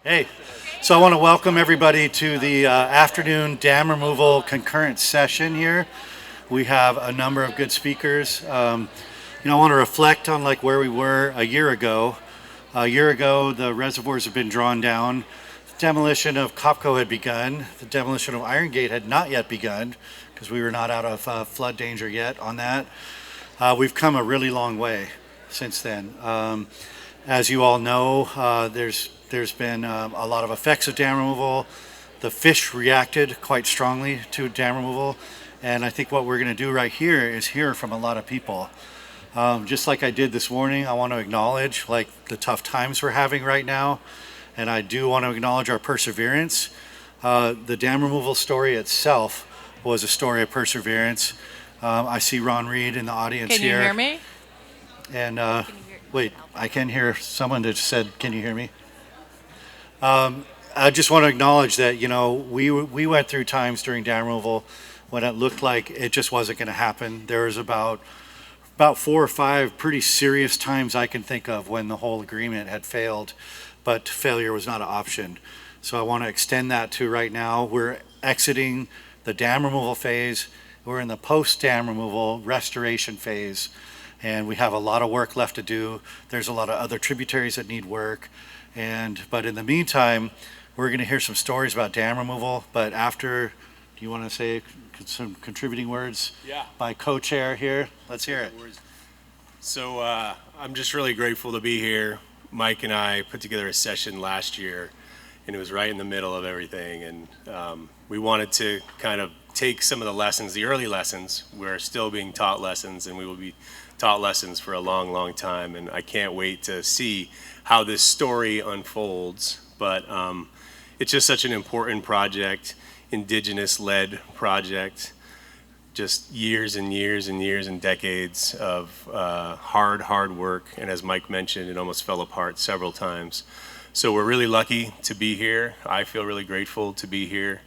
Hey, so I want to welcome everybody to the afternoon dam removal concurrent session here. We have a number of good speakers. I want to reflect on like where we were a year ago. A year ago, the reservoirs have been drawn down. Demolition of Copco had begun. The demolition of Iron Gate had not yet begun because we were not out of flood danger yet on that. We've come a really long way since then. As you all know, there's been a lot of effects of dam removal. The fish reacted quite strongly to dam removal, and I think what we're going to do right here is hear from a lot of people. Just like I did this morning, I want to acknowledge like the tough times we're having right now, and I do want to acknowledge our perseverance. The dam removal story itself was a story of perseverance. I see Ron Reed in the audience here. Can you hear me? And wait, I can hear someone that said, "Can you hear me?" I just want to acknowledge that we went through times during dam removal when it looked like it just wasn't going to happen. There was about 4 or 5 pretty serious times I can think of when the whole agreement had failed, but failure was not an option. So I want to extend that to right now. We're exiting the dam removal phase. We're in the post-dam removal restoration phase, and we have a lot of work left to do. There's a lot of other tributaries that need work, but in the meantime, we're going to hear some stories about dam removal. But after, do you want to say some contributing words? Yeah. By co-chair here? Let's hear it. So I'm just really grateful to be here. Mike and I put together a session last year, and it was right in the middle of everything. And we wanted to kind of take some of the lessons, the early lessons. We're still being taught lessons, and we will be taught lessons for a long, long time. And I can't wait to see how this story unfolds. But it's just such an important project, indigenous-led project. Just years and years and years and decades of hard work. And as Mike mentioned, it almost fell apart several times. So we're really lucky to be here. I feel really grateful to be here.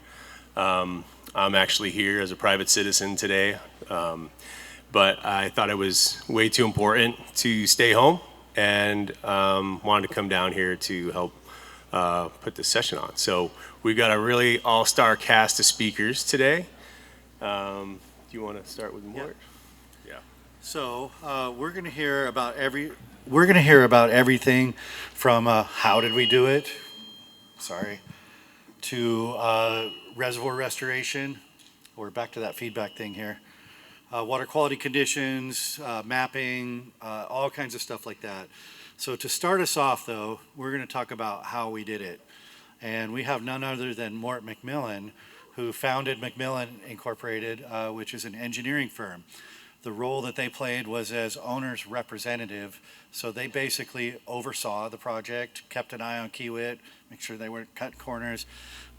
I'm actually here as a private citizen today. But I thought it was way too important to stay home and wanted to come down here to help put this session on. So we've got a really all-star cast of speakers today. Do you want to start with Mort? Yeah. So we're going to hear about everything from how did we do it, to reservoir restoration. We're back to that feedback thing here. Water quality conditions, mapping, all kinds of stuff like that. So to start us off, though, we're going to talk about how we did it. And we have none other than Mort McMillen, who founded McMillen Incorporated, which is an engineering firm. The role that they played was as owner's representative. So they basically oversaw the project, kept an eye on Kiewit, make sure they weren't cutting corners.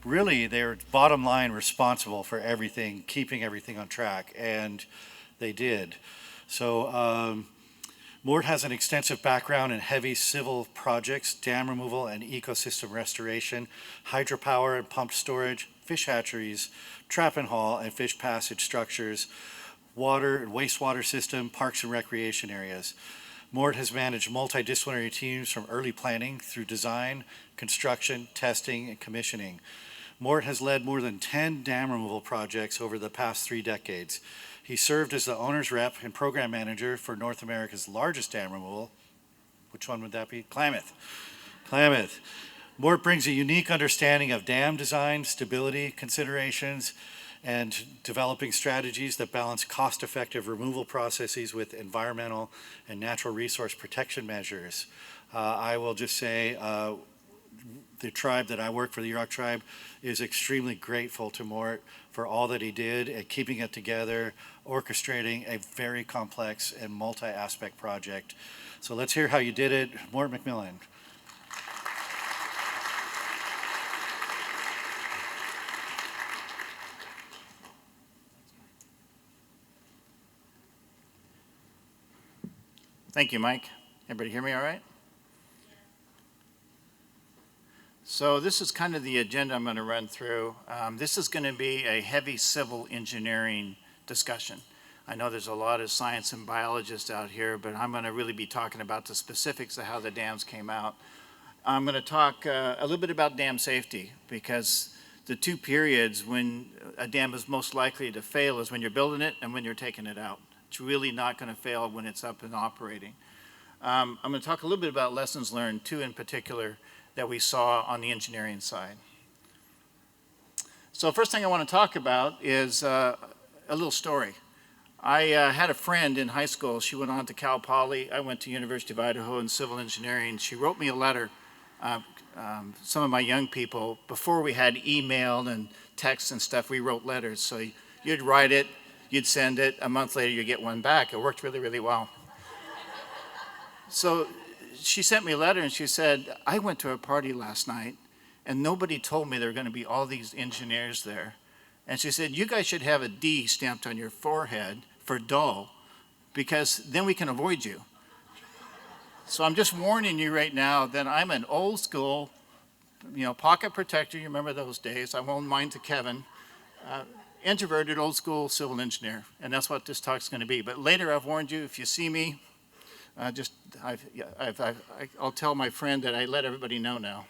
Really, they were bottom line responsible for everything, keeping everything on track, and they did. So Mort has an extensive background in heavy civil projects, dam removal and ecosystem restoration, hydropower and pumped storage, fish hatcheries, trap and haul and fish passage structures, water and wastewater system, parks and recreation areas. Mort has managed multidisciplinary teams from early planning through design, construction, testing, and commissioning. Mort has led more than 10 dam removal projects over the past 3 decades. He served as the owner's rep and program manager for North America's largest dam removal. Which one would that be? Klamath. Mort brings a unique understanding of dam design, stability considerations, and developing strategies that balance cost-effective removal processes with environmental and natural resource protection measures. I will just say the tribe that I work for, the Yurok tribe, is extremely grateful to Mort for all that he did at keeping it together, orchestrating a very complex and multi-aspect project. So let's hear how you did it. Mort McMillen. Thank you, Mike. Everybody hear me all right? So this is kind of the agenda I'm going to run through. This is going to be a heavy civil engineering discussion. I know there's a lot of science and biologists out here, but I'm going to really be talking about the specifics of how the dams came out. I'm going to talk a little bit about dam safety, because the two periods when a dam is most likely to fail is when you're building it and when you're taking it out. It's really not going to fail when it's up and operating. I'm going to talk a little bit about lessons learned, two in particular that we saw on the engineering side. So first thing I want to talk about is a little story. I had a friend in high school. She went on to Cal Poly. I went to University of Idaho in civil engineering. She wrote me a letter. Some of my young people, before we had email and text and stuff, we wrote letters. So you'd write it, you'd send it, a month later you get one back. It worked really, really well. So she sent me a letter and she said, I went to a party last night and nobody told me there were going to be all these engineers there. And she said, you guys should have a D stamped on your forehead for dull, because then we can avoid you. So I'm just warning you right now that I'm an old school, pocket protector. You remember those days. I won't mind to Kevin. Introverted, old school civil engineer. And that's what this talk's going to be. But later I've warned you, if you see me, I'll tell my friend that I let everybody know now.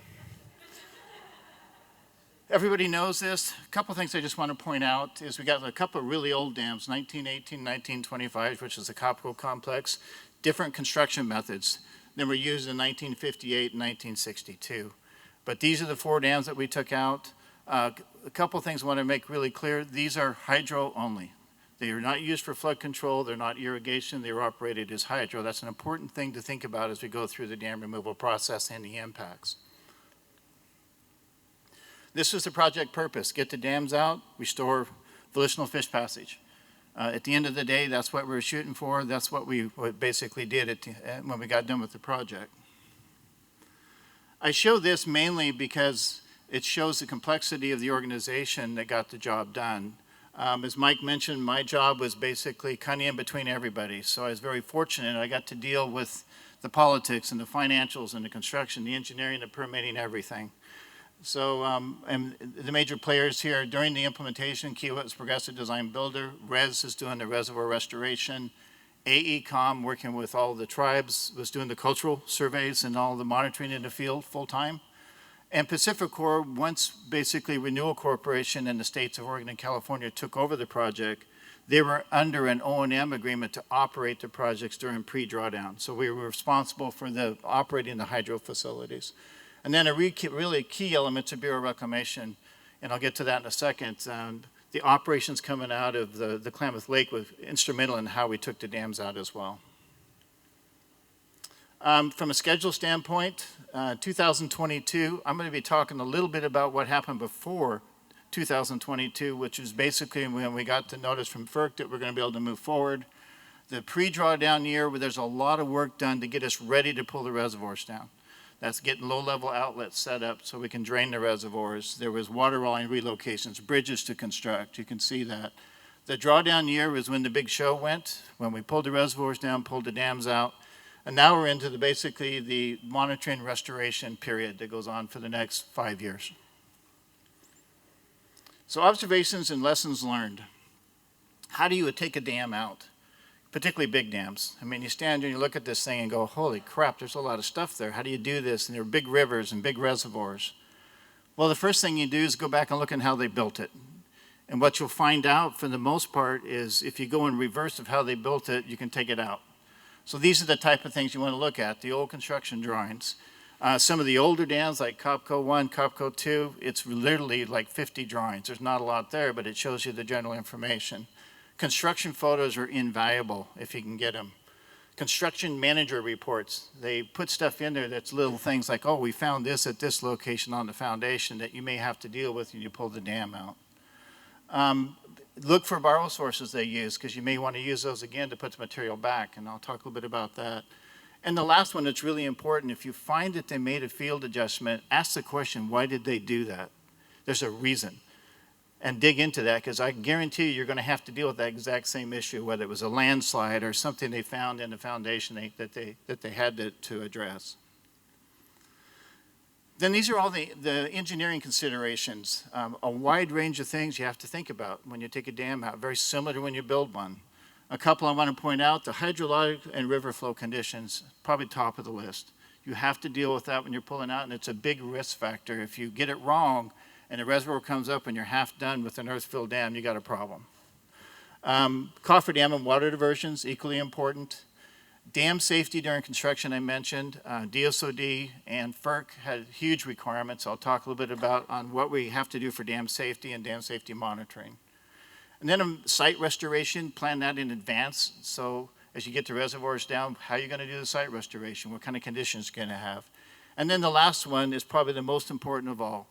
Everybody knows this. A couple things I just want to point out is we got a couple of really old dams, 1918, 1925, which is the Pagliuco complex. Different construction methods than were used in 1958 and 1962. But these are the 4 dams that we took out. A couple things I want to make really clear. These are hydro only. They are not used for flood control. They're not irrigation. They were operated as hydro. That's an important thing to think about as we go through the dam removal process and the impacts. This was the project purpose. Get the dams out, restore volitional fish passage. At the end of the day, that's what we were shooting for. That's what we basically did when we got done with the project. I show this mainly because it shows the complexity of the organization that got the job done. As Mike mentioned, my job was basically kind of in between everybody. So I was very fortunate. I got to deal with the politics and the financials and the construction, the engineering, the permitting, everything. So, and the major players here during the implementation, Kiewit is Progressive Design Builder, Res is doing the reservoir restoration, AECOM, working with all the tribes, was doing the cultural surveys and all the monitoring in the field full time. And Pacificor, once basically Renewal Corporation and the states of Oregon and California took over the project, they were under an O&M agreement to operate the projects during pre-drawdown. So we were responsible for operating the hydro facilities. And then a really key element to Bureau Reclamation, and I'll get to that in a second, the operations coming out of the Klamath Lake was instrumental in how we took the dams out as well. From a schedule standpoint, 2022, I'm going to be talking a little bit about what happened before 2022, which is basically when we got the notice from FERC that we're going to be able to move forward. The pre-drawdown year, where there's a lot of work done to get us ready to pull the reservoirs down. That's getting low-level outlets set up so we can drain the reservoirs. There was water line relocations, bridges to construct. You can see that. The drawdown year was when the big show went, when we pulled the reservoirs down, pulled the dams out. And now we're into basically the monitoring restoration period that goes on for the next 5 years. So observations and lessons learned. How do you take a dam out? Particularly big dams. I mean, you stand there and you look at this thing and go, holy crap, there's a lot of stuff there. How do you do this? And there are big rivers and big reservoirs. Well, the first thing you do is go back and look at how they built it. And what you'll find out for the most part is if you go in reverse of how they built it, you can take it out. So these are the type of things you want to look at, the old construction drawings. Some of the older dams like Copco 1, Copco 2, it's literally like 50 drawings. There's not a lot there, but it shows you the general information. Construction photos are invaluable if you can get them. Construction manager reports, they put stuff in there that's little things like, oh, we found this at this location on the foundation that you may have to deal with when you pull the dam out. Look for borrow sources they use, because you may want to use those again to put the material back, and I'll talk a little bit about that. And the last one that's really important, if you find that they made a field adjustment, ask the question, why did they do that? There's a reason. And dig into that, because I guarantee you're going to have to deal with that exact same issue, whether it was a landslide or something they found in the foundation that they had to address. Then these are all the engineering considerations, a wide range of things you have to think about when you take a dam out, very similar to when you build one. A couple I want to point out, the hydrologic and river flow conditions, probably top of the list. You have to deal with that when you're pulling out, and it's a big risk factor. If you get it wrong and the reservoir comes up and you're half done with an earth-filled dam, you got a problem. Cofferdam and water diversions, equally important. Dam safety during construction, I mentioned. DSOD and FERC had huge requirements. I'll talk a little bit about on what we have to do for dam safety and dam safety monitoring. And then site restoration, plan that in advance. So as you get the reservoirs down, how are you going to do the site restoration? What kind of conditions you're going to have? And then the last one is probably the most important of all.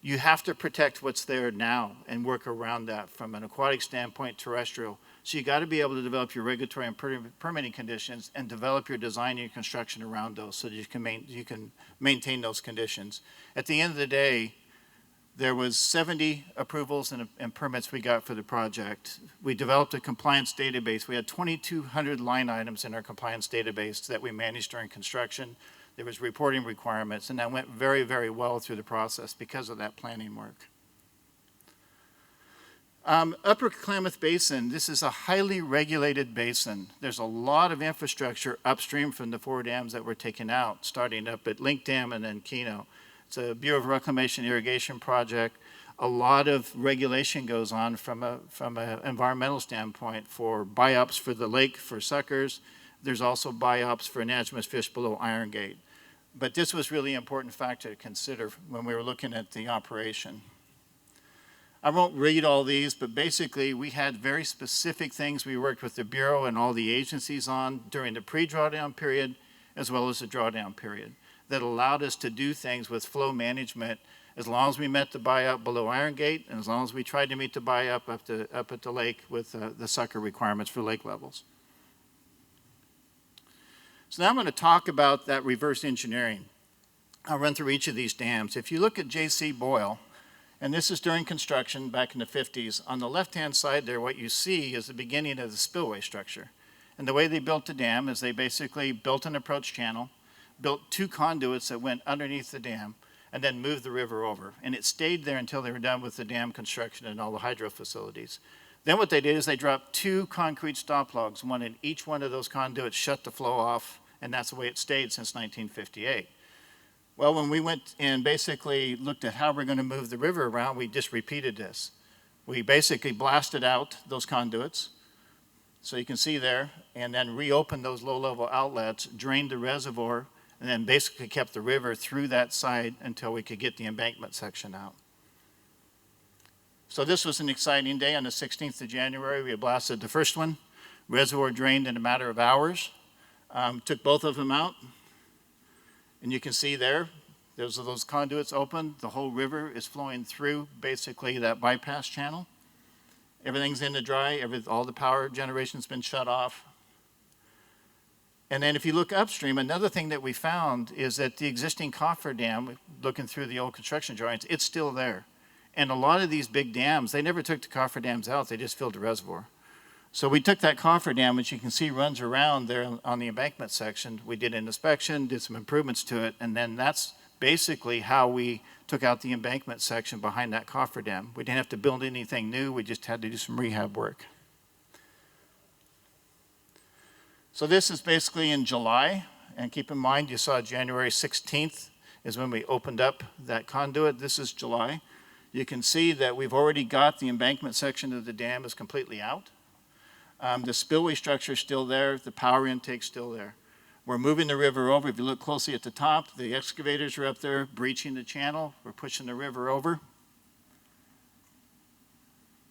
You have to protect what's there now and work around that from an aquatic standpoint, terrestrial. So you got to be able to develop your regulatory and permitting conditions and develop your design and your construction around those so that you can maintain those conditions. At the end of the day, there was 70 approvals and permits we got for the project. We developed a compliance database. We had 2,200 line items in our compliance database that we managed during construction. There was reporting requirements, and that went very, very well through the process because of that planning work. Upper Klamath Basin, this is a highly regulated basin. There's a lot of infrastructure upstream from the 4 dams that were taken out, starting up at Link Dam and then Keno. It's a Bureau of Reclamation irrigation project. A lot of regulation goes on from an environmental standpoint for biops for the lake for suckers. There's also biops for anadromous fish below Iron Gate. But this was really an important factor to consider when we were looking at the operation. I won't read all these, but basically we had very specific things we worked with the Bureau and all the agencies on during the pre-drawdown period as well as the drawdown period that allowed us to do things with flow management as long as we met the biop below Iron Gate and as long as we tried to meet the biop up at the lake with the sucker requirements for lake levels. So now I'm going to talk about that reverse engineering. I'll run through each of these dams. If you look at J.C. Boyle, and this is during construction back in the 50s, on the left-hand side there, what you see is the beginning of the spillway structure. And the way they built the dam is they basically built an approach channel, built 2 conduits that went underneath the dam, and then moved the river over. And it stayed there until they were done with the dam construction and all the hydro facilities. Then what they did is they dropped 2 concrete stop logs, one in each one of those conduits, shut the flow off, and that's the way it stayed since 1958. Well, when we went and basically looked at how we're going to move the river around, we just repeated this. We basically blasted out those conduits, so you can see there, and then reopened those low-level outlets, drained the reservoir, and then basically kept the river through that side until we could get the embankment section out. So this was an exciting day. On the 16th of January, we blasted the first one. Reservoir drained in a matter of hours. Took both of them out, and you can see there, those conduits open. The whole river is flowing through basically that bypass channel. Everything's in the dry, all the power generation's been shut off. And then if you look upstream, another thing that we found is that the existing coffer dam, looking through the old construction drawings, it's still there. And a lot of these big dams, they never took the coffer dams out, they just filled the reservoir. So we took that coffer dam, which you can see runs around there on the embankment section. We did an inspection, did some improvements to it, and then that's basically how we took out the embankment section behind that coffer dam. We didn't have to build anything new, we just had to do some rehab work. So this is basically in July, and keep in mind you saw January 16th is when we opened up that conduit. This is July. You can see that we've already got the embankment section of the dam is completely out. The spillway structure is still there. The power intake's still there. We're moving the river over. If you look closely at the top, the excavators are up there breaching the channel. We're pushing the river over.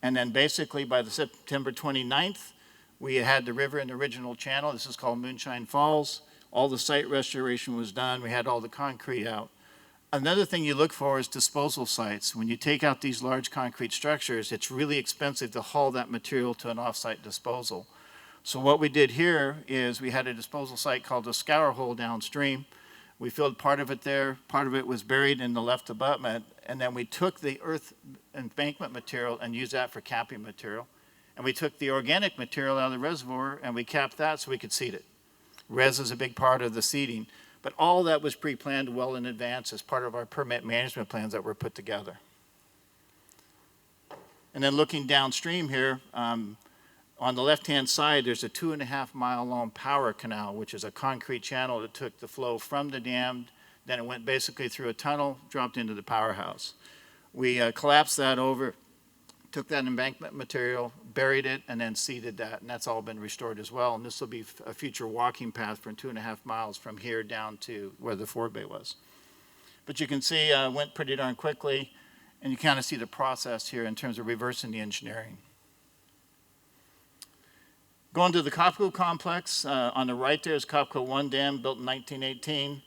And then basically by the September 29th, we had the river in the original channel. This is called Moonshine Falls. All the site restoration was done. We had all the concrete out. Another thing you look for is disposal sites. When you take out these large concrete structures, it's really expensive to haul that material to an off-site disposal. So what we did here is we had a disposal site called a scour hole downstream. We filled part of it there. Part of it was buried in the left abutment. And then we took the earth embankment material and used that for capping material. And we took the organic material out of the reservoir and we capped that so we could seed it. Res is a big part of the seeding. But all that was pre-planned well in advance as part of our permit management plans that were put together. And then looking downstream here, On the left-hand side, there's a 2.5 mile long power canal, which is a concrete channel that took the flow from the dam. Then it went basically through a tunnel, dropped into the powerhouse. We collapsed that over, took that embankment material, buried it, and then seeded that, and that's all been restored as well. And this will be a future walking path for 2.5 miles from here down to where the Ford Bay was. But you can see it went pretty darn quickly, and you kind of see the process here in terms of reversing the engineering. Going to the Copco complex, on the right there is Copco 1 dam built in 1918.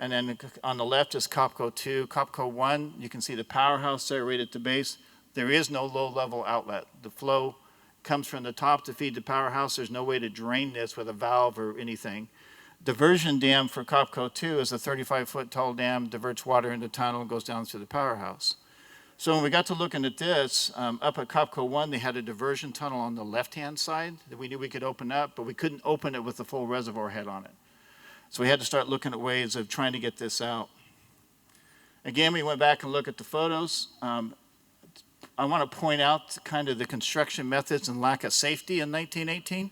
And then on the left is Copco 2. Copco 1, you can see the powerhouse there right at the base. There is no low-level outlet. The flow comes from the top to feed the powerhouse. There's no way to drain this with a valve or anything. Diversion dam for Copco 2 is a 35-foot tall dam, diverts water into the tunnel and goes down to the powerhouse. So when we got to looking at this, up at Copco 1, they had a diversion tunnel on the left-hand side that we knew we could open up, but we couldn't open it with the full reservoir head on it. So we had to start looking at ways of trying to get this out. Again, we went back and looked at the photos. I want to point out kind of the construction methods and lack of safety in 1918.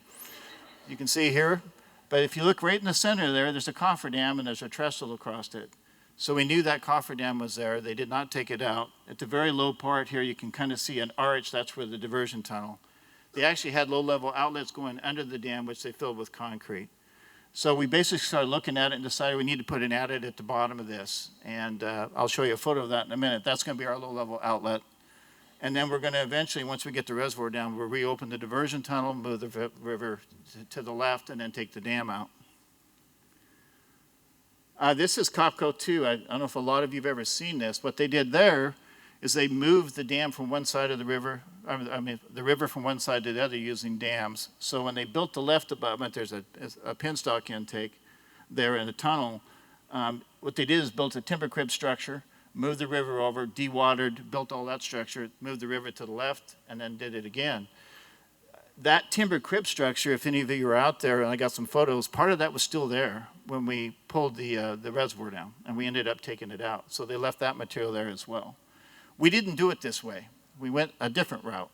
You can see here. But if you look right in the center there, there's a cofferdam and there's a trestle across it. So we knew that cofferdam was there. They did not take it out. At the very low part here, you can kind of see an arch. That's where the diversion tunnel. They actually had low-level outlets going under the dam, which they filled with concrete. So we basically started looking at it and decided we need to put an adit at the bottom of this. And I'll show you a photo of that in a minute. That's going to be our low-level outlet. And then we're going to eventually, once we get the reservoir down, we'll reopen the diversion tunnel, move the river to the left, and then take the dam out. This is Copco 2. I don't know if a lot of you have ever seen this. What they did there is they moved the dam from one side of the river, the river from one side to the other using dams. So when they built the left abutment, there's a penstock intake there in the tunnel. What they did is built a timber crib structure, moved the river over, dewatered, built all that structure, moved the river to the left, and then did it again. That timber crib structure, if any of you are out there, and I got some photos, part of that was still there when we pulled the reservoir down, and we ended up taking it out. So they left that material there as well. We didn't do it this way. We went a different route.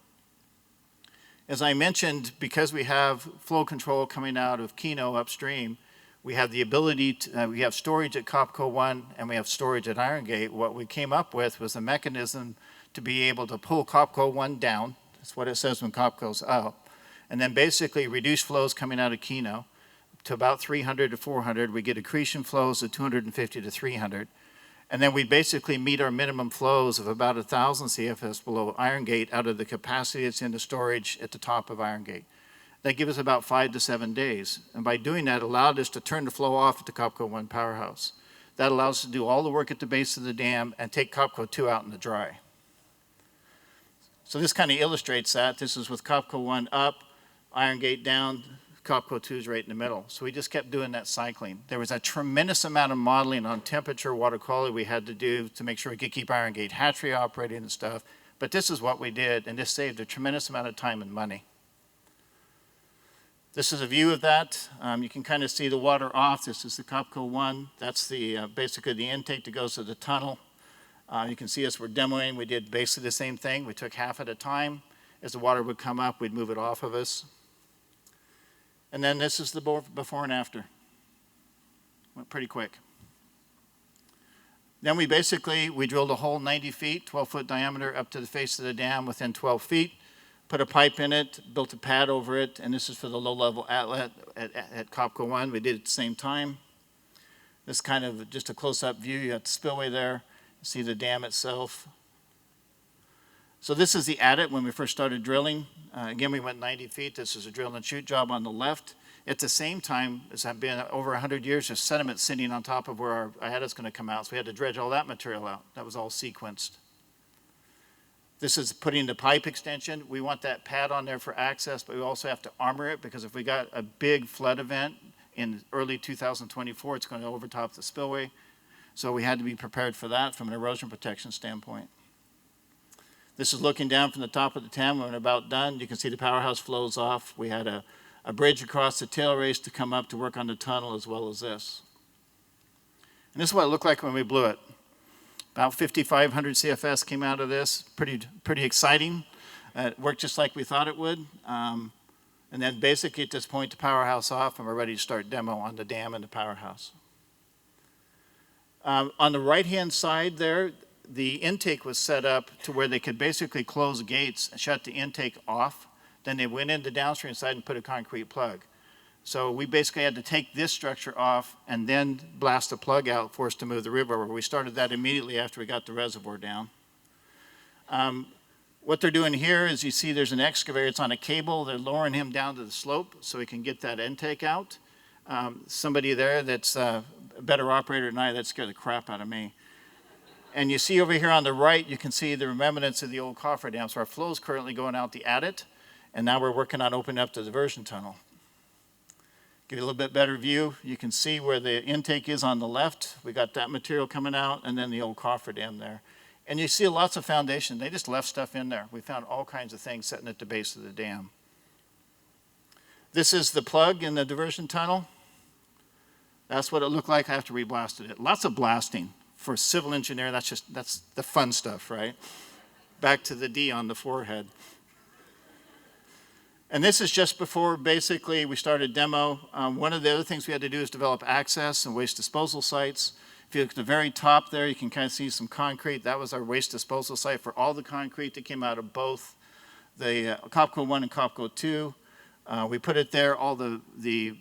As I mentioned, because we have flow control coming out of Keno upstream, we have the ability to, we have storage at Copco 1 and we have storage at Iron Gate. What we came up with was a mechanism to be able to pull Copco 1 down. That's what it says when Copco's up. And then basically reduce flows coming out of Keno to about 300 to 400. We get accretion flows of 250 to 300. And then we basically meet our minimum flows of about 1,000 CFS below Iron Gate out of the capacity that's in the storage at the top of Iron Gate. That gives us about 5 to 7 days. And by doing that, it allowed us to turn the flow off at the Copco 1 powerhouse. That allows us to do all the work at the base of the dam and take Copco 2 out in the dry. So this kind of illustrates that. This is with Copco 1 up, Iron Gate down, Copco 2 is right in the middle. So we just kept doing that cycling. There was a tremendous amount of modeling on temperature, water quality we had to do to make sure we could keep Iron Gate hatchery operating and stuff. But this is what we did, and this saved a tremendous amount of time and money. This is a view of that. You can kind of see the water off. This is the Copco 1. That's the basically the intake that goes to the tunnel. You can see us, we're demoing. We did basically the same thing. We took half at a time. As the water would come up, we'd move it off of us. And then this is the before and after. Went pretty quick. Then we drilled a hole 90 feet, 12-foot diameter up to the face of the dam within 12 feet, put a pipe in it, built a pad over it, and this is for the low-level outlet at Copco 1. We did it at the same time. This kind of just a close-up view. You have the spillway there. You see the dam itself. So this is the adit when we first started drilling. Again, we went 90 feet. This is a drill and shoot job on the left. At the same time, as I've been over 100 years, there's sediment sitting on top of where our adit's going to come out. So we had to dredge all that material out. That was all sequenced. This is putting the pipe extension. We want that pad on there for access, but we also have to armor it because if we got a big flood event in early 2024, it's going to overtop the spillway. So we had to be prepared for that from an erosion protection standpoint. This is looking down from the top of the dam. When we're about done, you can see the powerhouse flows off. We had a bridge across the tail race to come up to work on the tunnel as well as this. And this is what it looked like when we blew it. About 5,500 CFS came out of this. Pretty exciting. It worked just like we thought it would. And then basically at this point, the powerhouse off, and we're ready to start demo on the dam and the powerhouse. On the right-hand side there, the intake was set up to where they could basically close gates and shut the intake off. Then they went into the downstream side and put a concrete plug. So we basically had to take this structure off and then blast the plug out for us to move the river over. We started that immediately after we got the reservoir down. What they're doing here is you see there's an excavator. It's on a cable. They're lowering him down to the slope so we can get that intake out. Somebody there that's a better operator than I, that scared the crap out of me. And you see over here on the right, you can see the remnants of the old cofferdam. So our flow is currently going out the adit, and now we're working on opening up the diversion tunnel. Give you a little bit better view. You can see where the intake is on the left. We got that material coming out, and then the old cofferdam there. And you see lots of foundation. They just left stuff in there. We found all kinds of things sitting at the base of the dam. This is the plug in the diversion tunnel. That's what it looked like after we blasted it. Lots of blasting. For a civil engineer, that's the fun stuff, right? Back to the D on the forehead. And this is just before basically we started demo. One of the other things we had to do is develop access and waste disposal sites. If you look at the very top there, you can kind of see some concrete. That was our waste disposal site for all the concrete that came out of both the Copco 1 and Copco 2. We put it there, all the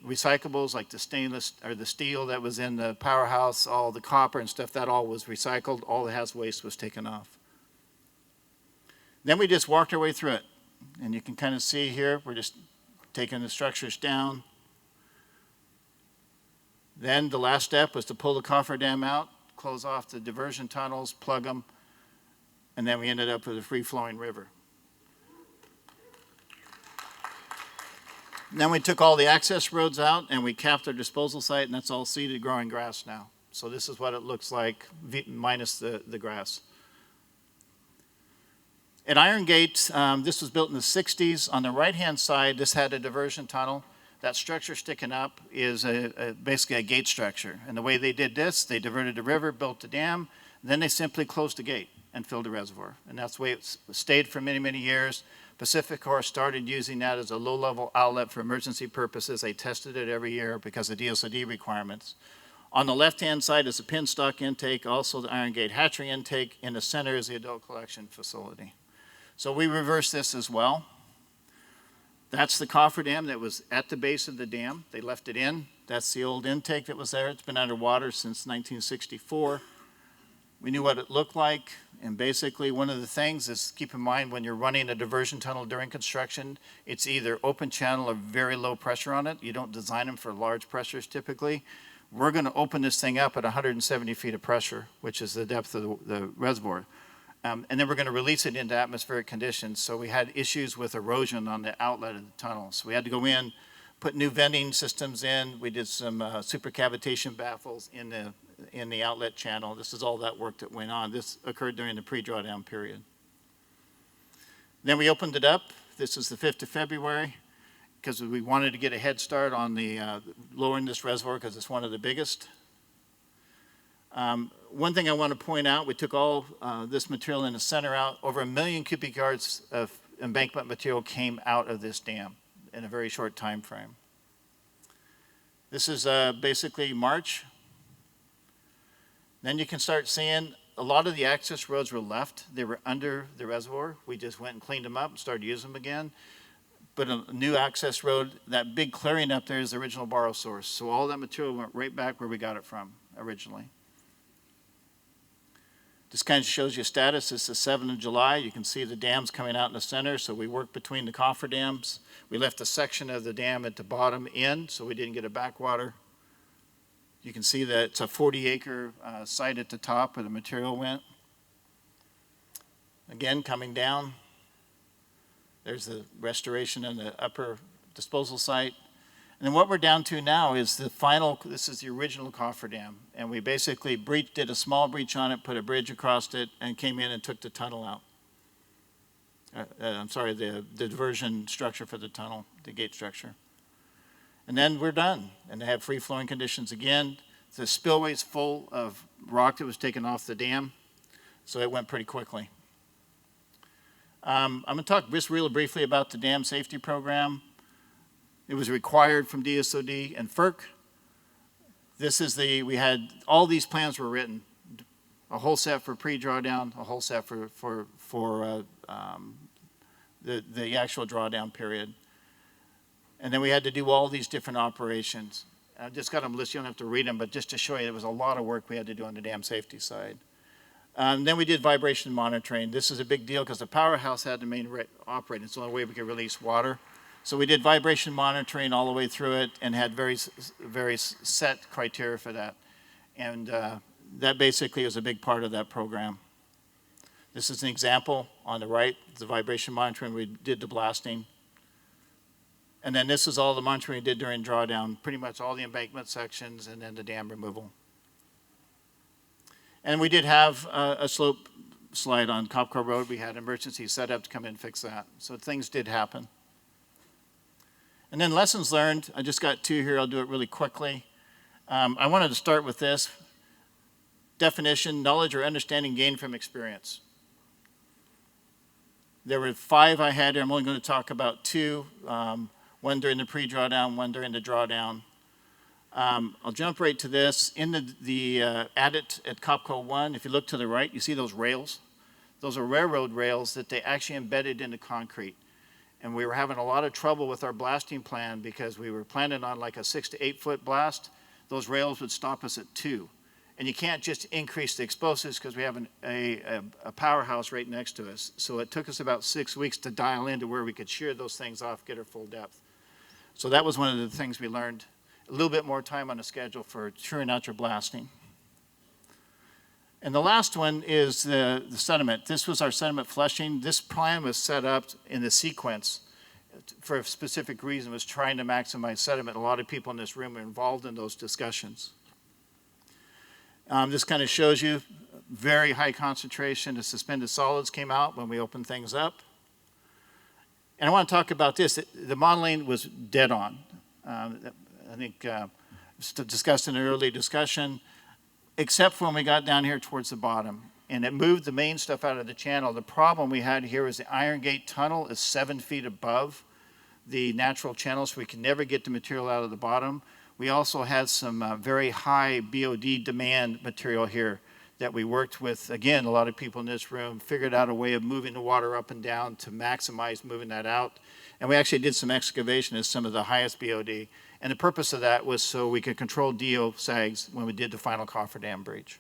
recyclables like the stainless or the steel that was in the powerhouse, all the copper and stuff, that all was recycled. All the hazardous waste was taken off. Then we just walked our way through it. And you can kind of see here, we're just taking the structures down. Then the last step was to pull the cofferdam out, close off the diversion tunnels, plug them, and then we ended up with a free-flowing river. Then we took all the access roads out and we capped our disposal site, and that's all seeded growing grass now. So this is what it looks like minus the grass. At Iron Gate, this was built in the 60s. On the right-hand side, this had a diversion tunnel. That structure sticking up is basically a gate structure. And the way they did this, they diverted the river, built the dam, then they simply closed the gate and filled the reservoir. And that's the way it stayed for many, many years. Pacific Corps started using that as a low-level outlet for emergency purposes. They tested it every year because of DSOD requirements. On the left-hand side is the penstock intake, also the Iron Gate hatchery intake. In the center is the adult collection facility. So we reversed this as well. That's the cofferdam that was at the base of the dam. They left it in. That's the old intake that was there. It's been underwater since 1964. We knew what it looked like, and basically one of the things is keep in mind when you're running a diversion tunnel during construction, it's either open channel or very low pressure on it. You don't design them for large pressures typically. We're going to open this thing up at 170 feet of pressure, which is the depth of the reservoir. And then we're going to release it into atmospheric conditions. So we had issues with erosion on the outlet of the tunnel. So we had to go in, put new venting systems in. We did some supercavitation baffles in the outlet channel. This is all that work that went on. This occurred during the pre-drawdown period. Then we opened it up. This is the 5th of February because we wanted to get a head start on the lowering this reservoir because it's one of the biggest. One thing I want to point out, we took all this material in the center out. Over 1 million cubic yards of embankment material came out of this dam in a very short time frame. This is basically March. Then you can start seeing a lot of the access roads were left. They were under the reservoir. We just went and cleaned them up and started using them again. But a new access road, that big clearing up there is the original borrow source. So all that material went right back where we got it from originally. This kind of shows you status. This is the 7th of July. You can see the dams coming out in the center. So we worked between the cofferdams. We left a section of the dam at the bottom in so we didn't get a backwater. You can see that it's a 40-acre site at the top where the material went. Again, coming down. There's the restoration in the upper disposal site. And then what we're down to now is the final, this is the original cofferdam. And we basically did a small breach on it, put a bridge across it, and came in and took the tunnel out. The diversion structure for the tunnel, the gate structure. And then we're done. And they have free-flowing conditions again. The spillway's full of rock that was taken off the dam, so it went pretty quickly. I'm going to talk just real briefly about the dam safety program. It was required from DSOD and FERC. We had, all these plans were written. A whole set for pre-drawdown, a whole set for the actual drawdown period. And then we had to do all these different operations. I just got them listed, you don't have to read them, but just to show you, there was a lot of work we had to do on the dam safety side. Then we did vibration monitoring. This is a big deal because the powerhouse had to remain operating. It's the only way we could release water. So we did vibration monitoring all the way through it and had very set criteria for that. And that basically is a big part of that program. This is an example on the right, the vibration monitoring. We did the blasting. And then this is all the monitoring we did during drawdown, pretty much all the embankment sections and then the dam removal. And we did have a slope slide on Copco Road. We had emergency set up to come in and fix that. So things did happen. And then lessons learned. I just got two here. I'll do it really quickly. I wanted to start with this. Definition, knowledge or understanding gained from experience. There were 5 I had here. I'm only going to talk about 2. One during the pre-drawdown, one during the drawdown. I'll jump right to this. In the adit at Copco 1, if you look to the right, you see those rails. Those are railroad rails that they actually embedded into concrete. And we were having a lot of trouble with our blasting plan because we were planning on like a 6 to 8 foot blast. Those rails would stop us at 2. And you can't just increase the explosives because we have a powerhouse right next to us. So it took us about 6 weeks to dial into where we could shear those things off, get our full depth. So that was one of the things we learned. A little bit more time on the schedule for truing out your blasting. And the last one is the sediment. This was our sediment flushing. This plan was set up in the sequence for a specific reason, was trying to maximize sediment. A lot of people in this room are involved in those discussions. This kind of shows you very high concentration of suspended solids came out when we opened things up. And I want to talk about this. The modeling was dead on. I think discussed in an early discussion, except for when we got down here towards the bottom. And it moved the main stuff out of the channel. The problem we had here is the Iron Gate tunnel is 7 feet above the natural channel, so we can never get the material out of the bottom. We also had some very high BOD demand material here that we worked with. Again, a lot of people in this room figured out a way of moving the water up and down to maximize moving that out. And we actually did some excavation at some of the highest BOD. And the purpose of that was so we could control DO sags when we did the final cofferdam breach.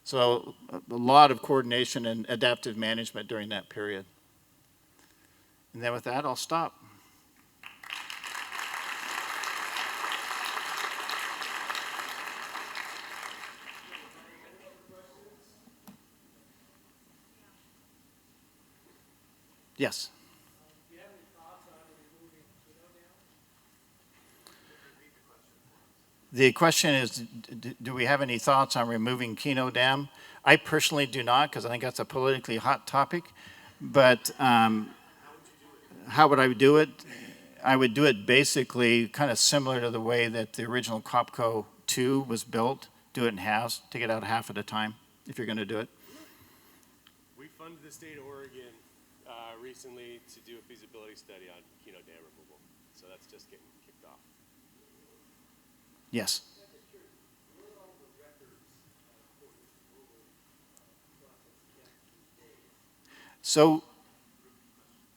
So a lot of coordination and adaptive management during that period. And then with that, I'll stop. Yes. Do you have any thoughts on removing Keno Dam? The question is, do we have any thoughts on removing Keno Dam? I personally do not, because I think that's a politically hot topic. But how would I do it? I would do it basically kind of similar to the way that the original Copco 2 was built. Do it in halves, take it out half at a time, if you're going to do it. We funded the state of Oregon recently to do a feasibility study on Keno Dam removal. So that's just getting kicked off. Yes. So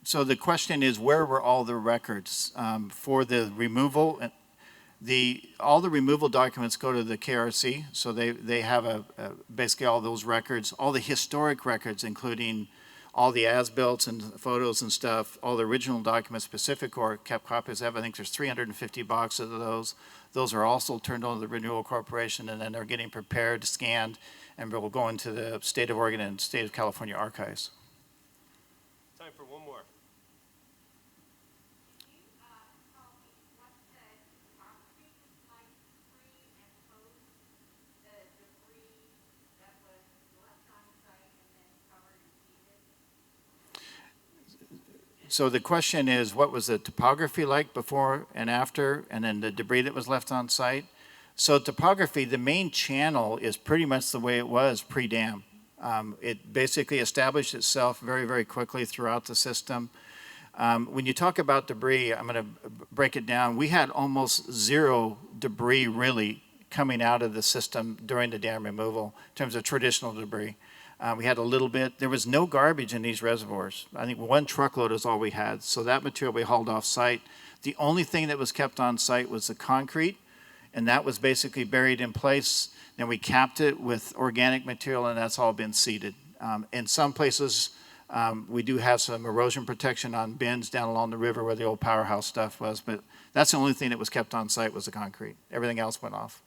the question is, where were all the records for the removal? All the removal documents go to the KRC, so they have basically all those records, all the historic records, including all the as-built and photos and stuff, all the original documents Pacific Corp kept copies of. I think there's 350 boxes of those. Those are also turned over to the Renewal Corporation, and then they're getting prepared, scanned, and will go into the state of Oregon and state of California archives. Time for one more. So the question is, what was the topography like before and after, and then the debris that was left on site? So topography, the main channel is pretty much the way it was pre-dam. It basically established itself very, very quickly throughout the system. When you talk about debris, I'm going to break it down, we had almost zero debris really coming out of the system during the dam removal in terms of traditional debris. We had a little bit. There was no garbage in these reservoirs. I think 1 truckload is all we had. So that material we hauled off site. The only thing that was kept on site was the concrete, and that was basically buried in place. Then we capped it with organic material, and that's all been seeded. In some places, we do have some erosion protection on bins down along the river where the old powerhouse stuff was, but that's the only thing that was kept on site was the concrete. Everything else went off.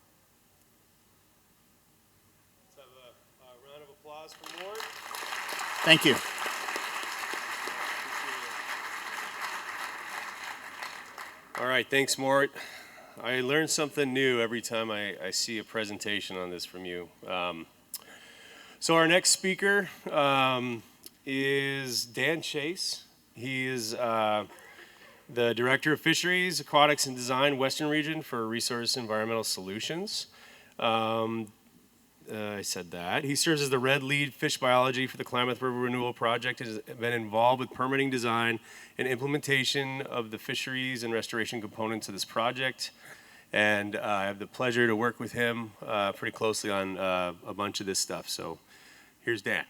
Let's have a round of applause for Mort. Thank you. All right, thanks, Mort. I learn something new every time I see a presentation on this from you. So our next speaker is Dan Chase. He is the Director of Fisheries, Aquatics, and Design, Western Region for Resource Environmental Solutions. I said that. He serves as the Red Lead Fish Biology for the Klamath River Renewal Project. Has been involved with permitting design and implementation of the fisheries and restoration components of this project. And I have the pleasure to work with him pretty closely on a bunch of this stuff. So here's Dan.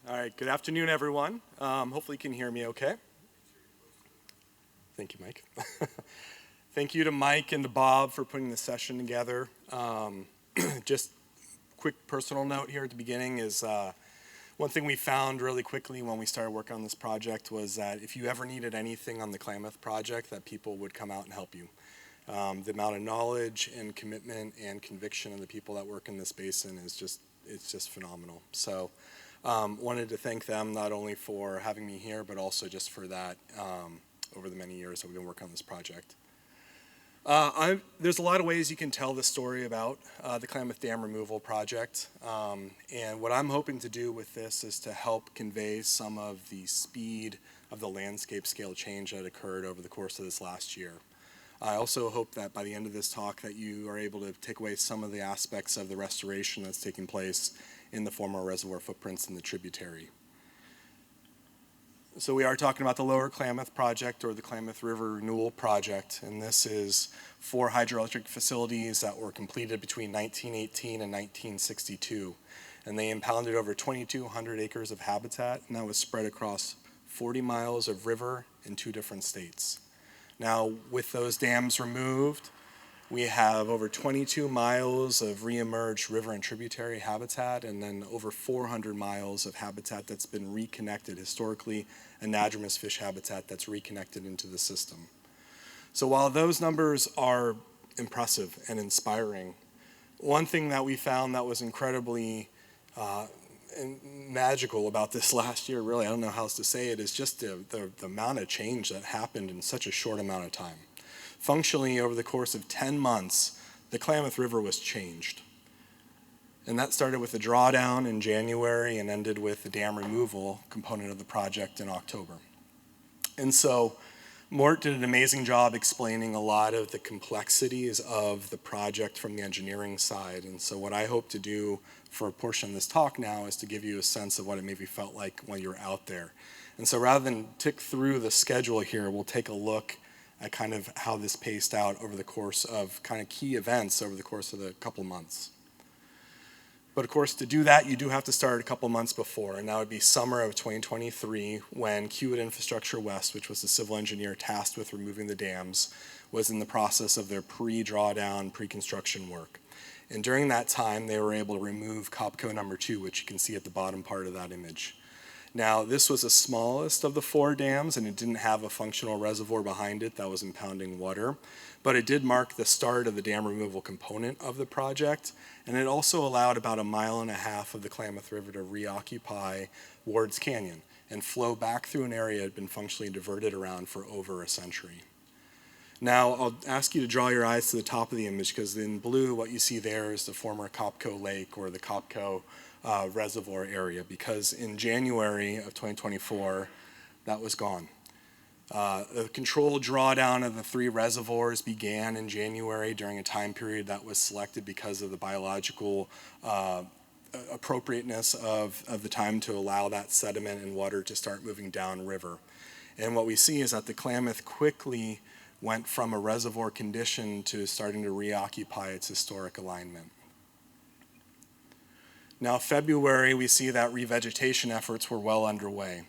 All right, good afternoon, everyone. Hopefully you can hear me okay. Thank you, Mike. Thank you to Mike and to Bob for putting this session together. Just quick personal note here at the beginning is one thing we found really quickly when we started working on this project was that if you ever needed anything on the Klamath project, that people would come out and help you. The amount of knowledge and commitment and conviction of the people that work in this basin is just phenomenal. So wanted to thank them not only for having me here, but also just for that over the many years that we've been working on this project. There's a lot of ways you can tell the story about the Klamath Dam Removal Project. And what I'm hoping to do with this is to help convey some of the speed of the landscape scale change that occurred over the course of this last year. I also hope that by the end of this talk that you are able to take away some of the aspects of the restoration that's taking place in the former reservoir footprints in the tributary. So we are talking about the Lower Klamath Project, or the Klamath River Renewal Project, and this is 4 hydroelectric facilities that were completed between 1918 and 1962. And they impounded over 2,200 acres of habitat, and that was spread across 40 miles of river in 2 different states. Now, with those dams removed, we have over 22 miles of re-emerged river and tributary habitat, and then over 400 miles of habitat that's been reconnected, historically anadromous fish habitat that's reconnected into the system. So while those numbers are impressive and inspiring, one thing that we found that was incredibly magical about this last year, really, I don't know how else to say it, is just the amount of change that happened in such a short amount of time. Functionally, over the course of 10 months, the Klamath River was changed. And that started with the drawdown in January and ended with the dam removal component of the project in October. And so Mort did an amazing job explaining a lot of the complexities of the project from the engineering side. And so what I hope to do for a portion of this talk now is to give you a sense of what it maybe felt like when you were out there. And so rather than tick through the schedule here, we'll take a look at kind of how this paced out over the course of kind of key events over the course of the couple months. But of course, to do that, you do have to start a couple months before, and that would be summer of 2023, when Kiewit Infrastructure West, which was the civil engineer tasked with removing the dams, was in the process of their pre-drawdown, pre-construction work. And during that time, they were able to remove Copco number 2, which you can see at the bottom part of that image. Now, this was the smallest of the 4 dams, and it didn't have a functional reservoir behind it that was impounding water, but it did mark the start of the dam removal component of the project, and it also allowed about 1.5 miles of the Klamath River to reoccupy Ward's Canyon and flow back through an area that had been functionally diverted around for over a century. Now, I'll ask you to draw your eyes to the top of the image, because in blue, what you see there is the former Copco Lake, or the Copco reservoir area, because in January of 2024, that was gone. The controlled drawdown of the 3 reservoirs began in January during a time period that was selected because of the biological appropriateness of the time to allow that sediment and water to start moving downriver. And what we see is that the Klamath quickly went from a reservoir condition to starting to reoccupy its historic alignment. Now, February, we see that revegetation efforts were well underway.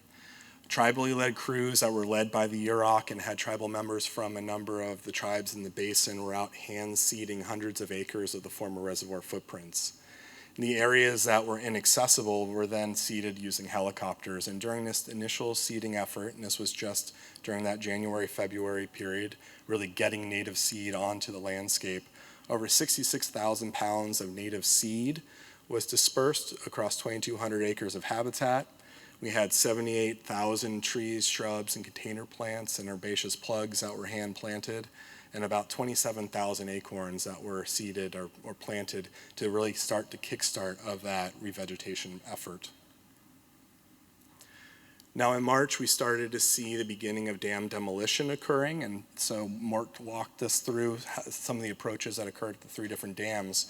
Tribally led crews that were led by the Yurok and had tribal members from a number of the tribes in the basin were out hand seeding hundreds of acres of the former reservoir footprints. The areas that were inaccessible were then seeded using helicopters. And during this initial seeding effort, and this was just during that January-February period, really getting native seed onto the landscape, over 66,000 pounds of native seed was dispersed across 2,200 acres of habitat. We had 78,000 trees, shrubs, and container plants and herbaceous plugs that were hand planted, and about 27,000 acorns that were seeded or planted to really start the kickstart of that revegetation effort. Now in March, we started to see the beginning of dam demolition occurring, and so Mort walked us through some of the approaches that occurred at the 3 different dams.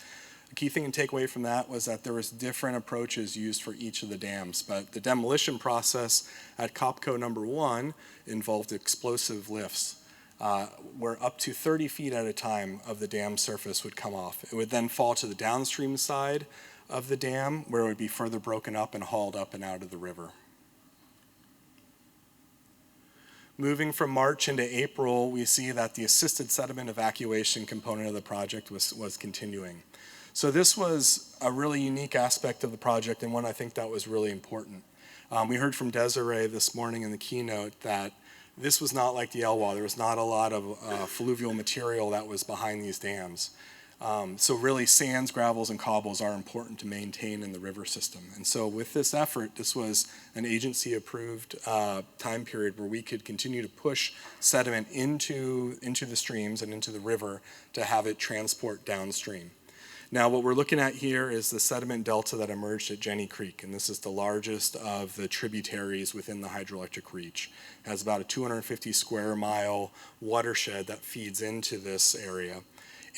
The key thing to take away from that was that there was different approaches used for each of the dams, but the demolition process at Copco number 1 involved explosive lifts, where up to 30 feet at a time of the dam surface would come off. It would then fall to the downstream side of the dam, where it would be further broken up and hauled up and out of the river. Moving from March into April, we see that the assisted sediment evacuation component of the project was continuing. So this was a really unique aspect of the project, and one I think that was really important. We heard from Desiree this morning in the keynote that this was not like the Elwha. There was not a lot of fluvial material that was behind these dams. So really sands, gravels, and cobbles are important to maintain in the river system. And so with this effort, this was an agency-approved time period where we could continue to push sediment into the streams and into the river to have it transport downstream. Now what we're looking at here is the sediment delta that emerged at Jenny Creek, and this is the largest of the tributaries within the hydroelectric reach. It has about a 250 square mile watershed that feeds into this area.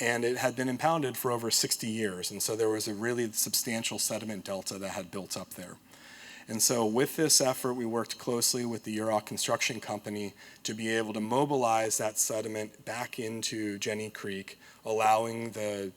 And it had been impounded for over 60 years, and so there was a really substantial sediment delta that had built up there. And so with this effort, we worked closely with the Yurok Construction Company to be able to mobilize that sediment back into Jenny Creek, allowing the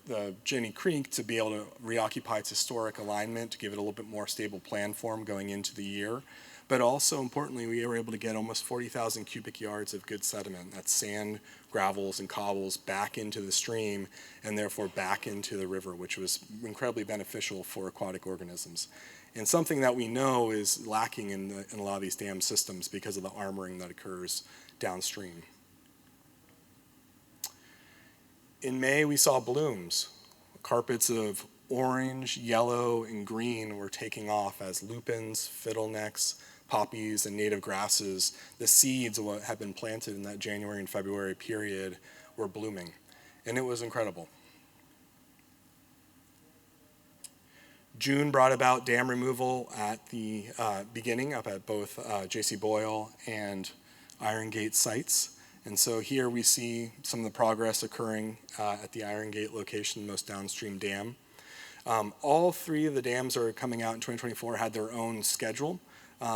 Jenny Creek to be able to reoccupy its historic alignment, to give it a little bit more stable plan form going into the year. But also importantly, we were able to get almost 40,000 cubic yards of good sediment, that's sand, gravels, and cobbles, back into the stream and therefore back into the river, which was incredibly beneficial for aquatic organisms. And something that we know is lacking in a lot of these dam systems because of the armoring that occurs downstream. In May, we saw blooms. Carpets of orange, yellow, and green were taking off as lupins, fiddlenecks, poppies, and native grasses, the seeds of what had been planted in that January and February period, were blooming. And it was incredible. June brought about dam removal at the beginning up at both J.C. Boyle and Iron Gate sites. And so here we see some of the progress occurring at the Iron Gate location, the most downstream dam. All 3 of the dams that are coming out in 2024 had their own schedule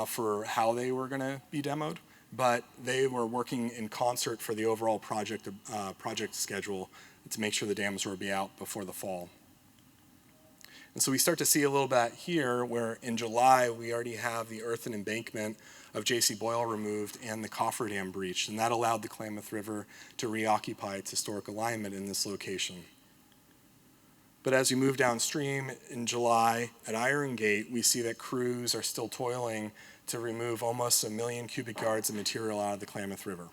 for how they were going to be demoed, but they were working in concert for the overall project schedule to make sure the dams would be out before the fall. And so we start to see a little bit here where in July we already have the earthen embankment of J.C. Boyle removed and the Coffer Dam breached, and that allowed the Klamath River to reoccupy its historic alignment in this location. But as we move downstream in July at Iron Gate, we see that crews are still toiling to remove almost 1 million cubic yards of material out of the Klamath River.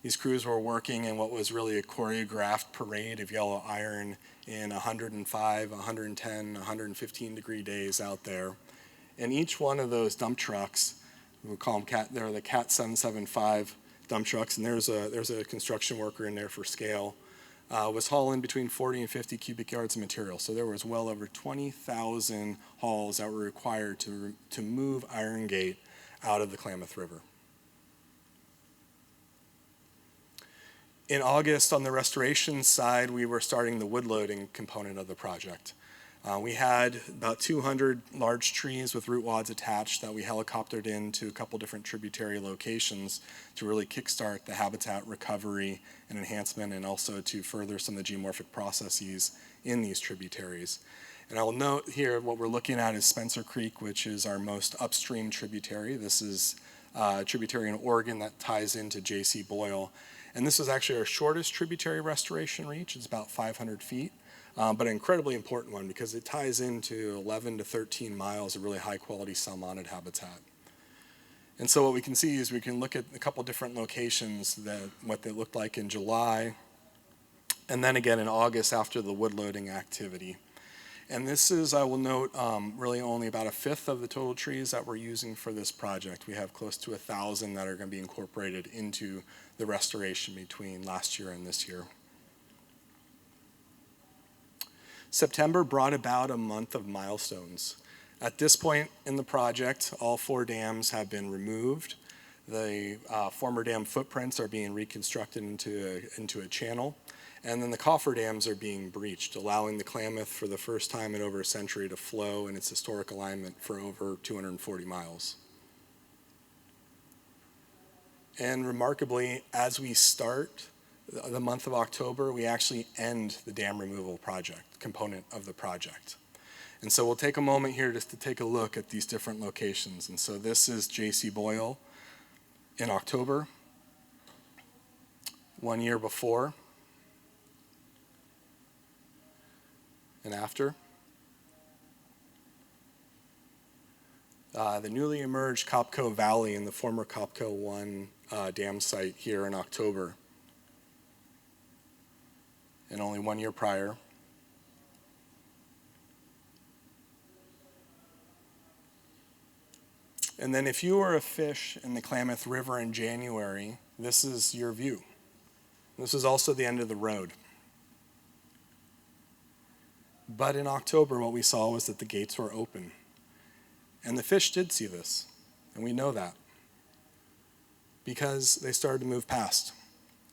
These crews were working in what was really a choreographed parade of yellow iron in 105, 110, 115 degree days out there. And each one of those dump trucks, we call them they're the Cat 775 dump trucks, and there's a construction worker in there for scale, was hauling between 40 and 50 cubic yards of material. So there was well over 20,000 hauls that were required to move Iron Gate out of the Klamath River. In August, on the restoration side, we were starting the wood loading component of the project. We had about 200 large trees with root wads attached that we helicoptered into a couple different tributary locations to really kickstart the habitat recovery and enhancement, and also to further some of the geomorphic processes in these tributaries. And I'll note here what we're looking at is Spencer Creek, which is our most upstream tributary. This is a tributary in Oregon that ties into J.C. Boyle. And this is actually our shortest tributary restoration reach. It's about 500 feet, but an incredibly important one because it ties into 11 to 13 miles of really high quality salmonid habitat. And so what we can see is we can look at a couple different locations, what they looked like in July, and then again in August after the wood loading activity. And this is, I will note, really only about a fifth of the total trees that we're using for this project. We have close to 1,000 that are going to be incorporated into the restoration between last year and this year. September brought about a month of milestones. At this point in the project, all 4 dams have been removed. The former dam footprints are being reconstructed into a channel. And then the coffer dams are being breached, allowing the Klamath for the first time in over a century to flow in its historic alignment for over 240 miles. And remarkably, as we start the month of October, we actually end the dam removal project, component of the project. And so we'll take a moment here just to take a look at these different locations. And so this is J.C. Boyle in October, 1 year before and after. The newly emerged Copco Valley in the former Copco 1 dam site here in October, and only 1 year prior. And then if you were a fish in the Klamath River in January, this is your view. This is also the end of the road. But in October, what we saw was that the gates were open. And the fish did see this, and we know that, because they started to move past.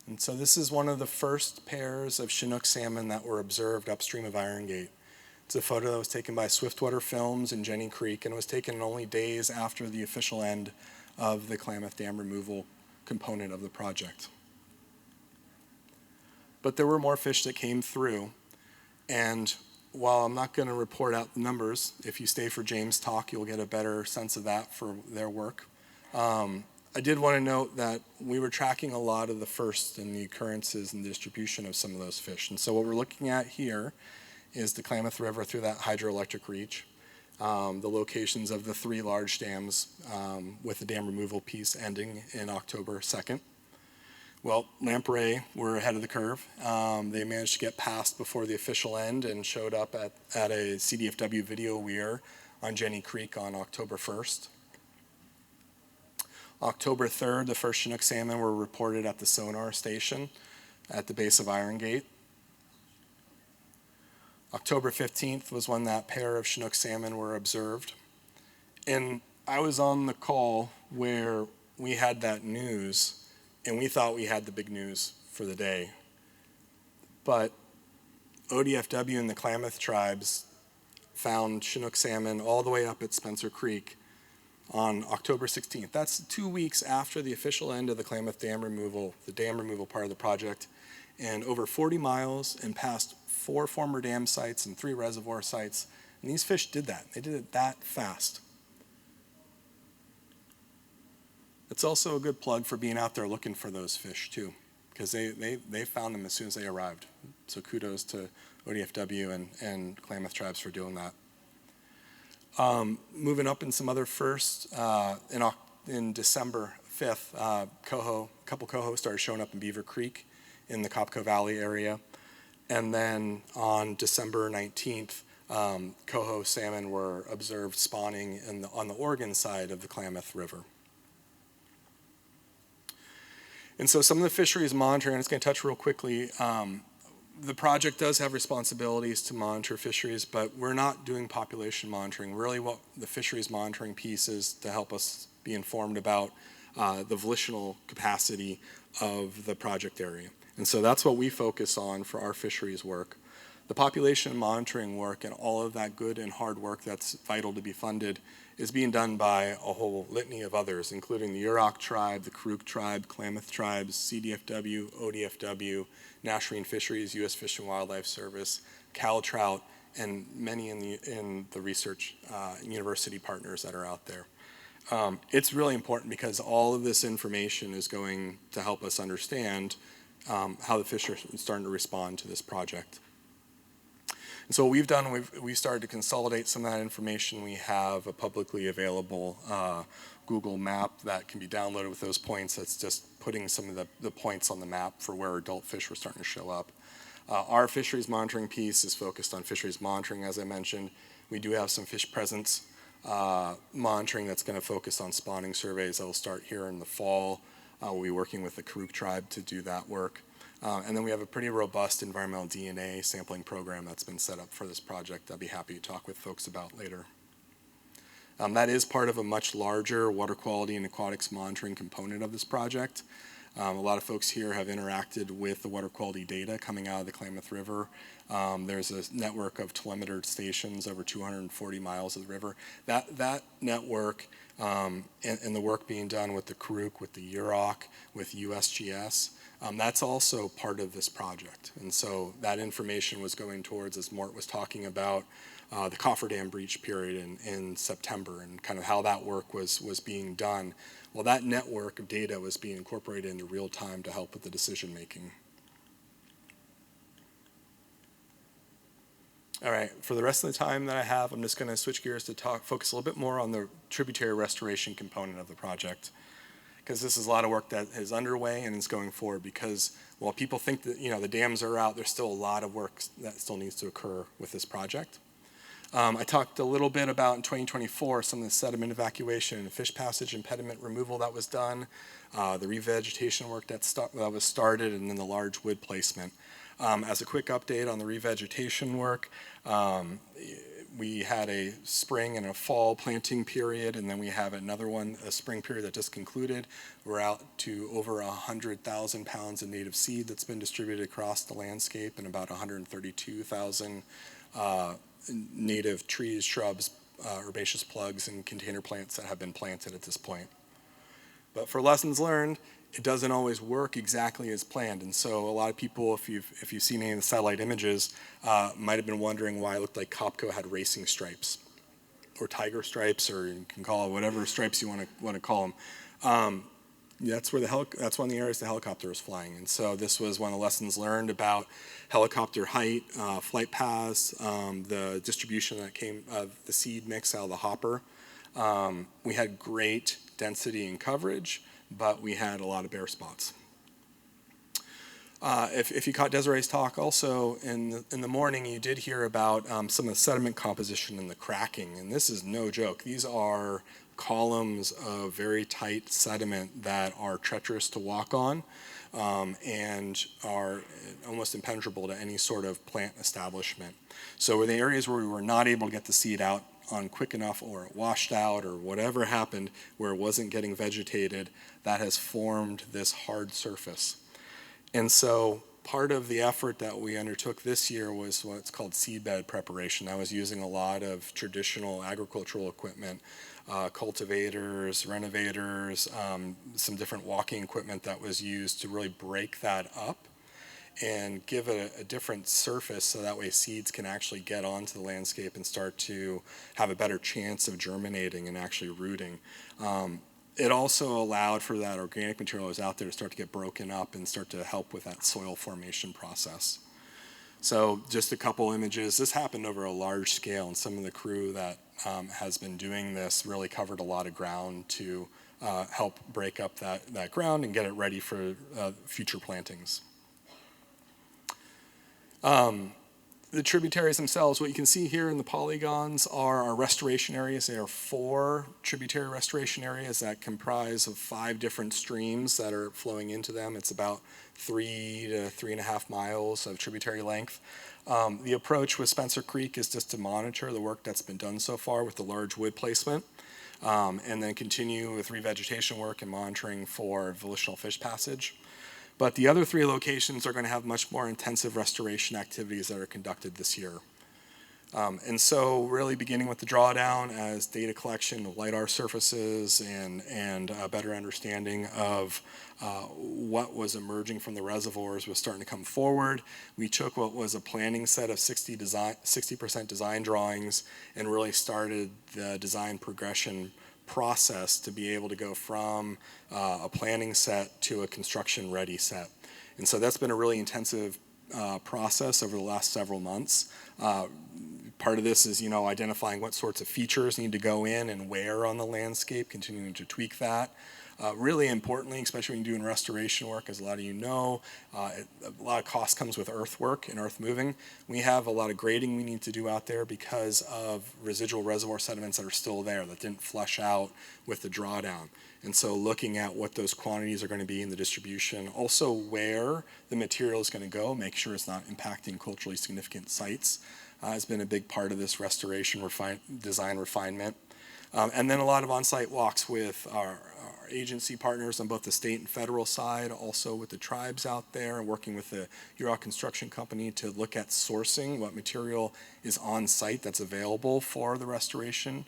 And so this is one of the first pairs of Chinook salmon that were observed upstream of Iron Gate. It's a photo that was taken by Swiftwater Films in Jenny Creek, and it was taken only days after the official end of the Klamath Dam removal component of the project. But there were more fish that came through, and while I'm not going to report out the numbers, if you stay for James' talk, you'll get a better sense of that for their work. I did want to note that we were tracking a lot of the firsts and the occurrences and distribution of some of those fish. And so what we're looking at here is the Klamath River through that hydroelectric reach, the locations of the 3 large dams with the dam removal piece ending in October 2nd. Well, Lamprey were ahead of the curve. They managed to get past before the official end and showed up at a CDFW video weir on Jenny Creek on October 1st. October 3rd, the first Chinook salmon were reported at the sonar station at the base of Iron Gate. October 15th was when that pair of Chinook salmon were observed. And I was on the call where we had that news, and we thought we had the big news for the day. But ODFW and the Klamath tribes found Chinook salmon all the way up at Spencer Creek on October 16th. That's 2 weeks after the official end of the Klamath dam removal, the dam removal part of the project, and over 40 miles and past 4 former dam sites and 3 reservoir sites. And these fish did that. They did it that fast. It's also a good plug for being out there looking for those fish too, because they found them as soon as they arrived. So kudos to ODFW and Klamath tribes for doing that. Moving up in some other firsts, in December 5th, a couple coho started showing up in Beaver Creek in the Copco Valley area. And then on December 19th, coho salmon were observed spawning on the Oregon side of the Klamath River. And so some of the fisheries monitoring, I'm just going to touch real quickly. The project does have responsibilities to monitor fisheries, but we're not doing population monitoring. Really what the fisheries monitoring piece is to help us be informed about the volitional capacity of the project area. And so that's what we focus on for our fisheries work. The population monitoring work and all of that good and hard work that's vital to be funded is being done by a whole litany of others, including the Yurok tribe, the Karuk tribe, Klamath tribes, CDFW, ODFW, National Marine Fisheries, U.S. Fish and Wildlife Service, Cal Trout, and many in the research university partners that are out there. It's really important because all of this information is going to help us understand how the fish are starting to respond to this project. And so what we've done, we've started to consolidate some of that information. We have a publicly available Google map that can be downloaded with those points. That's just putting some of the points on the map for where adult fish were starting to show up. Our fisheries monitoring piece is focused on fisheries monitoring, as I mentioned. We do have some fish presence monitoring that's going to focus on spawning surveys that will start here in the fall. We'll be working with the Karuk tribe to do that work. And then we have a pretty robust environmental DNA sampling program that's been set up for this project. I'd be happy to talk with folks about later. That is part of a much larger water quality and aquatics monitoring component of this project. A lot of folks here have interacted with the water quality data coming out of the Klamath River. There's a network of telemetered stations over 240 miles of the river. That network and the work being done with the Karuk, with the Yurok, with USGS, that's also part of this project. And so that information was going towards, as Mort was talking about, the cofferdam breach period in September and kind of how that work was being done. Well, that network of data was being incorporated into real time to help with the decision making. All right, for the rest of the time that I have, I'm just going to switch gears to focus a little bit more on the tributary restoration component of the project, because this is a lot of work that is underway and is going forward. Because while people think that the dams are out, there's still a lot of work that still needs to occur with this project. I talked a little bit about in 2024 some of the sediment evacuation and fish passage impediment removal that was done, the revegetation work that was started, and then the large wood placement. As a quick update on the revegetation work, we had a spring and a fall planting period, and then we have another one, a spring period that just concluded. We're out to over 100,000 pounds of native seed that's been distributed across the landscape, and about 132,000 native trees, shrubs, herbaceous plugs, and container plants that have been planted at this point. But for lessons learned, it doesn't always work exactly as planned. And so a lot of people, if you've seen any of the satellite images, might have been wondering why it looked like Copco had racing stripes, or tiger stripes, or you can call it whatever stripes you want to call them. That's one of the areas the helicopter was flying. And so this was one of the lessons learned about helicopter height, flight paths, the distribution that came of the seed mix out of the hopper. We had great density and coverage, but we had a lot of bare spots. If you caught Desiree's talk also in the morning, you did hear about some of the sediment composition and the cracking. And this is no joke. These are columns of very tight sediment that are treacherous to walk on and are almost impenetrable to any sort of plant establishment. So in the areas where we were not able to get the seed out on quick enough, or it washed out, or whatever happened where it wasn't getting vegetated, that has formed this hard surface. And so part of the effort that we undertook this year was what's called seedbed preparation. That was using a lot of traditional agricultural equipment, cultivators, renovators, some different walking equipment that was used to really break that up and give it a different surface, so that way seeds can actually get onto the landscape and start to have a better chance of germinating and actually rooting. It also allowed for that organic material that was out there to start to get broken up and start to help with that soil formation process. So just a couple images. This happened over a large scale, and some of the crew that has been doing this really covered a lot of ground to help break up that ground and get it ready for future plantings. The tributaries themselves, what you can see here in the polygons are our restoration areas. There are 4 tributary restoration areas that comprise of 5 different streams that are flowing into them. It's about 3 to 3.5 miles of tributary length. The approach with Spencer Creek is just to monitor the work that's been done so far with the large wood placement, and then continue with revegetation work and monitoring for volitional fish passage. But the other 3 locations are going to have much more intensive restoration activities that are conducted this year. And so really beginning with the drawdown as data collection of LiDAR surfaces and a better understanding of what was emerging from the reservoirs was starting to come forward. We took what was a planning set of 60% design drawings and really started the design progression process to be able to go from a planning set to a construction ready set. And so that's been a really intensive process over the last several months. Part of this is, identifying what sorts of features need to go in and where on the landscape, continuing to tweak that. Really importantly, especially when you're doing restoration work, as a lot of you know, a lot of cost comes with earthwork and earth moving. We have a lot of grading we need to do out there because of residual reservoir sediments that are still there that didn't flush out with the drawdown. And so looking at what those quantities are going to be in the distribution, also where the material is going to go, make sure it's not impacting culturally significant sites, has been a big part of this restoration design refinement. And then a lot of on-site walks with our agency partners on both the state and federal side, also with the tribes out there, and working with the Yurok construction company to look at sourcing what material is on site that's available for the restoration,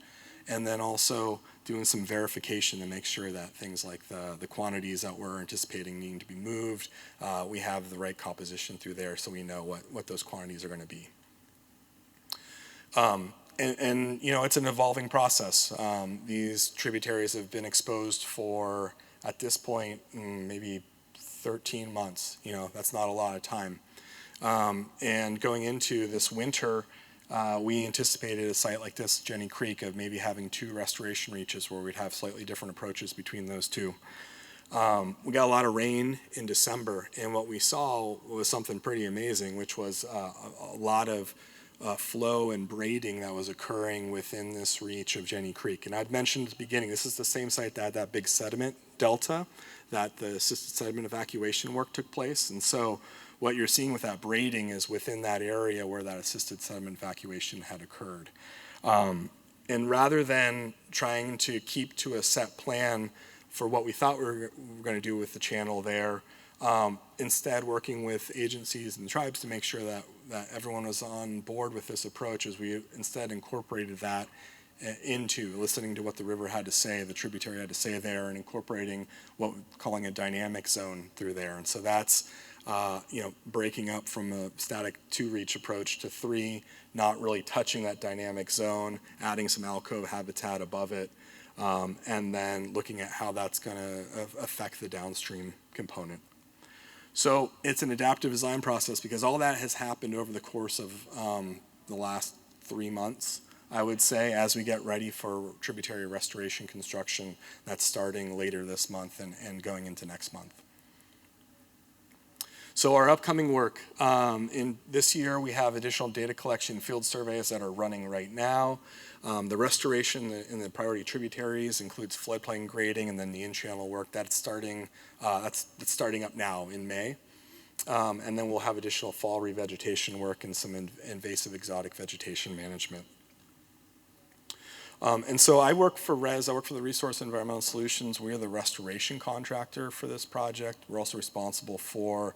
and then also doing some verification to make sure that things like the quantities that we're anticipating needing to be moved, we have the right composition through there so we know what those quantities are going to be. And it's an evolving process. These tributaries have been exposed for, at this point, maybe 13 months. That's not a lot of time. And going into this winter, we anticipated a site like this, Jenny Creek, of maybe having 2 restoration reaches where we'd have slightly different approaches between those 2. We got a lot of rain in December, and what we saw was something pretty amazing, which was a lot of flow and braiding that was occurring within this reach of Jenny Creek. And I'd mentioned at the beginning, this is the same site that had that big sediment delta that the assisted sediment evacuation work took place. And so what you're seeing with that braiding is within that area where that assisted sediment evacuation had occurred. And rather than trying to keep to a set plan for what we thought we were going to do with the channel there, instead working with agencies and tribes to make sure that everyone was on board with this approach, as we instead incorporated that into listening to what the river had to say, the tributary had to say there, and incorporating what we're calling a dynamic zone through there. And so that's breaking up from a static 2-reach approach to 3, not really touching that dynamic zone, adding some alcove habitat above it, and then looking at how that's going to affect the downstream component. So it's an adaptive design process because all that has happened over the course of the last 3 months, I would say, as we get ready for tributary restoration construction that's starting later this month and going into next month. So our upcoming work, in this year we have additional data collection field surveys that are running right now. The restoration in the priority tributaries includes floodplain grading and then the in-channel work. That's starting up now in May. And then we'll have additional fall revegetation work and some invasive exotic vegetation management. And so I work for the Resource and Environmental Solutions. We're the restoration contractor for this project. We're also responsible for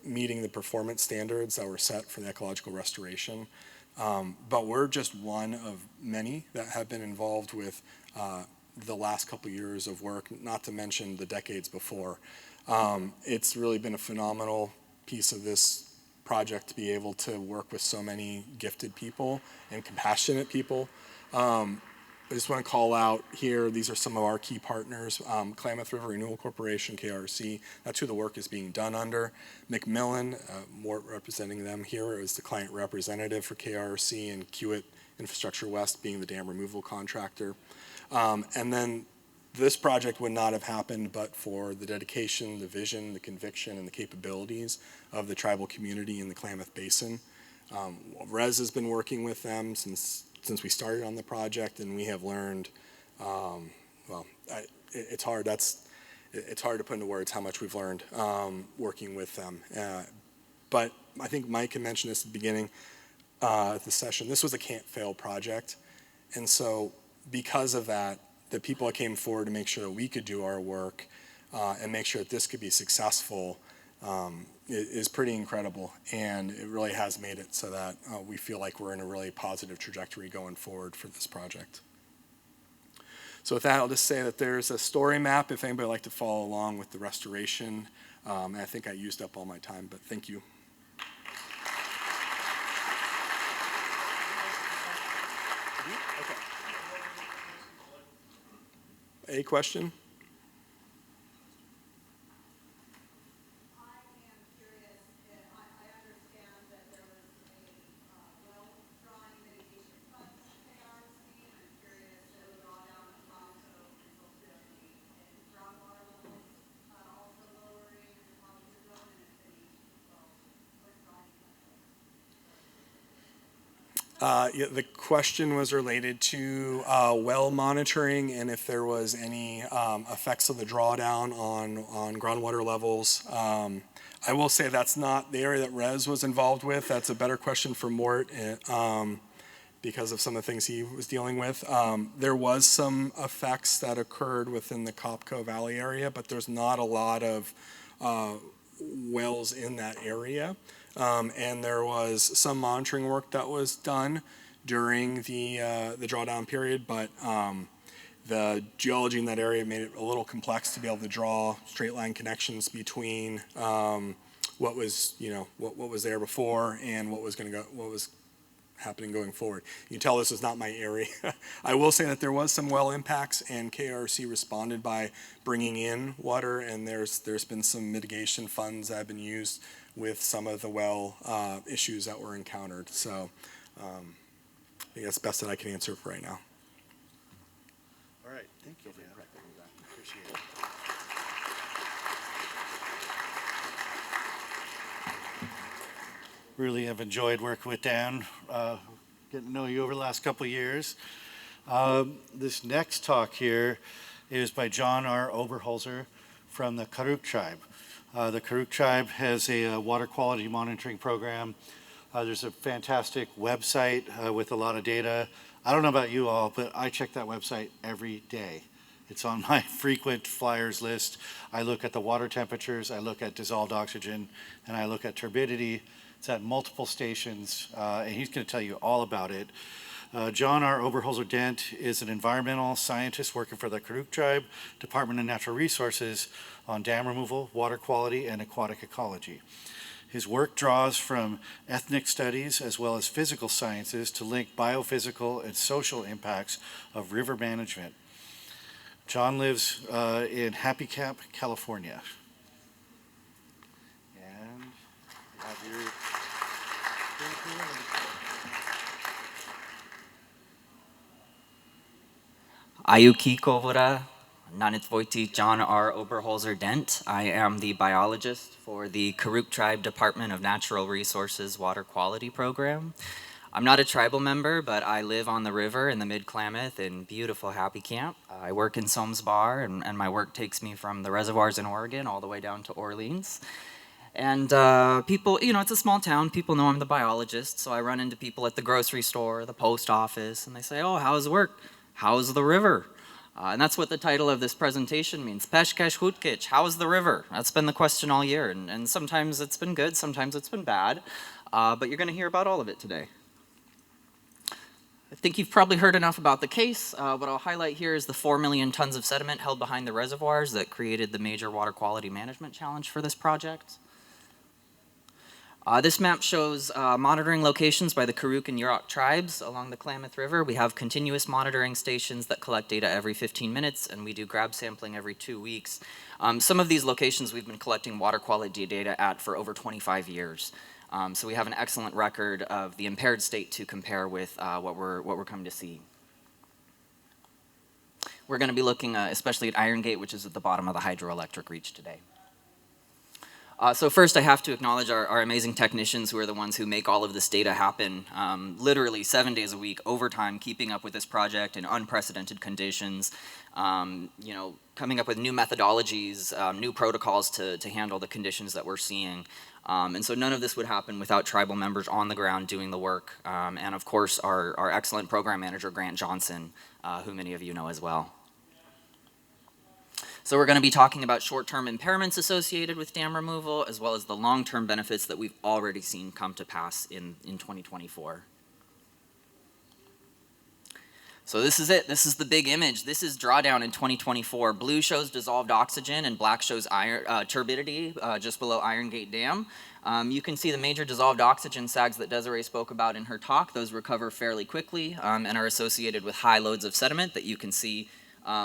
meeting the performance standards that were set for the ecological restoration. But we're just one of many that have been involved with the last couple of years of work, not to mention the decades before. It's really been a phenomenal piece of this project to be able to work with so many gifted people and compassionate people. I just want to call out here, these are some of our key partners. Klamath River Renewal Corporation, KRC, that's who the work is being done under. McMillen, Mort representing them here, is the client representative for KRC, and Kiewit Infrastructure West being the dam removal contractor. And then this project would not have happened but for the dedication, the vision, the conviction, and the capabilities of the tribal community in the Klamath Basin. Res has been working with them since we started on the project, and we have learned, it's hard to put into words how much we've learned working with them. But I think Mike had mentioned this at the beginning of the session. This was a can't fail project. And so because of that, the people that came forward to make sure that we could do our work and make sure that this could be successful is pretty incredible, and it really has made it so that we feel like we're in a really positive trajectory going forward for this project. So with that, I'll just say that there's a story map if anybody would like to follow along with the restoration. And I think I used up all my time, but thank you. A question? Yeah, the question was related to well monitoring and if there was any effects of the drawdown on groundwater levels. I will say that's not the area that Res was involved with. That's a better question for Mort because of some of the things he was dealing with. There was some effects that occurred within the Copco Valley area, but there's not a lot of wells in that area. And there was some monitoring work that was done during the drawdown period, but the geology in that area made it a little complex to be able to draw straight line connections between what was there before and what was happening going forward. You can tell this is not my area. I will say that there was some well impacts, and KRC responded by bringing in water, and there's been some mitigation funds that have been used with some of the well issues that were encountered. So I think that's the best that I can answer for right now. All right, thank you, Dan. Appreciate it. Really have enjoyed working with Dan, getting to know you over the last couple of years. This next talk here is by John R. Oberholzer from the Karuk tribe. The Karuk tribe has a water quality monitoring program. There's a fantastic website with a lot of data. I don't know about you all, but I check that website every day. It's on my frequent flyers list. I look at the water temperatures, I look at dissolved oxygen, and I look at turbidity. It's at multiple stations, and he's going to tell you all about it. John R. Oberholzer Dent is an environmental scientist working for the Karuk tribe, Department of Natural Resources, on dam removal, water quality, and aquatic ecology. His work draws from ethnic studies as well as physical sciences to link biophysical and social impacts of river management. John lives in Happy Camp, California. And you have your... Ayuki Kovura, Nanitvoiti John R. Oberholzer Dent. I am the biologist for the Karuk Tribe Department of Natural Resources Water Quality Program. I'm not a tribal member, but I live on the river in the Mid-Klamath in beautiful Happy Camp. I work in Somes Bar, and my work takes me from the reservoirs in Oregon all the way down to Orleans. And people, it's a small town. People know I'm the biologist, so I run into people at the grocery store, the post office, and they say, "Oh, how's work? How's the river?" And that's what the title of this presentation means. Peshkesh Hutkich, how's the river? That's been the question all year, and sometimes it's been good, sometimes it's been bad, but you're going to hear about all of it today. I think you've probably heard enough about the case. What I'll highlight here is the 4 million tons of sediment held behind the reservoirs that created the major water quality management challenge for this project. This map shows monitoring locations by the Karuk and Yurok tribes along the Klamath River. We have continuous monitoring stations that collect data every 15 minutes, and we do grab sampling every 2 weeks. Some of these locations we've been collecting water quality data at for over 25 years. So we have an excellent record of the impaired state to compare with what we're coming to see. We're going to be looking especially at Iron Gate, which is at the bottom of the hydroelectric reach today. So first I have to acknowledge our amazing technicians who are the ones who make all of this data happen, literally 7 days a week, overtime, keeping up with this project in unprecedented conditions, coming up with new methodologies, new protocols to handle the conditions that we're seeing. And so none of this would happen without tribal members on the ground doing the work. And of course, our excellent program manager, Grant Johnson, who many of you know as well. So we're going to be talking about short-term impairments associated with dam removal, as well as the long-term benefits that we've already seen come to pass in 2024. So this is it. This is the big image. This is Drawdown in 2024. Blue shows dissolved oxygen and black shows turbidity just below Iron Gate Dam. You can see the major dissolved oxygen sags that Desiree spoke about in her talk. Those recover fairly quickly and are associated with high loads of sediment that you can see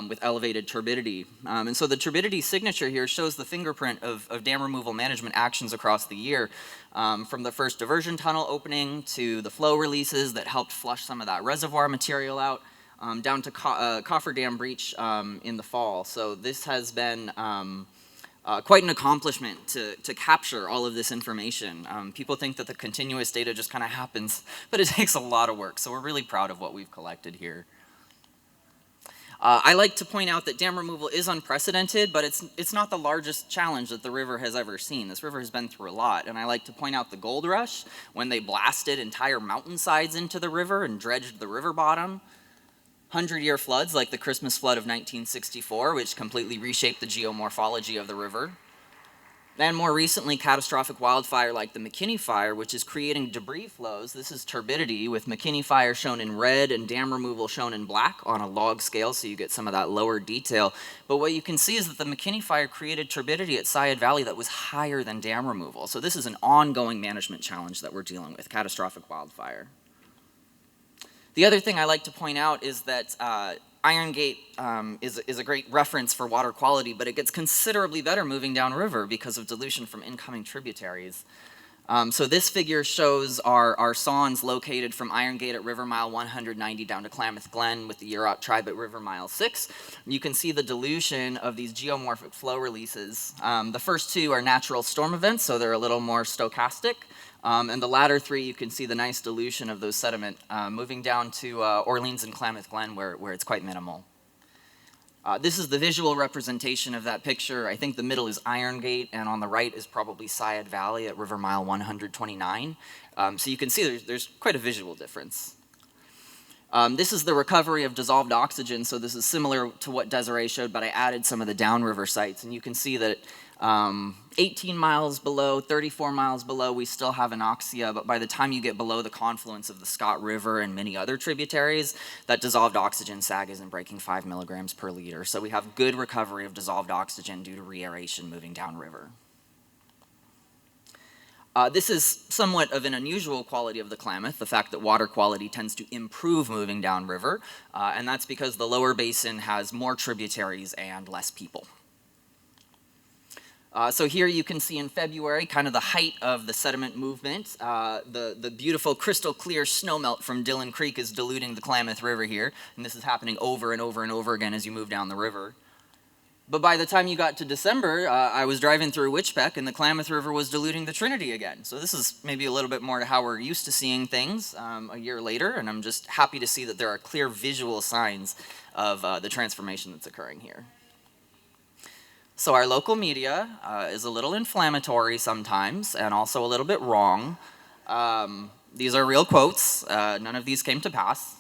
with elevated turbidity. And so the turbidity signature here shows the fingerprint of dam removal management actions across the year, from the first diversion tunnel opening to the flow releases that helped flush some of that reservoir material out, down to coffer dam breach in the fall. So this has been quite an accomplishment to capture all of this information. People think that the continuous data just kind of happens, but it takes a lot of work. So we're really proud of what we've collected here. I like to point out that dam removal is unprecedented, but it's not the largest challenge that the river has ever seen. This river has been through a lot, and I like to point out the gold rush, when they blasted entire mountainsides into the river and dredged the river bottom. 100-year floods like the Christmas flood of 1964, which completely reshaped the geomorphology of the river. And more recently, catastrophic wildfire like the McKinney fire, which is creating debris flows. This is turbidity, with McKinney fire shown in red and dam removal shown in black on a log scale, so you get some of that lower detail. But what you can see is that the McKinney fire created turbidity at Syed Valley that was higher than dam removal. So this is an ongoing management challenge that we're dealing with, catastrophic wildfire. The other thing I like to point out is that Iron Gate is a great reference for water quality, but it gets considerably better moving downriver because of dilution from incoming tributaries. So this figure shows our sondes located from Iron Gate at river mile 190 down to Klamath Glen with the Yurok tribe at river mile 6. You can see the dilution of these geomorphic flow releases. The first two are natural storm events, so they're a little more stochastic. And the latter three, you can see the nice dilution of those sediment moving down to Orleans and Klamath Glen where it's quite minimal. This is the visual representation of that picture. I think the middle is Iron Gate, and on the right is probably Syed Valley at river mile 129. So you can see there's quite a visual difference. This is the recovery of dissolved oxygen, so this is similar to what Desiree showed, but I added some of the downriver sites, and you can see that 18 miles below, 34 miles below, we still have anoxia, but by the time you get below the confluence of the Scott River and many other tributaries, that dissolved oxygen sag isn't breaking 5 milligrams per liter. So we have good recovery of dissolved oxygen due to re-aeration moving downriver. This is somewhat of an unusual quality of the Klamath, the fact that water quality tends to improve moving downriver, and that's because the lower basin has more tributaries and less people. So here you can see in February kind of the height of the sediment movement. The beautiful crystal clear snowmelt from Dillon Creek is diluting the Klamath River here, and this is happening over and over and over again as you move down the river. But by the time you got to December, I was driving through Witchbeck and the Klamath River was diluting the Trinity again. So this is maybe a little bit more to how we're used to seeing things a year later, and I'm just happy to see that there are clear visual signs of the transformation that's occurring here. So our local media is a little inflammatory sometimes and also a little bit wrong. These are real quotes. None of these came to pass.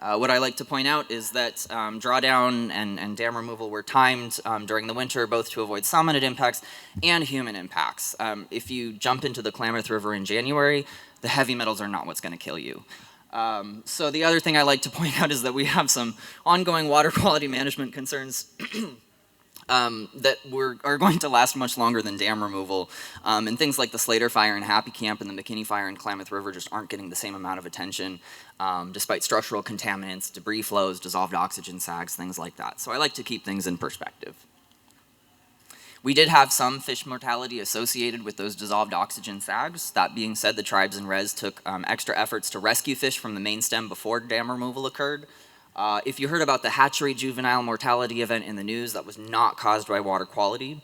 What I like to point out is that drawdown and dam removal were timed during the winter, both to avoid salmonid impacts and human impacts. If you jump into the Klamath River in January, the heavy metals are not what's going to kill you. So the other thing I like to point out is that we have some ongoing water quality management concerns that are going to last much longer than dam removal. And things like the Slater fire in Happy Camp and the McKinney fire in Klamath River just aren't getting the same amount of attention, despite structural contaminants, debris flows, dissolved oxygen sags, things like that. So I like to keep things in perspective. We did have some fish mortality associated with those dissolved oxygen sags. That being said, the tribes and res took extra efforts to rescue fish from the main stem before dam removal occurred. If you heard about the hatchery juvenile mortality event in the news, that was not caused by water quality.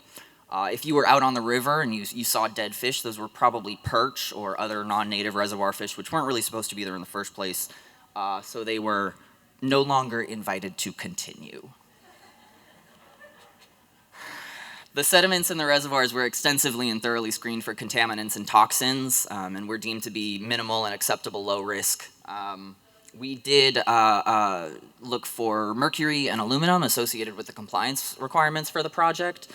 If you were out on the river and you saw dead fish, those were probably perch or other non-native reservoir fish, which weren't really supposed to be there in the first place. So they were no longer invited to continue. The sediments in the reservoirs were extensively and thoroughly screened for contaminants and toxins, and were deemed to be minimal and acceptable low risk. We did look for mercury and aluminum associated with the compliance requirements for the project.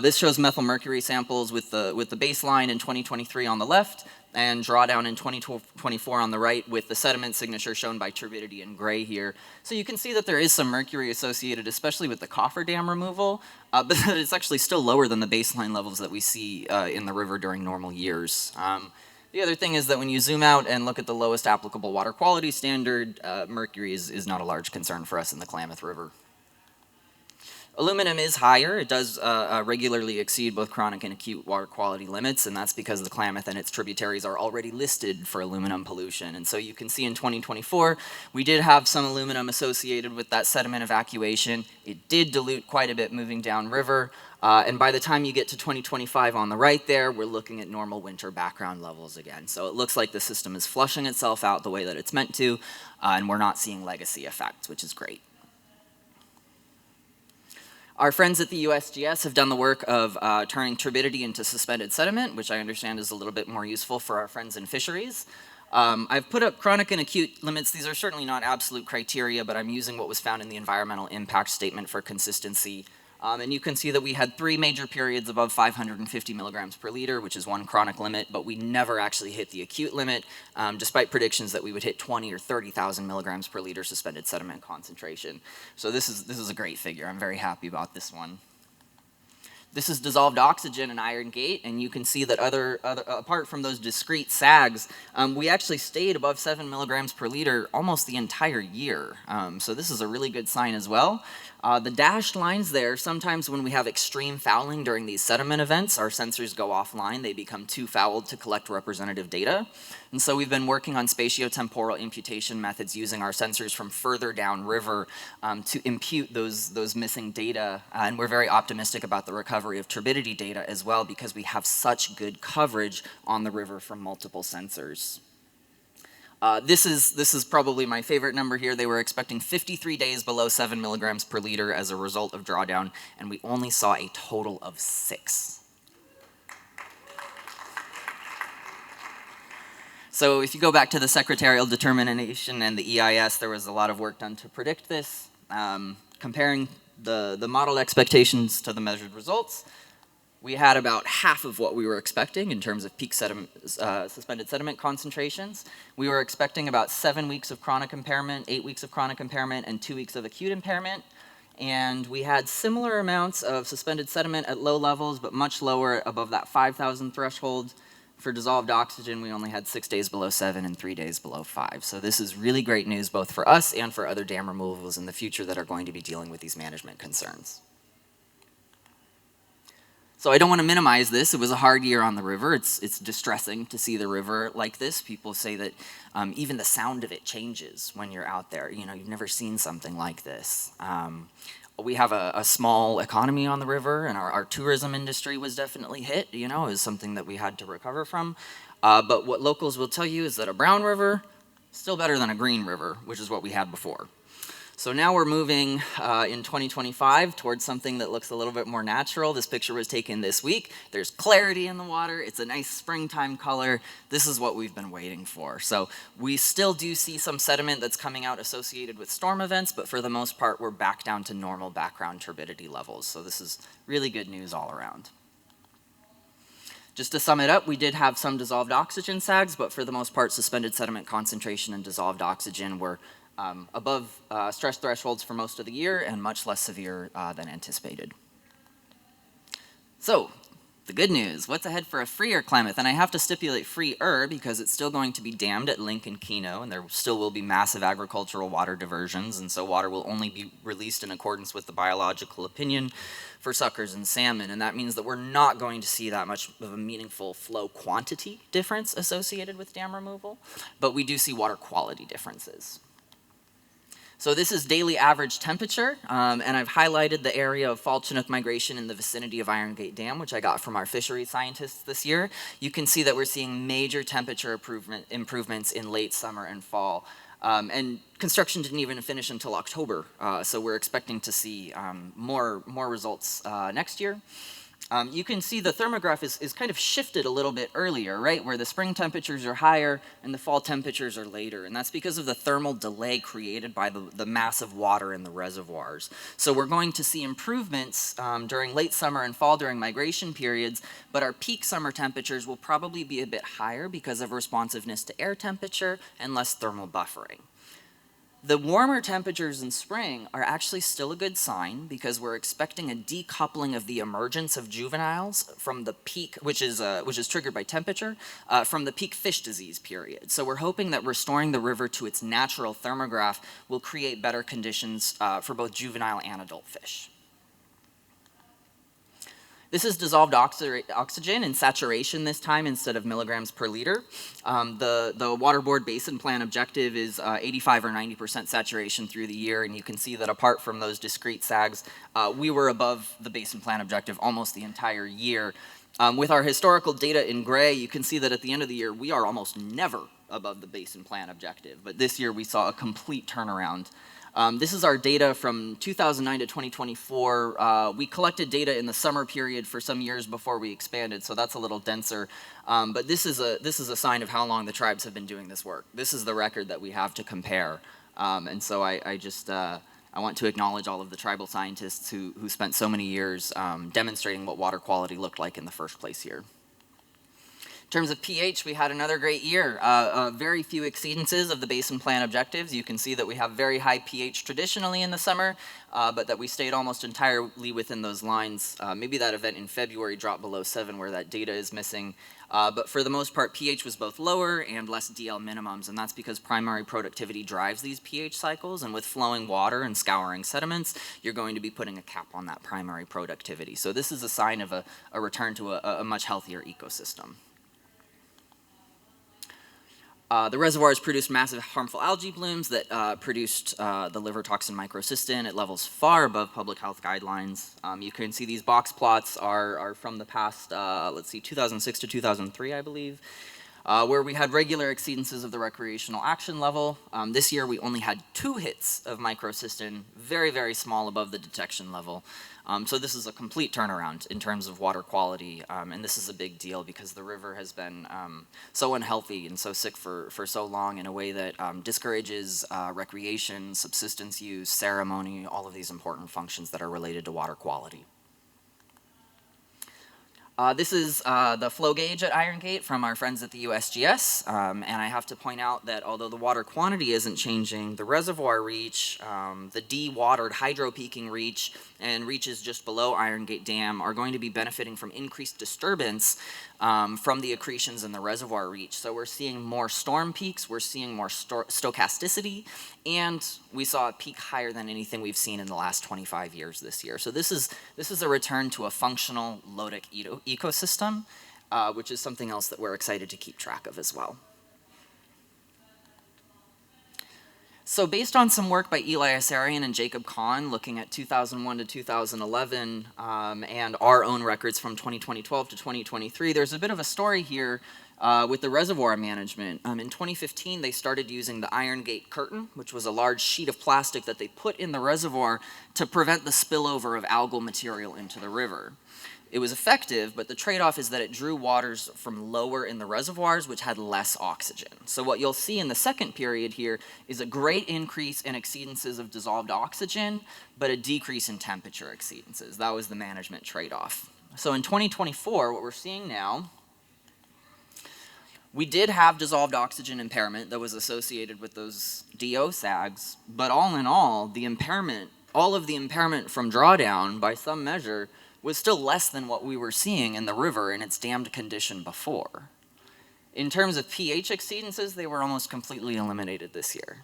This shows methyl mercury samples with the baseline in 2023 on the left, and drawdown in 2024 on the right, with the sediment signature shown by turbidity in gray here. So you can see that there is some mercury associated, especially with the cofferdam removal, but it's actually still lower than the baseline levels that we see in the river during normal years. The other thing is that when you zoom out and look at the lowest applicable water quality standard, mercury is not a large concern for us in the Klamath River. Aluminum is higher. It does regularly exceed both chronic and acute water quality limits, and that's because the Klamath and its tributaries are already listed for aluminum pollution. And so you can see in 2024, we did have some aluminum associated with that sediment evacuation. It did dilute quite a bit moving downriver, and by the time you get to 2025 on the right there, we're looking at normal winter background levels again. So it looks like the system is flushing itself out the way that it's meant to, and we're not seeing legacy effects, which is great. Our friends at the USGS have done the work of turning turbidity into suspended sediment, which I understand is a little bit more useful for our friends in fisheries. I've put up chronic and acute limits. These are certainly not absolute criteria, but I'm using what was found in the environmental impact statement for consistency. And you can see that we had 3 major periods above 550 milligrams per liter, which is one chronic limit, but we never actually hit the acute limit, despite predictions that we would hit 20 or 30,000 milligrams per liter suspended sediment concentration. So this is a great figure. I'm very happy about this one. This is dissolved oxygen and iron gate, and you can see that apart from those discrete sags, we actually stayed above 7 milligrams per liter almost the entire year. So this is a really good sign as well. The dashed lines there, sometimes when we have extreme fouling during these sediment events, our sensors go offline. They become too fouled to collect representative data. And so we've been working on spatiotemporal imputation methods using our sensors from further downriver to impute those missing data. And we're very optimistic about the recovery of turbidity data as well, because we have such good coverage on the river from multiple sensors. This is probably my favorite number here. They were expecting 53 days below 7 milligrams per liter as a result of drawdown, and we only saw a total of 6. So if you go back to the secretarial determination and the EIS, there was a lot of work done to predict this, comparing the modeled expectations to the measured results. We had about half of what we were expecting in terms of peak suspended sediment concentrations. We were expecting about 7 weeks of chronic impairment, 8 weeks of chronic impairment, and 2 weeks of acute impairment. And we had similar amounts of suspended sediment at low levels, but much lower above that 5,000 threshold. For dissolved oxygen, we only had 6 days below 7 and 3 days below 5. So this is really great news both for us and for other dam removals in the future that are going to be dealing with these management concerns. So I don't want to minimize this. It was a hard year on the river. It's distressing to see the river like this. People say that even the sound of it changes when you're out there. You know, you've never seen something like this. We have a small economy on the river, and our tourism industry was definitely hit, you know, is something that we had to recover from. But what locals will tell you is that a brown river is still better than a green river, which is what we had before. So now we're moving in 2025 towards something that looks a little bit more natural. This picture was taken this week. There's clarity in the water. It's a nice springtime color. This is what we've been waiting for. So we still do see some sediment that's coming out associated with storm events, but for the most part, we're back down to normal background turbidity levels. So this is really good news all around. Just to sum it up, we did have some dissolved oxygen sags, but for the most part, suspended sediment concentration and dissolved oxygen were above stress thresholds for most of the year and much less severe than anticipated. So, the good news, what's ahead for a freer Klamath? And I have to stipulate freer because it's still going to be dammed at Link and Keno, and there still will be massive agricultural water diversions, and so water will only be released in accordance with the biological opinion for suckers and salmon, and that means that we're not going to see that much of a meaningful flow quantity difference associated with dam removal, but we do see water quality differences. So this is daily average temperature, and I've highlighted the area of fall Chinook migration in the vicinity of Iron Gate Dam, which I got from our fisheries scientists this year. You can see that we're seeing major temperature improvements in late summer and fall. And construction didn't even finish until October, so we're expecting to see more results next year. You can see the thermograph is kind of shifted a little bit earlier, right? Where the spring temperatures are higher and the fall temperatures are later. And that's because of the thermal delay created by the massive water in the reservoirs. So we're going to see improvements during late summer and fall during migration periods, but our peak summer temperatures will probably be a bit higher because of responsiveness to air temperature and less thermal buffering. The warmer temperatures in spring are actually still a good sign because we're expecting a decoupling of the emergence of juveniles from the peak, which is triggered by temperature, from the peak fish disease period. So we're hoping that restoring the river to its natural thermograph will create better conditions for both juvenile and adult fish. This is dissolved oxygen in saturation this time instead of milligrams per liter. The Water Board Basin Plan objective is 85 or 90% saturation through the year, and you can see that apart from those discrete sags, we were above the Basin Plan objective almost the entire year. With our historical data in gray, you can see that at the end of the year, we are almost never above the Basin Plan objective, but this year we saw a complete turnaround. This is our data from 2009 to 2024. We collected data in the summer period for some years before we expanded, so that's a little denser. But this is a sign of how long the tribes have been doing this work. This is the record that we have to compare. And so I want to acknowledge all of the tribal scientists who spent so many years demonstrating what water quality looked like in the first place here. In terms of pH, we had another great year. Very few exceedances of the Basin Plan objectives. You can see that we have very high pH traditionally in the summer, but that we stayed almost entirely within those lines. Maybe that event in February dropped below 7 where that data is missing. But for the most part, pH was both lower and less DL minimums, and that's because primary productivity drives these pH cycles, and with flowing water and scouring sediments, you're going to be putting a cap on that primary productivity. So this is a sign of a return to a much healthier ecosystem. The reservoirs produced massive harmful algae blooms that produced the liver toxin microcystin at levels far above public health guidelines. You can see these box plots are from the past, 2006 to 2003, I believe, where we had regular exceedances of the recreational action level. This year we only had 2 hits of microcystin, very, very small above the detection level. So this is a complete turnaround in terms of water quality, and this is a big deal because the river has been so unhealthy and so sick for so long in a way that discourages recreation, subsistence use, ceremony, all of these important functions that are related to water quality. This is the flow gauge at Iron Gate from our friends at the USGS, and I have to point out that although the water quantity isn't changing, the reservoir reach, the de-watered hydro-peaking reach, and reaches just below Iron Gate Dam are going to be benefiting from increased disturbance from the accretions in the reservoir reach. So we're seeing more storm peaks, we're seeing more stochasticity, and we saw a peak higher than anything we've seen in the last 25 years this year. So this is a return to a functional lotic ecosystem, which is something else that we're excited to keep track of as well. So based on some work by Eli Asarian and Jacob Kahn looking at 2001 to 2011 and our own records from 2012 to 2023, there's a bit of a story here with the reservoir management. In 2015, they started using the Iron Gate curtain, which was a large sheet of plastic that they put in the reservoir to prevent the spillover of algal material into the river. It was effective, but the trade-off is that it drew waters from lower in the reservoirs, which had less oxygen. So what you'll see in the second period here is a great increase in exceedances of dissolved oxygen, but a decrease in temperature exceedances. That was the management trade-off. So in 2024, what we're seeing now, we did have dissolved oxygen impairment that was associated with those DO sags, but all in all, the impairment, all of the impairment from drawdown, by some measure, was still less than what we were seeing in the river in its dammed condition before. In terms of pH exceedances, they were almost completely eliminated this year.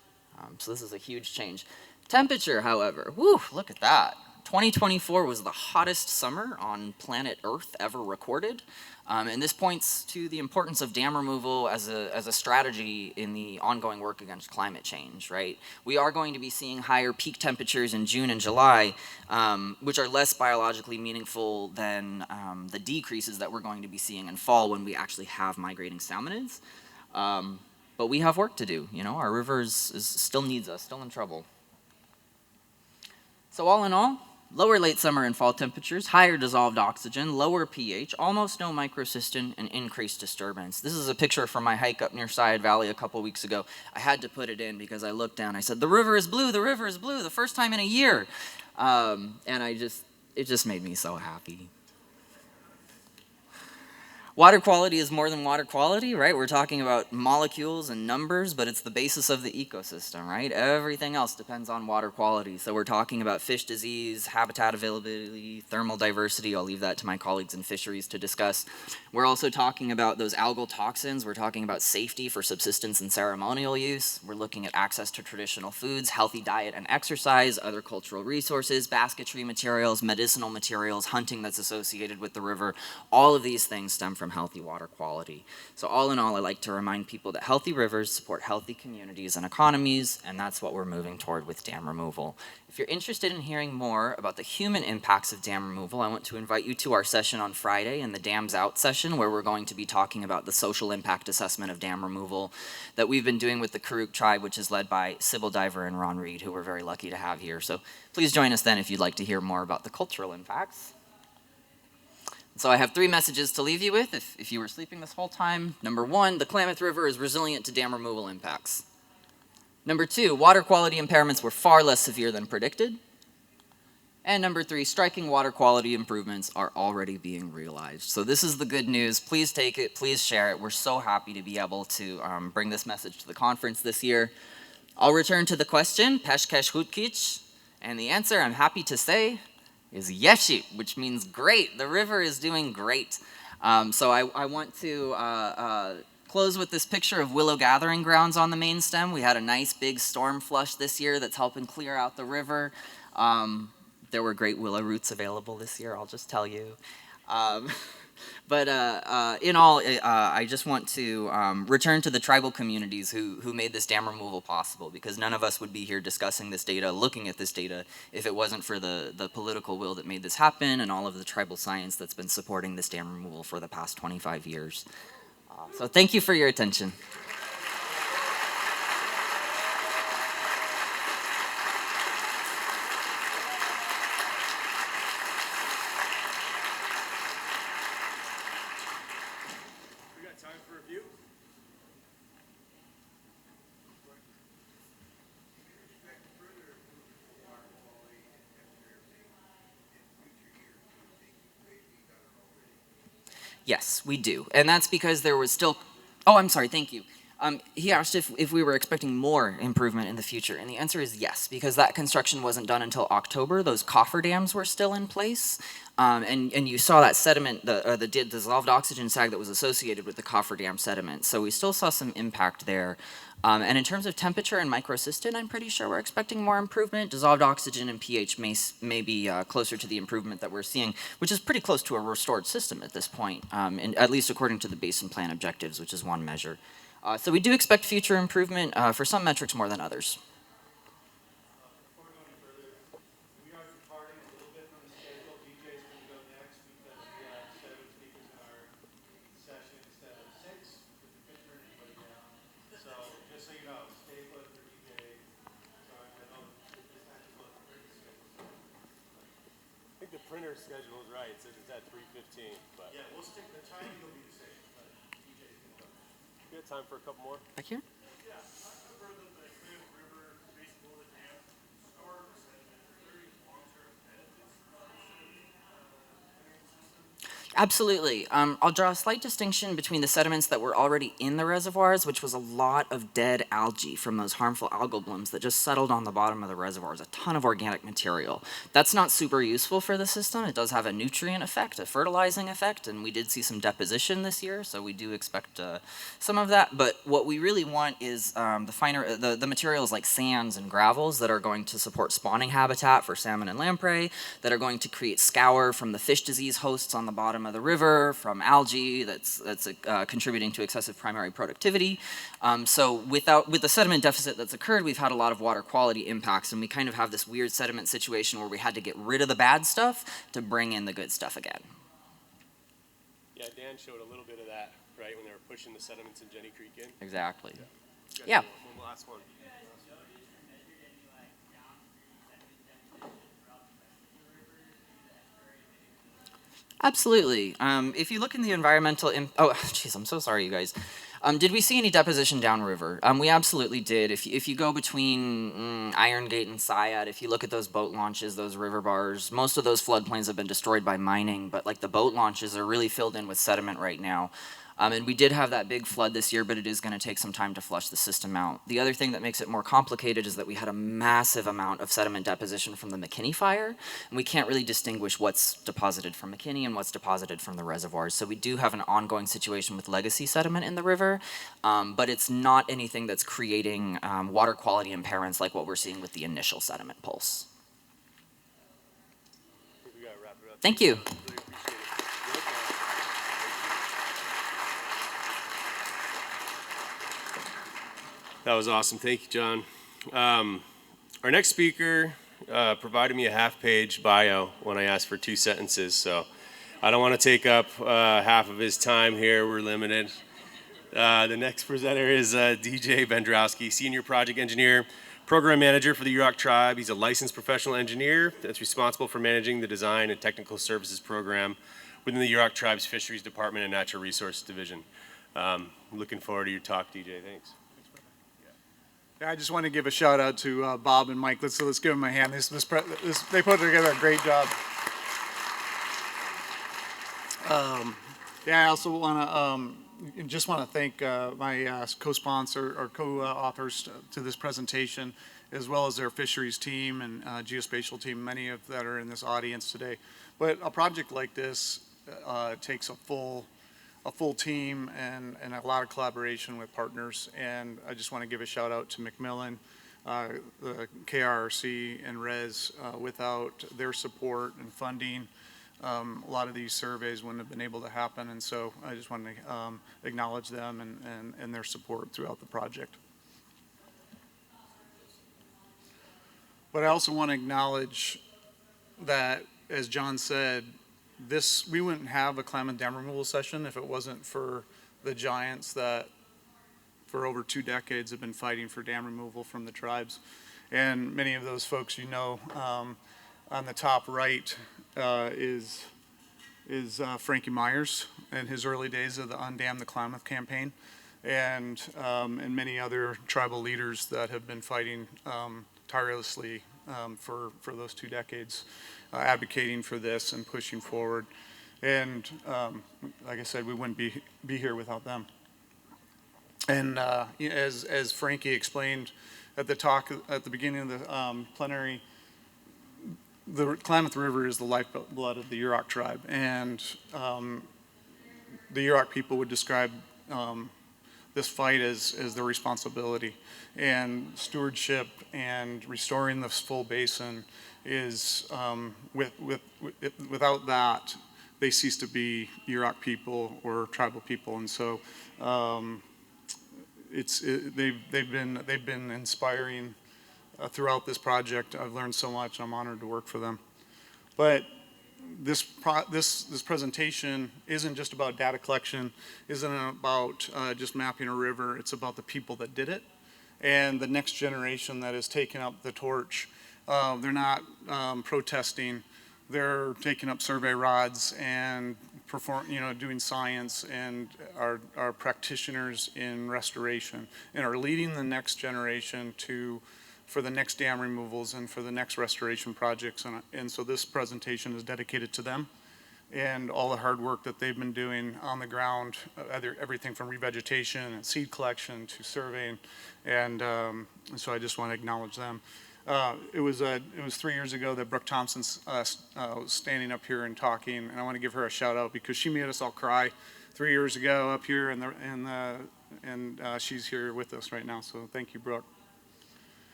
So this is a huge change. Temperature, however, whew, look at that. 2024 was the hottest summer on planet Earth ever recorded. And this points to the importance of dam removal as a strategy in the ongoing work against climate change, right? We are going to be seeing higher peak temperatures in June and July, which are less biologically meaningful than the decreases that we're going to be seeing in fall when we actually have migrating salmonids. But we have work to do, you know, our river still needs us, still in trouble. So all in all, Lower late summer and fall temperatures, higher dissolved oxygen, lower pH, almost no microcystin, and increased disturbance. This is a picture from my hike up near Syed Valley a couple weeks ago. I had to put it in because I looked down. I said, the river is blue, the river is blue, the first time in a year. And it just made me so happy. Water quality is more than water quality, right? We're talking about molecules and numbers, but it's the basis of the ecosystem, right? Everything else depends on water quality. So we're talking about fish disease, habitat availability, thermal diversity. I'll leave that to my colleagues in fisheries to discuss. We're also talking about those algal toxins. We're talking about safety for subsistence and ceremonial use. We're looking at access to traditional foods, healthy diet and exercise, other cultural resources, basketry materials, medicinal materials, hunting that's associated with the river. All of these things stem from healthy water quality. So all in all, I like to remind people that healthy rivers support healthy communities and economies, and that's what we're moving toward with dam removal. If you're interested in hearing more about the human impacts of dam removal, I want to invite you to our session on Friday in the Dams Out session, where we're going to be talking about the social impact assessment of dam removal that we've been doing with the Karuk tribe, which is led by Sybil Diver and Ron Reed, who we're very lucky to have here. So please join us then if you'd like to hear more about the cultural impacts. So I have 3 messages to leave you with if you were sleeping this whole time. Number 1, the Klamath River is resilient to dam removal impacts. Number 2, water quality impairments were far less severe than predicted. And number 3, striking water quality improvements are already being realized. So this is the good news. Please take it, please share it. We're so happy to be able to bring this message to the conference this year. I'll return to the question, Peshkesh Hutkich, and the answer, I'm happy to say, is yeshi, which means great. The river is doing great. So I want to close with this picture of willow gathering grounds on the main stem. We had a nice big storm flush this year that's helping clear out the river. There were great willow roots available this year, I'll just tell you. But in all, I just want to return to the tribal communities who made this dam removal possible, because none of us would be here discussing this data, looking at this data, if it wasn't for the political will that made this happen and all of the tribal science that's been supporting this dam removal for the past 25 years. So thank you for your attention. Yes, we do. And that's because there was still, oh, I'm sorry, thank you. He asked if we were expecting more improvement in the future, and the answer is yes, because that construction wasn't done until October. Those coffer dams were still in place, and you saw that sediment, the dissolved oxygen sag that was associated with the coffer dam sediment. So we still saw some impact there. And in terms of temperature and microcystin, I'm pretty sure we're expecting more improvement. Dissolved oxygen and pH may be closer to the improvement that we're seeing, which is pretty close to a restored system at this point, and at least according to the basin plan objectives, which is one measure. So we do expect future improvement for some metrics more than others. Before we go any further, we are departing a little bit from the schedule. DJ's going to go next because we have 7 speakers in our session instead of 6, because we couldn't turn anybody down. So just so you know, stay put for DJ. So I know this time is close to the schedule. I think the printer schedule is right. It says it's at 3:15, but Yeah, we'll stick, the timing will be the same, but DJ's going to go. we got time for a couple more. Back here? Yeah, I've heard that the Klamath River, basically the dam, store the sediment. Are there any long-term benefits for Absolutely. I'll draw a slight distinction between the sediments that were already in the reservoirs, which was a lot of dead algae from those harmful algal blooms that just settled on the bottom of the reservoirs, a ton of organic material. That's not super useful for the system. It does have a nutrient effect, a fertilizing effect, and we did see some deposition this year, so we do expect some of that. But what we really want is the materials like sands and gravels that are going to support spawning habitat for salmon and lamprey, that are going to create scour from the fish disease hosts on the bottom of the river, from algae that's contributing to excessive primary productivity. So with the sediment deficit that's occurred, we've had a lot of water quality impacts, and we kind of have this weird sediment situation where we had to get rid of the bad stuff to bring in the good stuff again. Yeah, Dan showed a little bit of that, right, when they were pushing the sediments in Jenny Creek in. Exactly. Got Yeah. One last one. Absolutely. If you look in the environmental, oh, jeez, I'm so sorry, you guys. Did we see any deposition downriver? We absolutely did. If you go between Iron Gate and Syad, if you look at those boat launches, those river bars, most of those floodplains have been destroyed by mining, but like the boat launches are really filled in with sediment right now. And we did have that big flood this year, but it is going to take some time to flush the system out. The other thing that makes it more complicated is that we had a massive amount of sediment deposition from the McKinney fire, and we can't really distinguish what's deposited from McKinney and what's deposited from the reservoirs. So we do have an ongoing situation with legacy sediment in the river, but it's not anything that's creating water quality impairments like what we're seeing with the initial sediment pulse. Thank you. That was awesome. Thank you, John. Our next speaker provided me a half-page bio when I asked for 2 sentences, so I don't want to take up half of his time here. We're limited. The next presenter is DJ Bandrowski, Senior Project Engineer, Program Manager for the Yurok Tribe. He's a licensed professional engineer that's responsible for managing the design and technical services program within the Yurok Tribe's Fisheries Department and Natural Resources Division. Looking forward to your talk, DJ. Thanks. Yeah, I just want to give a shout out to Bob and Mike. Let's give them a hand. They put together a great job. Yeah, I also want to thank my co-sponsor or co-authors to this presentation, as well as their fisheries team and geospatial team, many of that are in this audience today. But a project like this takes a full team and a lot of collaboration with partners. And I just want to give a shout out to McMillen, the KRRC and Res. Without their support and funding, a lot of these surveys wouldn't have been able to happen. And so I just want to acknowledge them and their support throughout the project. But I also want to acknowledge that, as John said, we wouldn't have a Klamath dam removal session if it wasn't for the giants that for over 2 decades have been fighting for dam removal from the tribes. And many of those folks, on the top right is Frankie Myers and his early days of the Undam the Klamath campaign, and many other tribal leaders that have been fighting tirelessly for those 2 decades. Advocating for this and pushing forward. And like I said, we wouldn't be here without them. And as Frankie explained at the talk at the beginning of the plenary, the Klamath River is the lifeblood of the Yurok tribe. And the Yurok people would describe this fight as their responsibility. And stewardship and restoring this full basin is without that, they cease to be Yurok people or tribal people, and so they've been inspiring throughout this project. I've learned so much. I'm honored to work for them. But this presentation isn't just about data collection, isn't about just mapping a river. It's about the people that did it and the next generation that has taken up the torch. They're not protesting. They're taking up survey rods and doing science, and are practitioners in restoration and are leading the next generation for the next dam removals and for the next restoration projects. And so this presentation is dedicated to them and all the hard work that they've been doing on the ground, everything from revegetation and seed collection to surveying. And so I just want to acknowledge them. It was 3 years ago that Brooke Thompson was standing up here and talking, and I want to give her a shout out because she made us all cry 3 years ago up here, and she's here with us right now. So thank you, Brooke.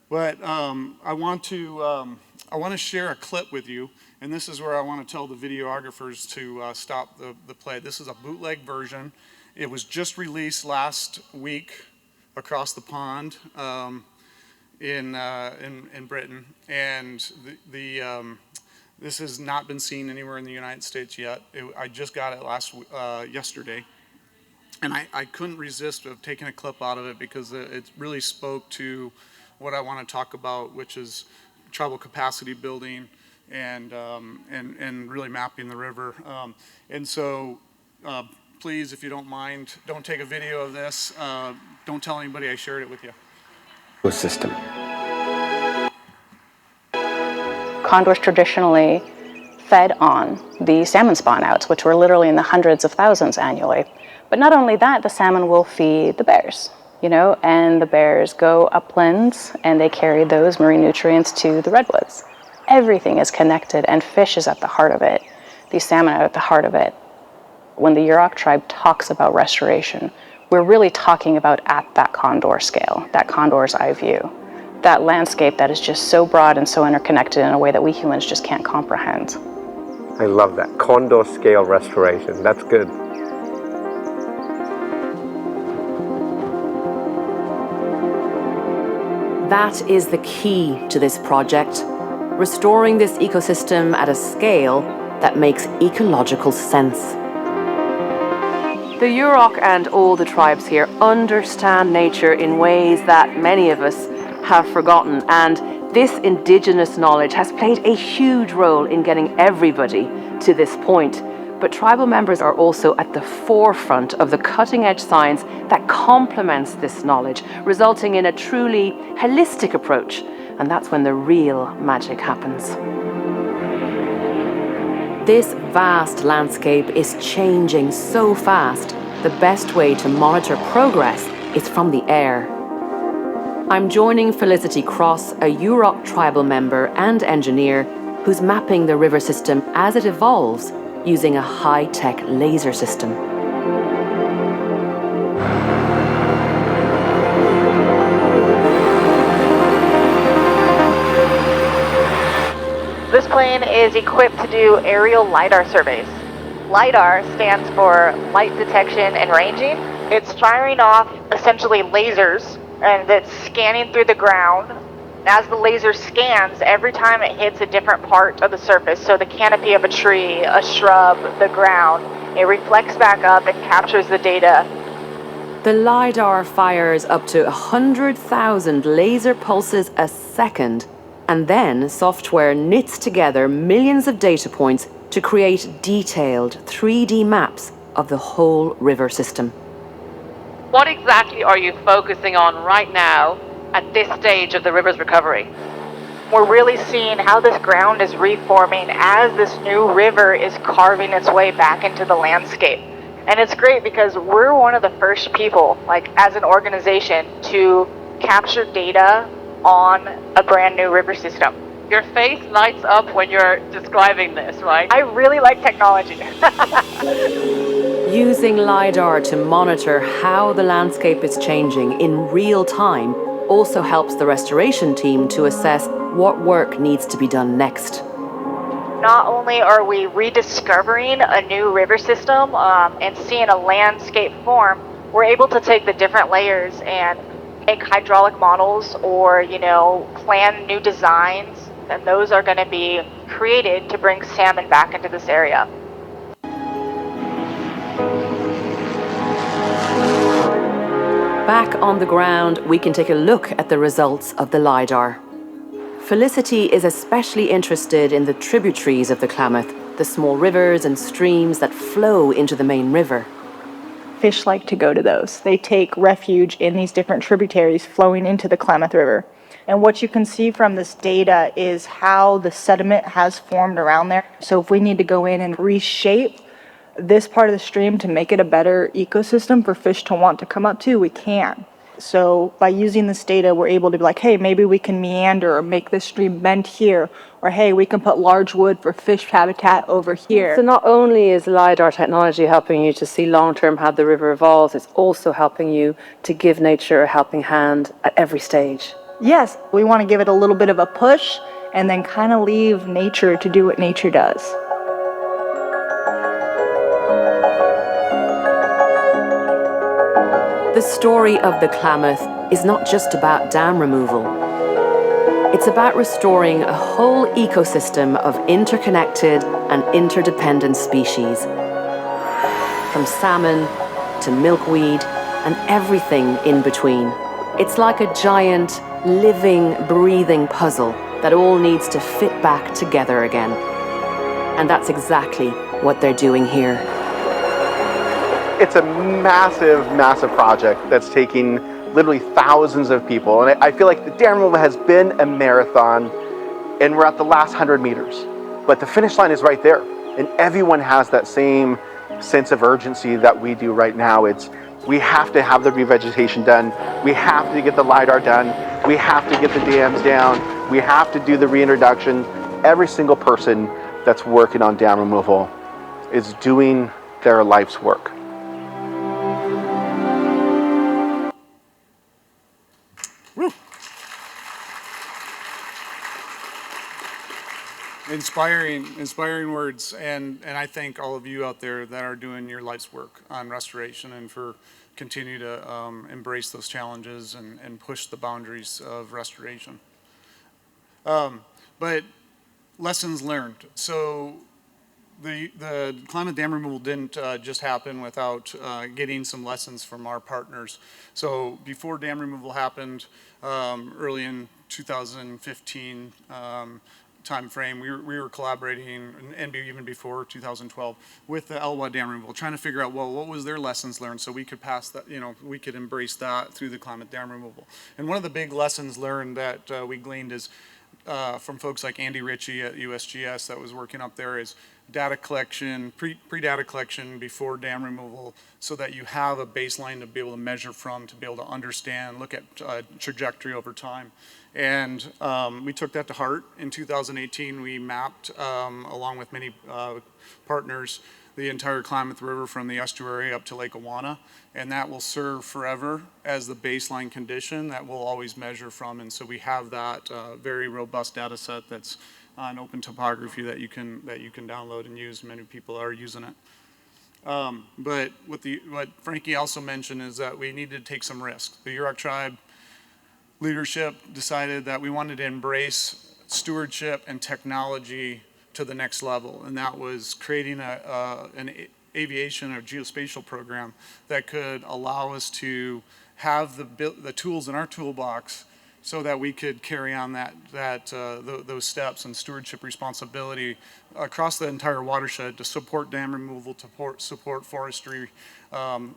But I want to share a clip with you, and this is where I want to tell the videographers to stop the play. This is a bootleg version. It was just released last week across the pond. In Britain, and this has not been seen anywhere in the United States yet. I just got it yesterday, and I couldn't resist of taking a clip out of it because it really spoke to what I want to talk about, which is tribal capacity building and really mapping the river. And so please, if you don't mind, don't take a video of this. Don't tell anybody I shared it with you. System. Condors traditionally fed on the salmon spawn outs, which were literally in the hundreds of thousands annually. But not only that, the salmon will feed the bears, and the bears go uplands and they carry those marine nutrients to the redwoods. Everything is connected, and fish is at the heart of it. These salmon are at the heart of it. When the Yurok tribe talks about restoration, we're really talking about at that condor scale, that condor's eye view, that landscape that is just so broad and so interconnected in a way that we humans just can't comprehend. I love that. Condor scale restoration. That's good. That is the key to this project, restoring this ecosystem at a scale that makes ecological sense. The Yurok and all the tribes here understand nature in ways that many of us have forgotten, and this indigenous knowledge has played a huge role in getting everybody to this point. But tribal members are also at the forefront of the cutting-edge science that complements this knowledge, resulting in a truly holistic approach, and that's when the real magic happens. This vast landscape is changing so fast, the best way to monitor progress is from the air. I'm joining Felicity Cross, a Yurok tribal member and engineer who's mapping the river system as it evolves using a high-tech laser system. This plane is equipped to do aerial LiDAR surveys. LiDAR stands for light detection and ranging. It's firing off essentially lasers, and it's scanning through the ground. As the laser scans, every time it hits a different part of the surface, so the canopy of a tree, a shrub, the ground, it reflects back up and captures the data. The LiDAR fires up to 100,000 laser pulses a second, and then software knits together millions of data points to create detailed 3D maps of the whole river system. What exactly are you focusing on right now at this stage of the river's recovery? We're really seeing how this ground is reforming as this new river is carving its way back into the landscape. And it's great because we're one of the first people, as an organization, to capture data on a brand new river system. Your face lights up when you're describing this, right? I really like technology. Using LiDAR to monitor how the landscape is changing in real time also helps the restoration team to assess what work needs to be done next. Not only are we rediscovering a new river system and seeing a landscape form, we're able to take the different layers and make hydraulic models or, plan new designs, and those are going to be created to bring salmon back into this area. Back on the ground, we can take a look at the results of the LiDAR. Felicity is especially interested in the tributaries of the Klamath, the small rivers and streams that flow into the main river. Fish like to go to those. They take refuge in these different tributaries flowing into the Klamath River. And what you can see from this data is how the sediment has formed around there. So if we need to go in and reshape this part of the stream to make it a better ecosystem for fish to want to come up to, we can. So by using this data, we're able to be like, hey, maybe we can meander or make this stream bend here, or hey, we can put large wood for fish habitat over here. So not only is LiDAR technology helping you to see long-term how the river evolves, it's also helping you to give nature a helping hand at every stage. Yes, we want to give it a little bit of a push and then kind of leave nature to do what nature does. The story of the Klamath is not just about dam removal. It's about restoring a whole ecosystem of interconnected and interdependent species. From salmon to milkweed and everything in between. It's like a giant, living, breathing puzzle that all needs to fit back together again. And that's exactly what they're doing here. It's a massive, massive project that's taking literally thousands of people. And I feel like the dam removal has been a marathon, and we're at the last 100 meters. But the finish line is right there. And everyone has that same sense of urgency that we do right now. We have to have the revegetation done. We have to get the LiDAR done. We have to get the dams down. We have to do the reintroduction. Every single person that's working on dam removal is doing their life's work. Inspiring words, and I thank all of you out there that are doing your life's work on restoration and for continue to embrace those challenges and push the boundaries of restoration. But lessons learned. So the Klamath dam removal didn't just happen without getting some lessons from our partners. So before dam removal happened, early in 2015 time frame, we were collaborating, and even before 2012, with the Elwha dam removal, trying to figure out, well, what was their lessons learned so we could pass that, we could embrace that through the Klamath dam removal. And one of the big lessons learned that we gleaned is from folks like Andy Ritchie at USGS that was working up there is data collection, pre-data collection before dam removal, so that you have a baseline to be able to measure from, to be able to understand, look at trajectory over time. And we took that to heart. In 2018, we mapped, along with many partners, the entire Klamath River from the estuary up to Lake Awana, and that will serve forever as the baseline condition that we'll always measure from. And so we have that very robust data set that's on open topography that you can download and use. Many people are using it. But what Frankie also mentioned is that we needed to take some risks. The Yurok tribe leadership decided that we wanted to embrace stewardship and technology to the next level, and that was creating an aviation or geospatial program that could allow us to have the tools in our toolbox so that we could carry on those steps and stewardship responsibility across the entire watershed to support dam removal, to support forestry,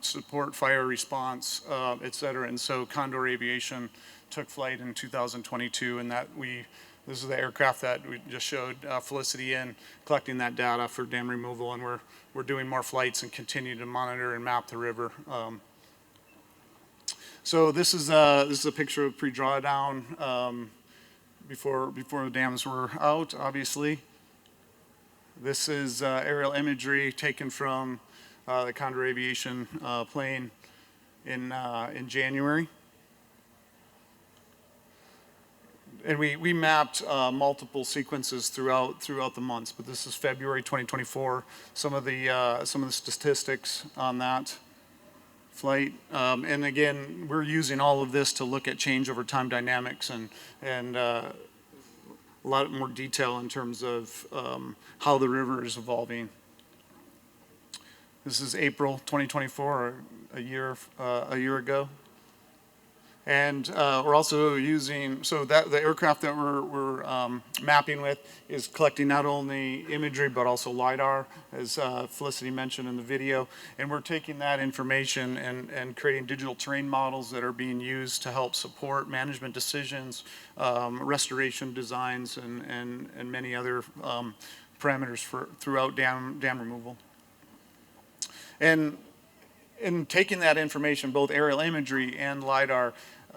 support fire response, et cetera. And so Condor Aviation took flight in 2022, and this is the aircraft that we just showed Felicity in, collecting that data for dam removal, and we're doing more flights and continue to monitor and map the river. So this is a picture of pre-drawdown before the dams were out, obviously. This is aerial imagery taken from the Condor Aviation plane in January. And we mapped multiple sequences throughout the months, but this is February 2024. Some of the statistics on that flight, and again, we're using all of this to look at change over time dynamics and a lot more detail in terms of how the river is evolving. This is April 2024, a year ago. And we're also using, so that the aircraft that we're mapping with is collecting not only imagery but also LiDAR, as Felicity mentioned in the video. And we're taking that information and creating digital terrain models that are being used to help support management decisions, restoration designs, and many other parameters throughout dam removal. And in taking that information, both aerial imagery and LiDAR,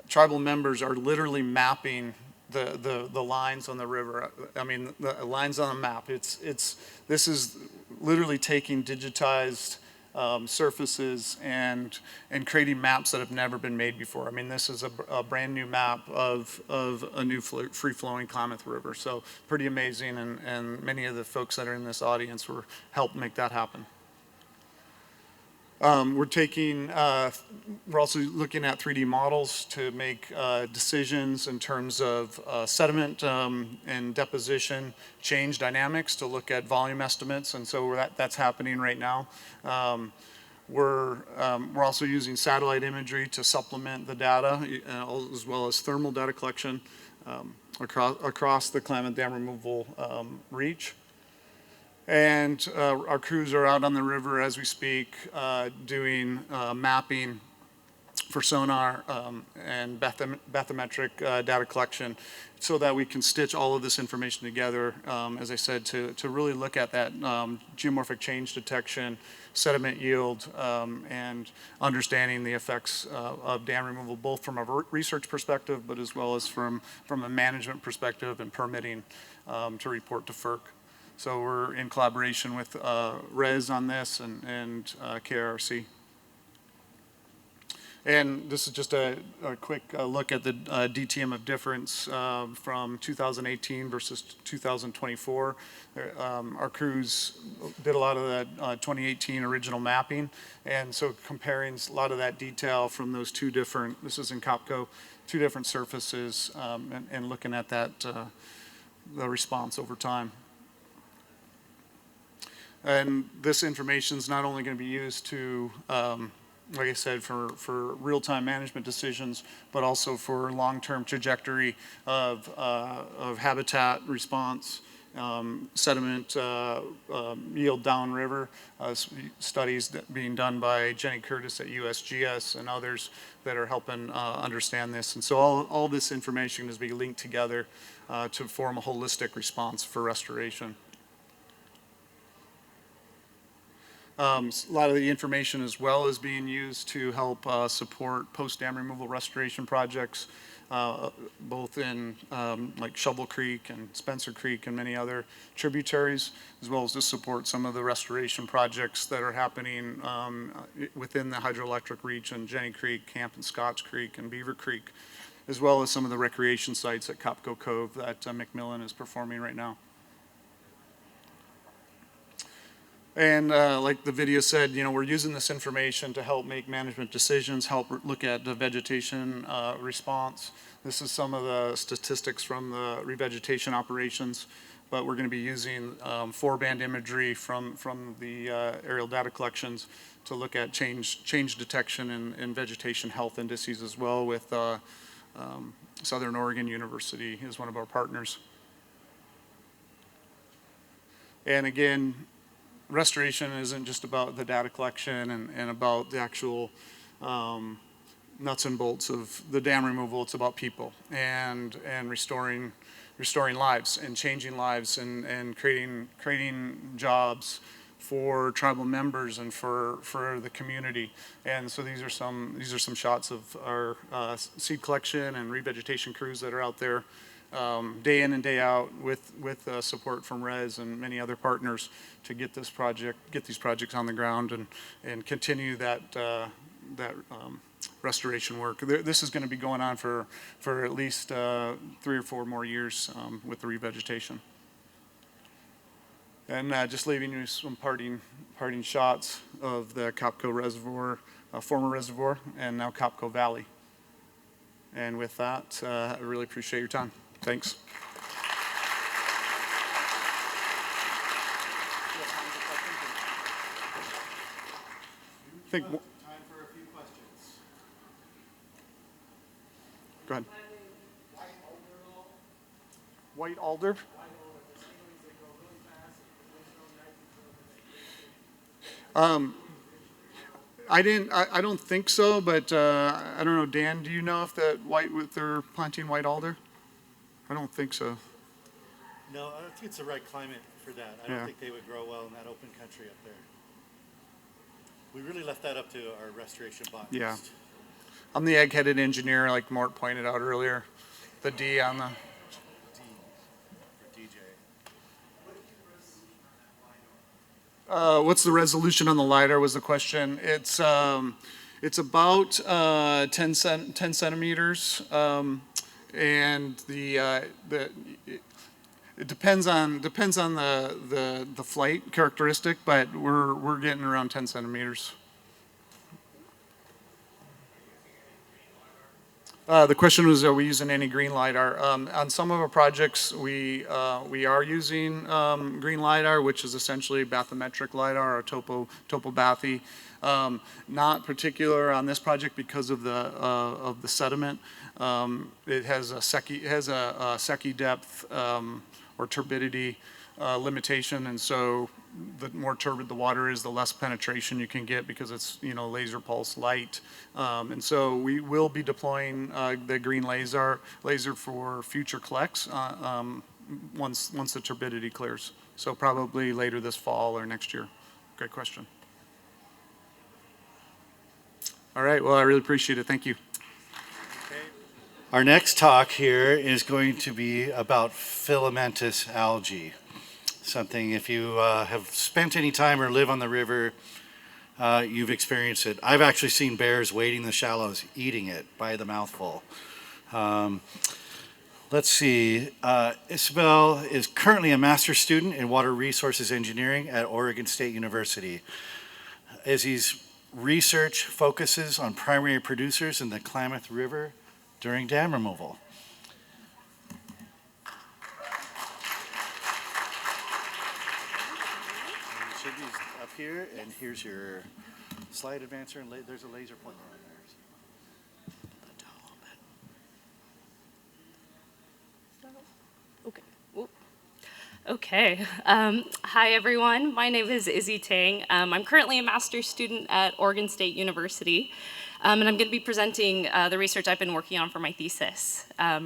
tribal members are literally mapping the lines on the river. I mean, the lines on the map. This is literally taking digitized surfaces and creating maps that have never been made before. I mean, this is a brand new map of a new free-flowing Klamath River. So pretty amazing, and many of the folks that are in this audience helped make that happen. We're also looking at 3D models to make decisions in terms of sediment and deposition change dynamics to look at volume estimates, and so that's happening right now. We're also using satellite imagery to supplement the data, as well as thermal data collection. across the Klamath Dam removal reach. And our crews are out on the river as we speak, doing mapping for sonar and bathymetric data collection so that we can stitch all of this information together, as I said, to really look at that geomorphic change detection, sediment yield, and understanding the effects of dam removal, both from a research perspective, but as well as from a management perspective and permitting to report to FERC. So we're in collaboration with RES on this and KRC. And this is just a quick look at the DTM of difference from 2018 versus 2024. Our crews did a lot of that 2018 original mapping, and so comparing a lot of that detail from those two different, this is in COPCO, two different surfaces, and looking at that, the response over time. And this information is not only going to be used to like I said, for real-time management decisions, but also for long-term trajectory of habitat response, sediment yield downriver, studies being done by Jenny Curtis at USGS and others that are helping understand this. And so all this information is being linked together to form a holistic response for restoration. A lot of the information as well is being used to help support post-dam removal restoration projects, both in like Shovel Creek and Spencer Creek and many other tributaries, as well as to support some of the restoration projects that are happening within the hydroelectric region, Jenny Creek, Camp and Scotts Creek, and Beaver Creek, as well as some of the recreation sites at Copco Cove that McMillen is performing right now. And like the video said, you know, we're using this information to help make management decisions, help look at the vegetation response. This is some of the statistics from the revegetation operations, but we're going to be using 4-band imagery from the aerial data collections to look at change detection and vegetation health indices as well, with Southern Oregon University is one of our partners. And again, restoration isn't just about the data collection and about the actual nuts and bolts of the dam removal. It's about people and restoring lives and changing lives and creating jobs for tribal members and for the community. And so these are some shots of our seed collection and revegetation crews that are out there day in and day out with support from RES and many other partners to get these projects on the ground and continue that restoration work. This is going to be going on for at least 3 or 4 more years with the revegetation. And just leaving you some parting shots of the Copco Reservoir, former reservoir, and now Copco Valley. And with that, I really appreciate your time. Thanks. Time for a few questions. Go ahead. White alder? I don't think so, but I don't know, Dan, do you know if they're planting white alder? I don't think so. No, I don't think it's the right climate for that. I don't think they would grow well in that open country up there. We really left that up to our restoration botanist. Yeah. I'm the egg-headed engineer, like Mort pointed out earlier. The D on the... D for DJ. What's the resolution on the LiDAR was the question. It's about 10 centimeters. And it depends on the flight characteristic, but we're getting around 10 centimeters. The question was, are we using any green LiDAR? On some of our projects, we are using green LiDAR, which is essentially bathymetric LiDAR or topobathy. Not particular on this project because of the sediment. It has a Secchi depth or turbidity limitation, and so the more turbid the water is, the less penetration you can get because it's, you know, laser pulse light. And so we will be deploying the green laser for future collects once the turbidity clears. So probably later this fall or next year. Great question. All right, well, I really appreciate it. Thank you. Our next talk here is going to be about filamentous algae. Something, if you have spent any time or live on the river, you've experienced it. I've actually seen bears wading the shallows, eating it by the mouthful. Let's see. Isabel is currently a master's student in water resources engineering at Oregon State University. Izzy's research focuses on primary producers in the Klamath River during dam removal. Should be up here, and here's your slide advancer, and there's a laser pointer on there. Okay. Ooh. Okay. Hi, everyone. My name is Izzy Tang. I'm currently a master's student at Oregon State University, and I'm going to be presenting the research I've been working on for my thesis.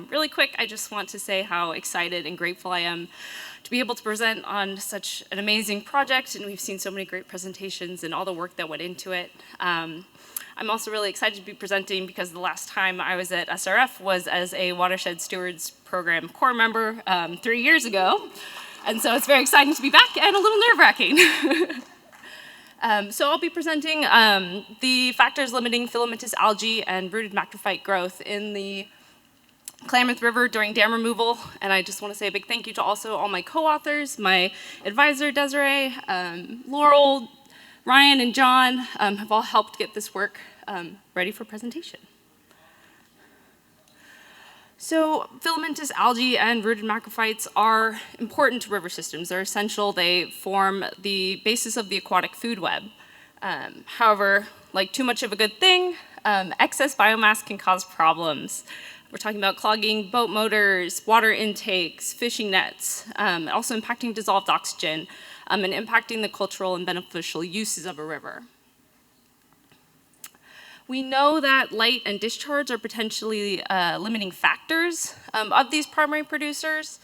Really quick, I just want to say how excited and grateful I am to be able to present on such an amazing project, and we've seen so many great presentations and all the work that went into it. I'm also really excited to be presenting because the last time I was at SRF was as a Watershed Stewards Program Corps member 3 years ago, and so it's very exciting to be back and a little nerve-wracking. So I'll be presenting the factors limiting filamentous algae and rooted macrophyte growth in the Klamath River during dam removal, and I just want to say a big thank you to also all my co-authors, my advisor Desiree, Laurel, Ryan, and John have all helped get this work ready for presentation. So filamentous algae and rooted macrophytes are important to river systems. They're essential. They form the basis of the aquatic food web. However, like too much of a good thing, excess biomass can cause problems. We're talking about clogging boat motors, water intakes, fishing nets, also impacting dissolved oxygen, and impacting the cultural and beneficial uses of a river. We know that light and discharge are potentially limiting factors of these primary producers.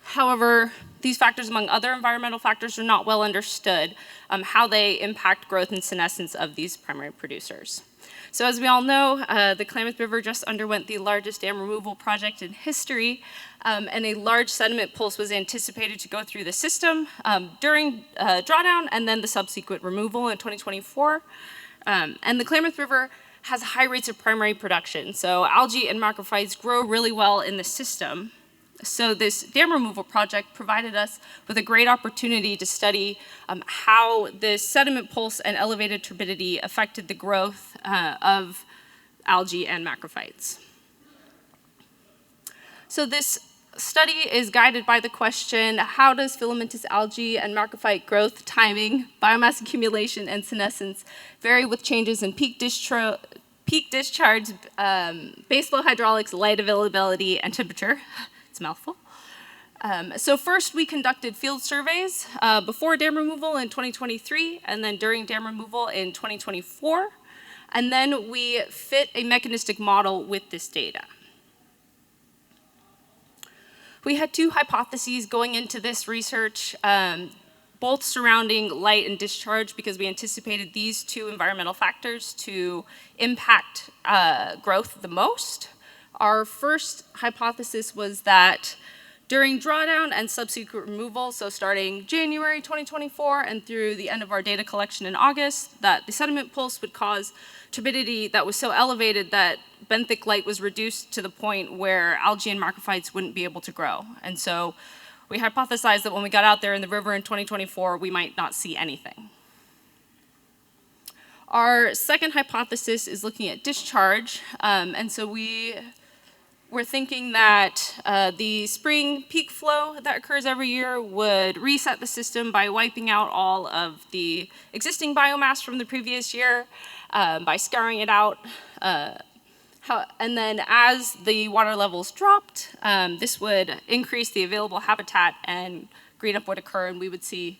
However, these factors, among other environmental factors, are not well understood how they impact growth and senescence of these primary producers. So as we all know, the Klamath River just underwent the largest dam removal project in history, and a large sediment pulse was anticipated to go through the system during drawdown and then the subsequent removal in 2024. And the Klamath River has high rates of primary production, so algae and macrophytes grow really well in the system. So this dam removal project provided us with a great opportunity to study how this sediment pulse and elevated turbidity affected the growth of algae and macrophytes. So this study is guided by the question, how does filamentous algae and macrophyte growth, timing, biomass accumulation, and senescence vary with changes in peak discharge, baseflow hydraulics, light availability, and temperature? It's a mouthful. So first we conducted field surveys before dam removal in 2023 and then during dam removal in 2024. And then we fit a mechanistic model with this data. We had two hypotheses going into this research, both surrounding light and discharge because we anticipated these two environmental factors to impact growth the most. Our first hypothesis was that during drawdown and subsequent removal, so starting January 2024 and through the end of our data collection in August, that the sediment pulse would cause turbidity that was so elevated that benthic light was reduced to the point where algae and macrophytes wouldn't be able to grow. And so we hypothesized that when we got out there in the river in 2024, we might not see anything. Our second hypothesis is looking at discharge, and so we're thinking that the spring peak flow that occurs every year would reset the system by wiping out all of the existing biomass from the previous year, by scouring it out. And then as the water levels dropped, this would increase the available habitat and green up would occur, and we would see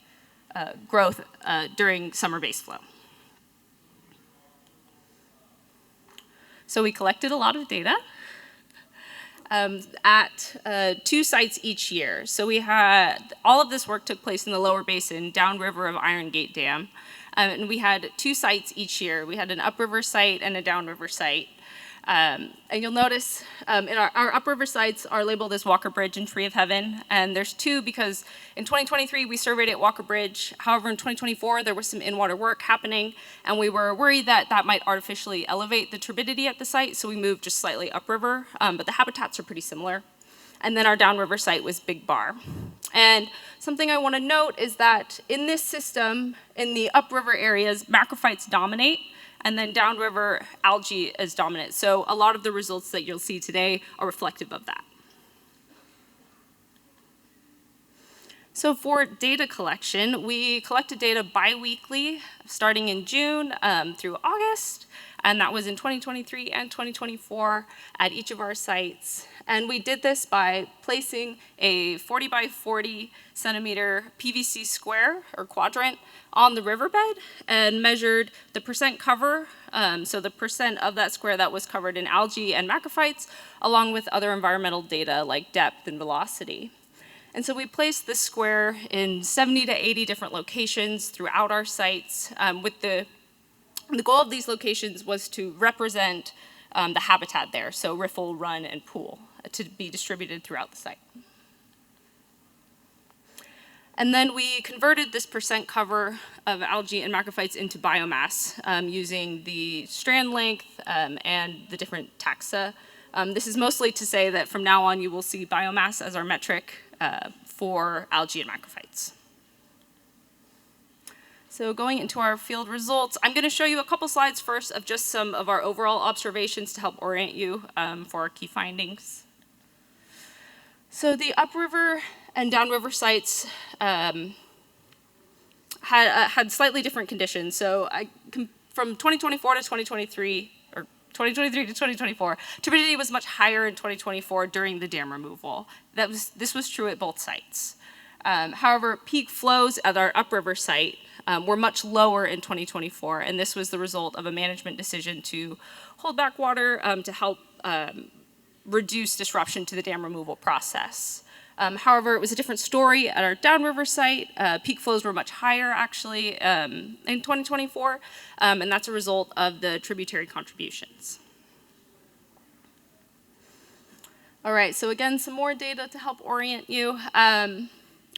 growth during summer base flow. So we collected a lot of data at 2 sites each year. So we had, all of this work took place in the lower basin, downriver of Iron Gate Dam. And we had 2 sites each year. We had an upriver site and a downriver site. And you'll notice in our upriver sites are labeled as Walker Bridge and Tree of Heaven. And there's 2 because in 2023 we surveyed at Walker Bridge. However, in 2024 there was some in-water work happening, and we were worried that that might artificially elevate the turbidity at the site, so we moved just slightly upriver. But the habitats are pretty similar. And then our downriver site was Big Bar. And something I want to note is that in this system, in the upriver areas, macrophytes dominate, and then downriver algae is dominant. So a lot of the results that you'll see today are reflective of that. So for data collection, we collected data bi-weekly, starting in June through August, and that was in 2023 and 2024 at each of our sites. And we did this by placing a 40 by 40 centimeter PVC square or quadrant on the riverbed and measured the percent cover, so the percent of that square that was covered in algae and macrophytes, along with other environmental data like depth and velocity. And so we placed this square in 70 to 80 different locations throughout our sites. The goal of these locations was to represent the habitat there, so riffle, run, and pool, to be distributed throughout the site. And then we converted this percent cover of algae and macrophytes into biomass using the strand length and the different taxa. This is mostly to say that from now on you will see biomass as our metric for algae and macrophytes. So going into our field results, I'm going to show you a couple slides first of just some of our overall observations to help orient you for our key findings. So the upriver and downriver sites had slightly different conditions. So from 2024 to 2023, or 2023 to 2024, turbidity was much higher in 2024 during the dam removal. This was true at both sites. However, peak flows at our upriver site were much lower in 2024, and this was the result of a management decision to hold back water to help reduce disruption to the dam removal process. However, it was a different story at our downriver site. Peak flows were much higher, actually, in 2024, and that's a result of the tributary contributions. All right, so again, some more data to help orient you.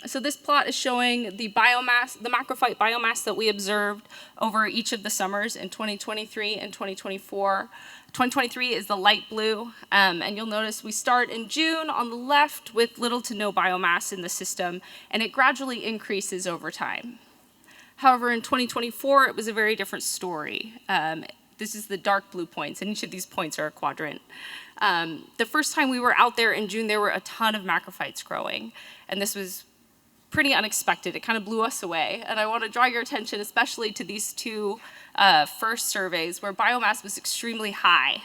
So this plot is showing the biomass, the macrophyte biomass that we observed over each of the summers in 2023 and 2024. 2023 is the light blue, and you'll notice we start in June on the left with little to no biomass in the system, and it gradually increases over time. However, in 2024, it was a very different story. This is the dark blue points, and each of these points are a quadrant. The first time we were out there in June, there were a ton of macrophytes growing, and this was pretty unexpected. It kind of blew us away. And I want to draw your attention especially to these 2 first surveys where biomass was extremely high.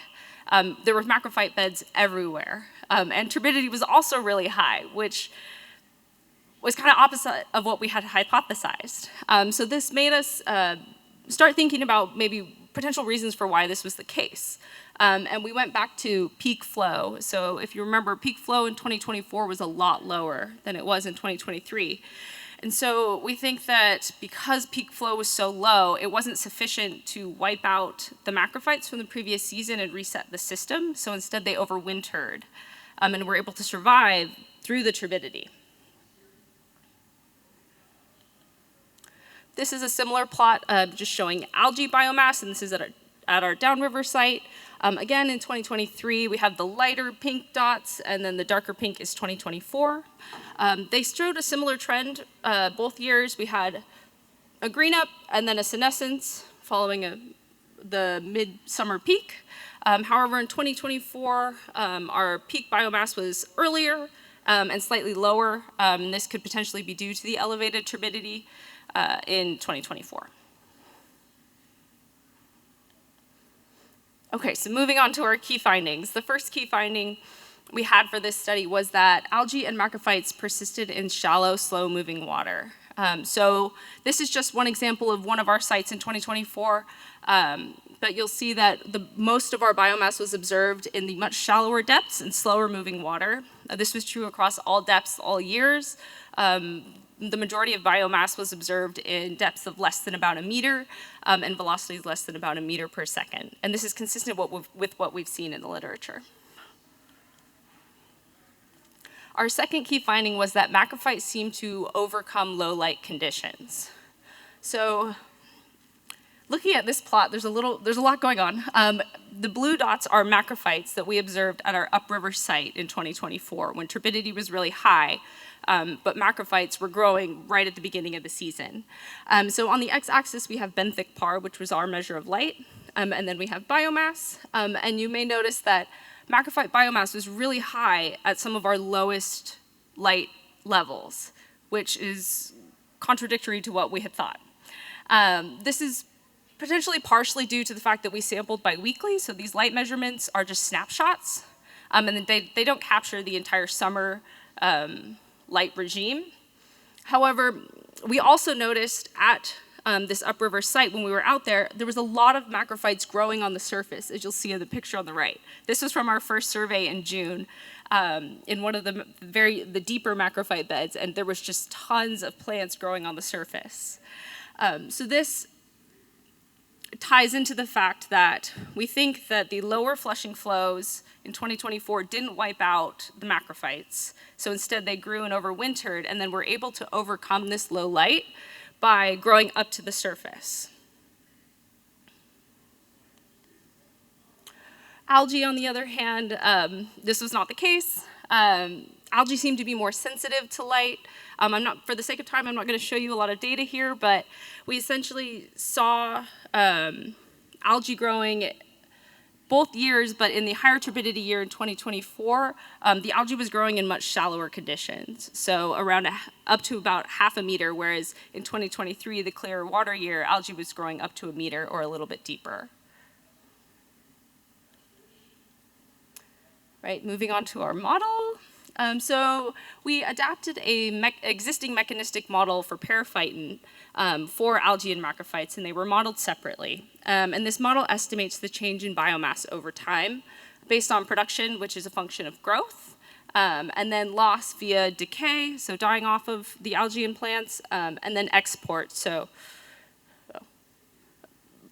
There were macrophyte beds everywhere. And turbidity was also really high, which was kind of opposite of what we had hypothesized. So this made us start thinking about maybe potential reasons for why this was the case. And we went back to peak flow. So if you remember, peak flow in 2024 was a lot lower than it was in 2023. And so we think that because peak flow was so low, it wasn't sufficient to wipe out the macrophytes from the previous season and reset the system. So instead they overwintered and were able to survive through the turbidity. This is a similar plot just showing algae biomass, and this is at our downriver site. Again, in 2023, we have the lighter pink dots, and then the darker pink is 2024. They showed a similar trend both years. We had a green up and then a senescence following a the midsummer peak. However, in 2024, our peak biomass was earlier and slightly lower. And this could potentially be due to the elevated turbidity in 2024. Okay, so moving on to our key findings. The first key finding we had for this study was that algae and macrophytes persisted in shallow, slow-moving water. So this is just one example of one of our sites in 2024, but you'll see that most of our biomass was observed in the much shallower depths and slower-moving water. This was true across all depths, all years. The majority of biomass was observed in depths of less than about a meter and velocities less than about a meter per second. And this is consistent with what we've seen in the literature. Our second key finding was that macrophytes seem to overcome low light conditions. So looking at this plot, there's a lot going on. The blue dots are macrophytes that we observed at our upriver site in 2024 when turbidity was really high. But macrophytes were growing right at the beginning of the season. So on the x-axis, we have benthic par, which was our measure of light, and then we have biomass. And you may notice that macrophyte biomass was really high at some of our lowest light levels, which is contradictory to what we had thought. This is potentially partially due to the fact that we sampled biweekly, so these light measurements are just snapshots, and they don't capture the entire summer light regime. However, we also noticed at this upriver site when we were out there, there was a lot of macrophytes growing on the surface, as you'll see in the picture on the right. This was from our first survey in June in one of the deeper macrophyte beds, and there was just tons of plants growing on the surface. So this ties into the fact that we think that the lower flushing flows in 2024 didn't wipe out the macrophytes. So instead they grew and overwintered and then were able to overcome this low light by growing up to the surface. Algae, on the other hand, this was not the case. Algae seem to be more sensitive to light. For the sake of time, I'm not going to show you a lot of data here, but we essentially saw algae growing both years, but in the higher turbidity year in 2024, the algae was growing in much shallower conditions, so around up to about half a meter, whereas in 2023, the clearer water year, algae was growing up to a meter or a little bit deeper. Right, moving on to our model. So we adapted a existing mechanistic model for periphyton for algae and macrophytes, and they were modeled separately. And this model estimates the change in biomass over time based on production, which is a function of growth, and then loss via decay, so dying off of the algae and plants, and then export, so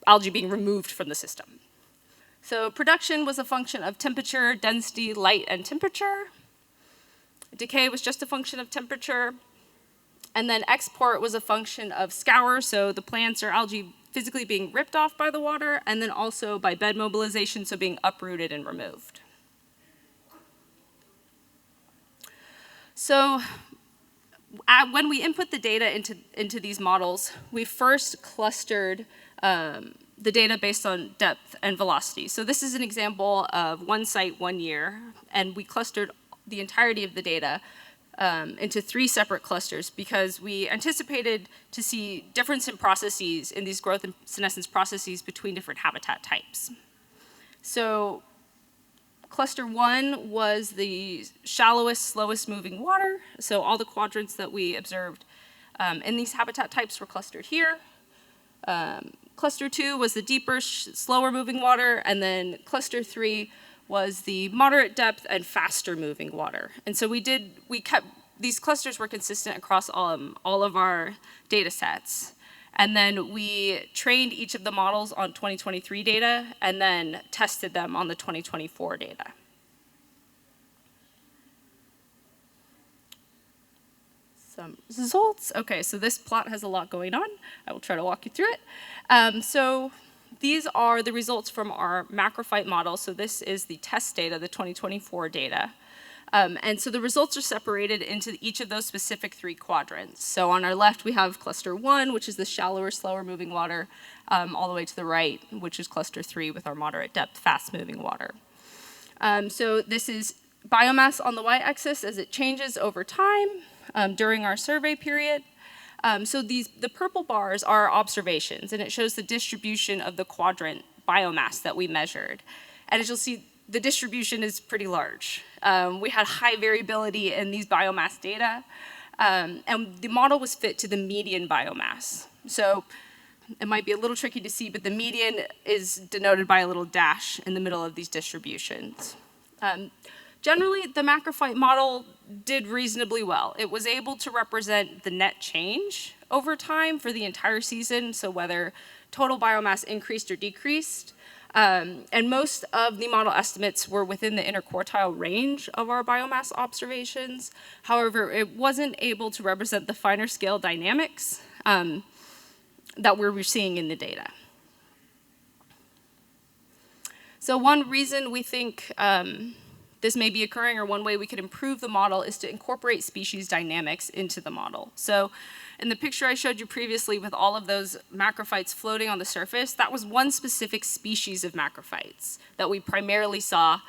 algae being removed from the system. So production was a function of temperature, density, light, and temperature. Decay was just a function of temperature. And then export was a function of scour, so the plants or algae physically being ripped off by the water, and then also by bed mobilization, so being uprooted and removed. So when we input the data into these models, we first clustered the data based on depth and velocity. So this is an example of one site, 1 year, and we clustered the entirety of the data into 3 separate clusters because we anticipated to see difference in processes in these growth and senescence processes between different habitat types. So cluster 1 was the shallowest, slowest moving water. So all the quadrants that we observed in these habitat types were clustered here. Cluster 2 was the deeper, slower moving water, and then cluster 3 was the moderate depth and faster moving water. And so these clusters were consistent across all of our data sets. And then we trained each of the models on 2023 data and then tested them on the 2024 data. Some results. Okay, so this plot has a lot going on. I will try to walk you through it. So these are the results from our macrophyte model. So this is the test data, the 2024 data. And so the results are separated into each of those specific 3 quadrants. So on our left, we have cluster 1, which is the shallower, slower moving water, all the way to the right, which is cluster 3 with our moderate depth, fast moving water. So this is biomass on the y-axis as it changes over time during our survey period. So the purple bars are observations, and it shows the distribution of the quadrant biomass that we measured. And as you'll see, the distribution is pretty large. We had high variability in these biomass data, and the model was fit to the median biomass. So it might be a little tricky to see, but the median is denoted by a little dash in the middle of these distributions. Generally, the Macrophyte model did reasonably well. It was able to represent the net change over time for the entire season, so whether total biomass increased or decreased. And most of the model estimates were within the interquartile range of our biomass observations. However, it wasn't able to represent the finer scale dynamics that we're seeing in the data. So one reason we think this may be occurring, or one way we could improve the model, is to incorporate species dynamics into the model. So in the picture I showed you previously with all of those macrophytes floating on the surface, that was one specific species of macrophytes that we primarily saw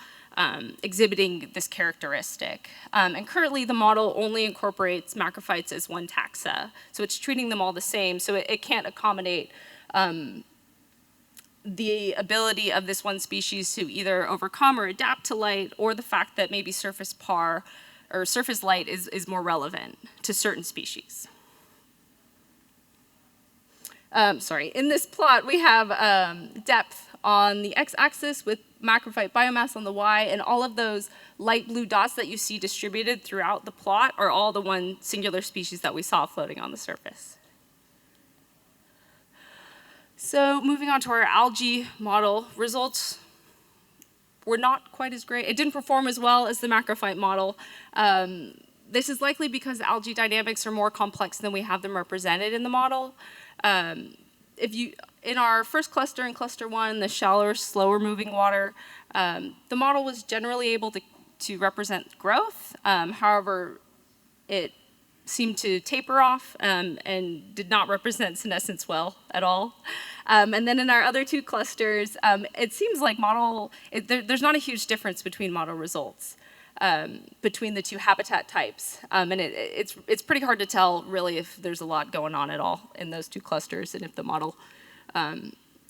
exhibiting this characteristic. And currently the model only incorporates macrophytes as one taxa, so it's treating them all the same, so it can't accommodate the ability of this one species to either overcome or adapt to light, or the fact that maybe surface PAR or surface light is more relevant to certain species. In this plot, we have depth on the x-axis with macrophyte biomass on the y, and all of those light blue dots that you see distributed throughout the plot are all the one singular species that we saw floating on the surface. So moving on to our algae model, results were not quite as great. It didn't perform as well as the macrophyte model. This is likely because the algae dynamics are more complex than we have them represented in the model. In our first cluster, in cluster 1, the shallower, slower moving water, the model was generally able to represent growth. However, it seemed to taper off and did not represent senescence well at all. And then in our other 2 clusters, it seems like there's not a huge difference between model results between the 2 habitat types. And it's pretty hard to tell really if there's a lot going on at all in those 2 clusters, and if the model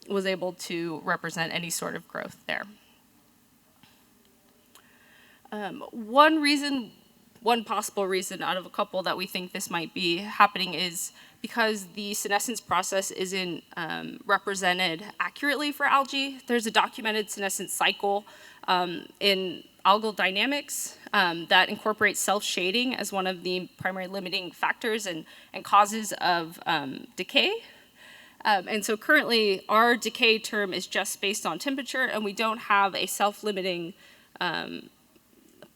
was able to represent any sort of growth there. One possible reason out of a couple that we think this might be happening is because the senescence process isn't represented accurately for algae. There's a documented senescence cycle in algal dynamics that incorporates self-shading as one of the primary limiting factors and causes of decay. And so currently our decay term is just based on temperature, and we don't have a self-limiting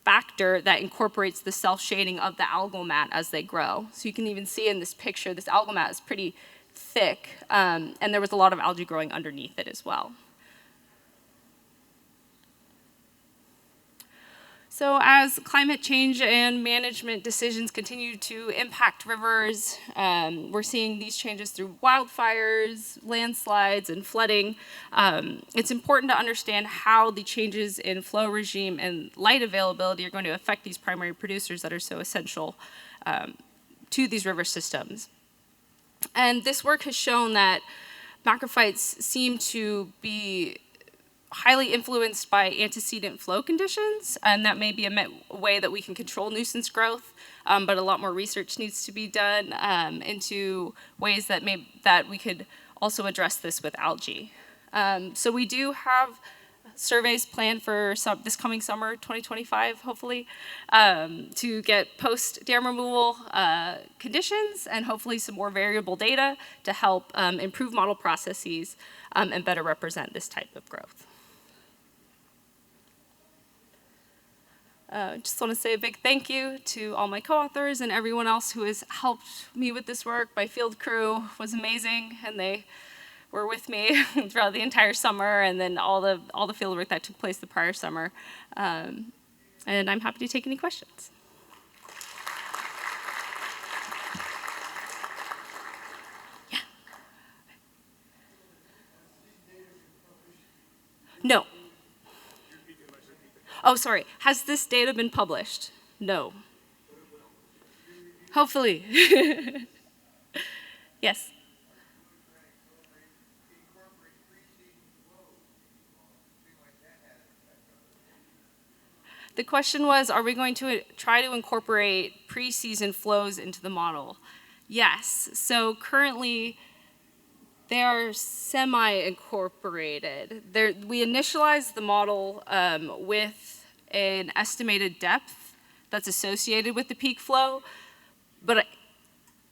factor that incorporates the self-shading of the algal mat as they grow. So you can even see in this picture, this algal mat is pretty thick, and there was a lot of algae growing underneath it as well. So as climate change and management decisions continue to impact rivers, we're seeing these changes through wildfires, landslides, and flooding. It's important to understand how the changes in flow regime and light availability are going to affect these primary producers that are so essential to these river systems. And this work has shown that macrophytes seem to be highly influenced by antecedent flow conditions, and that may be a way that we can control nuisance growth, but a lot more research needs to be done into ways that we could also address this with algae. So we do have surveys planned for this coming summer, 2025, hopefully, to get post-dam removal conditions and hopefully some more variable data to help improve model processes and better represent this type of growth. Just want to say a big thank you to all my co-authors and everyone else who has helped me with this work. My field crew was amazing, and they were with me throughout the entire summer, and then all the field work that took place the prior summer. And I'm happy to take any questions. Yeah. No. Oh, sorry. Has this data been published? No. Hopefully. Yes. The question was, are we going to try to incorporate pre-season flows into the model? Yes. So currently, they are semi-incorporated. We initialized the model with an estimated depth that's associated with the peak flow, but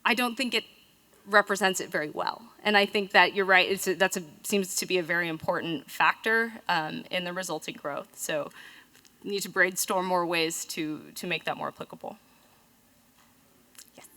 I don't think it represents it very well. And I think that you're right, seems to be a very important factor in the resulting growth. So we need to brainstorm more ways to make that more applicable. Yes.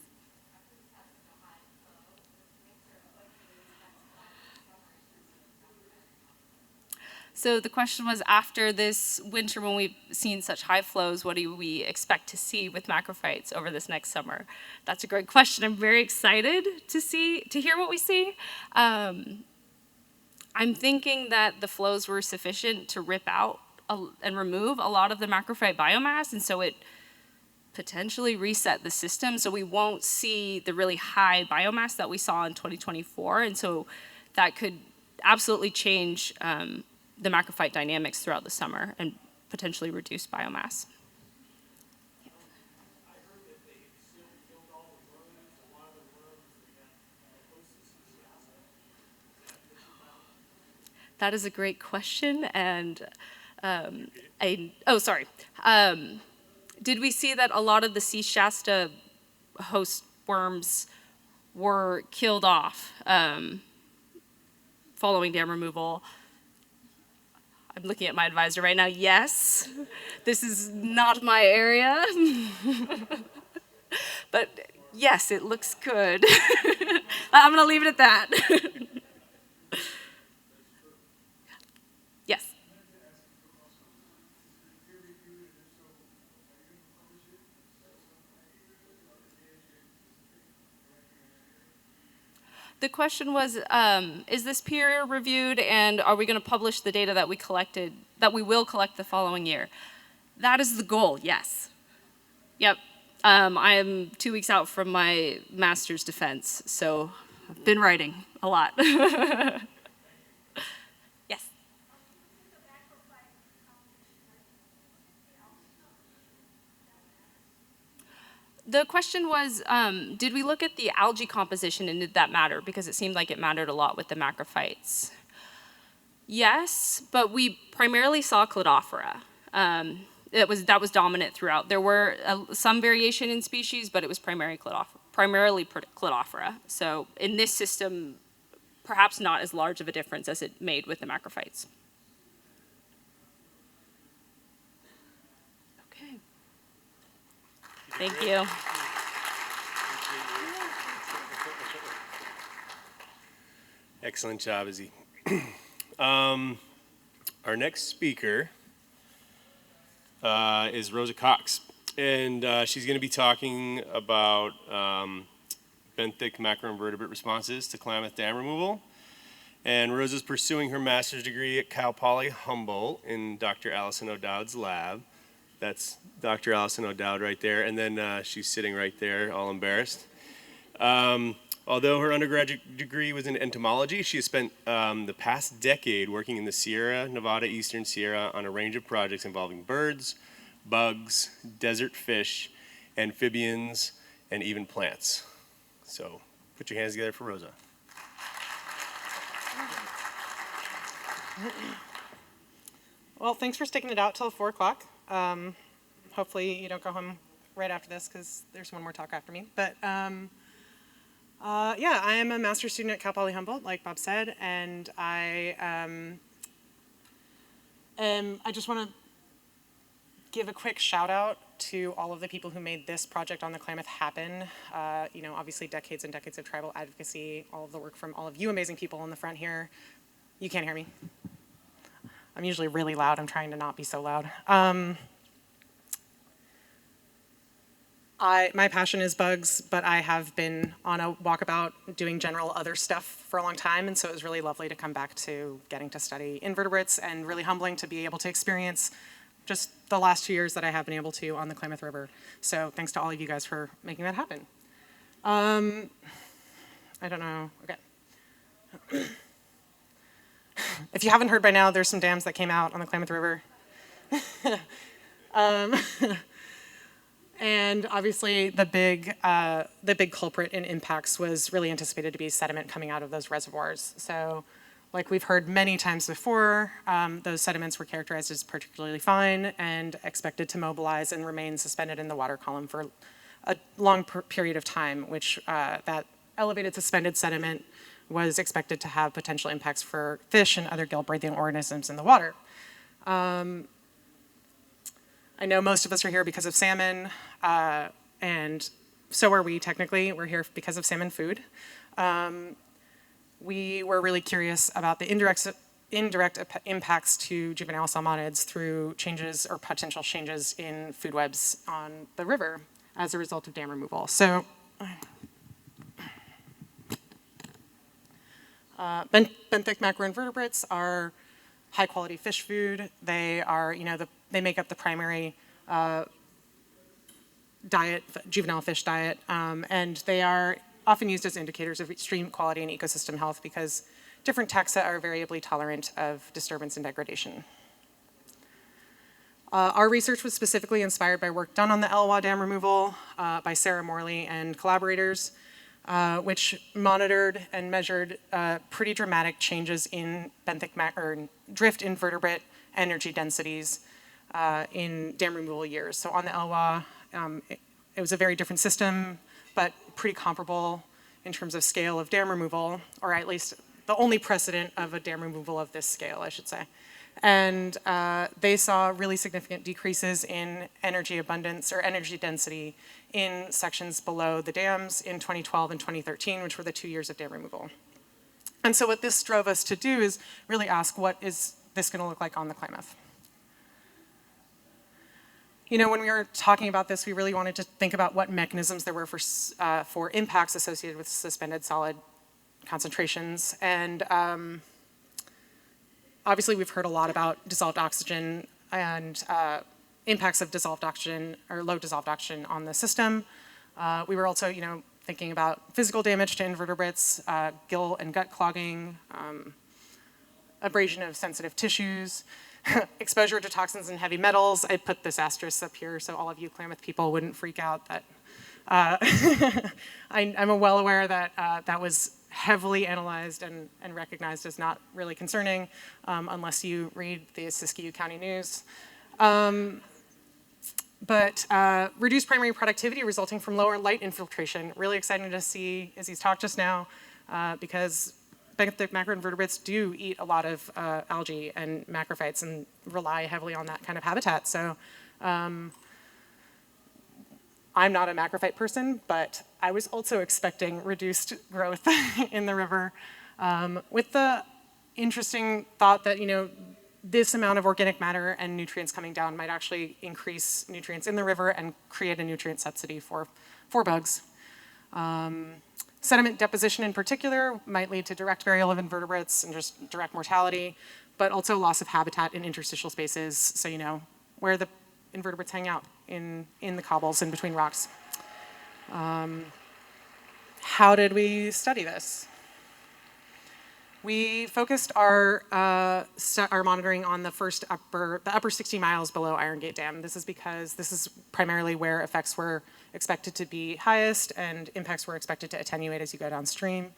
So the question was, after this winter when we've seen such high flows, what do we expect to see with macrophytes over this next summer? That's a great question. I'm very excited to hear what we see. I'm thinking that the flows were sufficient to rip out and remove a lot of the macrophyte biomass, and so it potentially reset the system, so we won't see the really high biomass that we saw in 2024, and so that could absolutely change the macrophyte dynamics throughout the summer and potentially reduce biomass. That is a great question, and did we see that a lot of the sea Shasta host worms were killed off following dam removal? I'm looking at my advisor right now. Yes, this is not my area, but yes, it looks good. I'm gonna leave it at that. Yes. The question was, is this peer reviewed, and are we going to publish the data that we collected, that we will collect the following year? That is the goal, yes. Yep. I am 2 weeks out from my master's defense, so I've been writing a lot. Yes. The question was, did we look at the algae composition and did that matter? Because it seemed like it mattered a lot with the macrophytes. Yes, but we primarily saw Cladophora. That was dominant throughout. There were some variation in species, but it was primarily Cladophora. So in this system, perhaps not as large of a difference as it made with the macrophytes. Okay. Thank you. Excellent job, Izzy. Our next speaker is Rosa Cox, and she's going to be talking about benthic macroinvertebrate responses to Klamath dam removal. And Rosa's pursuing her master's degree at Cal Poly Humboldt in Dr. Allison O'Dowd's lab. That's Dr. Allison O'Dowd right there, and then she's sitting right there, all embarrassed. Although her undergraduate degree was in entomology, she has spent the past decade working in the Sierra Nevada Eastern Sierra on a range of projects involving birds, bugs, desert fish, amphibians, and even plants. So put your hands together for Rosa. Well, thanks for sticking it out till 4 o'clock. Hopefully you don't go home right after this because there's one more talk after me. But yeah, I am a master's student at Cal Poly Humboldt, like Bob said, and I just want to give a quick shout out to all of the people who made this project on the Klamath happen. You know, obviously decades and decades of tribal advocacy, all of the work from all of you amazing people in the front here. You can't hear me. I'm usually really loud. I'm trying to not be so loud. My passion is bugs, but I have been on a walkabout doing general other stuff for a long time, and so it was really lovely to come back to getting to study invertebrates, and really humbling to be able to experience just the last 2 years that I have been able to on the Klamath River. So thanks to all of you guys for making that happen. I don't know, okay. If you haven't heard by now, there's some dams that came out on the Klamath River. And obviously the big culprit in impacts was really anticipated to be sediment coming out of those reservoirs. So like we've heard many times before, those sediments were characterized as particularly fine and expected to mobilize and remain suspended in the water column for a long period of time, which that elevated suspended sediment was expected to have potential impacts for fish and other gill-breathing organisms in the water. I know most of us are here because of salmon, and so are we technically. We're here because of salmon food. We were really curious about the indirect impacts to juvenile salmonids through changes or potential changes in food webs on the river as a result of dam removal. So, benthic macroinvertebrates are high-quality fish food. They are, they make up the primary diet, juvenile fish diet, and they are often used as indicators of stream quality and ecosystem health because different taxa are variably tolerant of disturbance and degradation. Our research was specifically inspired by work done on the NOAA dam removal by Sarah Morley and collaborators, which monitored and measured pretty dramatic changes in drift invertebrate energy densities in dam removal years. So on the NOAA, it was a very different system, but pretty comparable in terms of scale of dam removal, or at least the only precedent of a dam removal of this scale, I should say. And they saw really significant decreases in energy abundance or energy density in sections below the dams in 2012 and 2013, which were the 2 years of dam removal. And so what this drove us to do is really ask, what is this going to look like on the Klamath? When we were talking about this, we really wanted to think about what mechanisms there were for impacts associated with suspended solid concentrations. And obviously, we've heard a lot about dissolved oxygen and impacts of dissolved oxygen or low dissolved oxygen on the system. We were also, thinking about physical damage to invertebrates, gill and gut clogging, abrasion of sensitive tissues, exposure to toxins and heavy metals. I put this asterisk up here so all of you Klamath people wouldn't freak out that I'm well aware that that was heavily analyzed and recognized as not really concerning unless you read the Siskiyou County News. But reduced primary productivity resulting from lower light infiltration. Really exciting to see Izzy's talk just now because benthic macroinvertebrates do eat a lot of algae and macrophytes and rely heavily on that kind of habitat. So I'm not a macrophyte person, but I was also expecting reduced growth in the river with the interesting thought that, this amount of organic matter and nutrients coming down might actually increase nutrients in the river and create a nutrient subsidy for bugs. Sediment deposition in particular might lead to direct burial of invertebrates and just direct mortality, but also loss of habitat in interstitial spaces, so where the invertebrates hang out in the cobbles in between rocks. How did we study this? We focused our monitoring on the upper 60 miles below Iron Gate Dam. This is because this is primarily where effects were expected to be highest and impacts were expected to attenuate as you go downstream.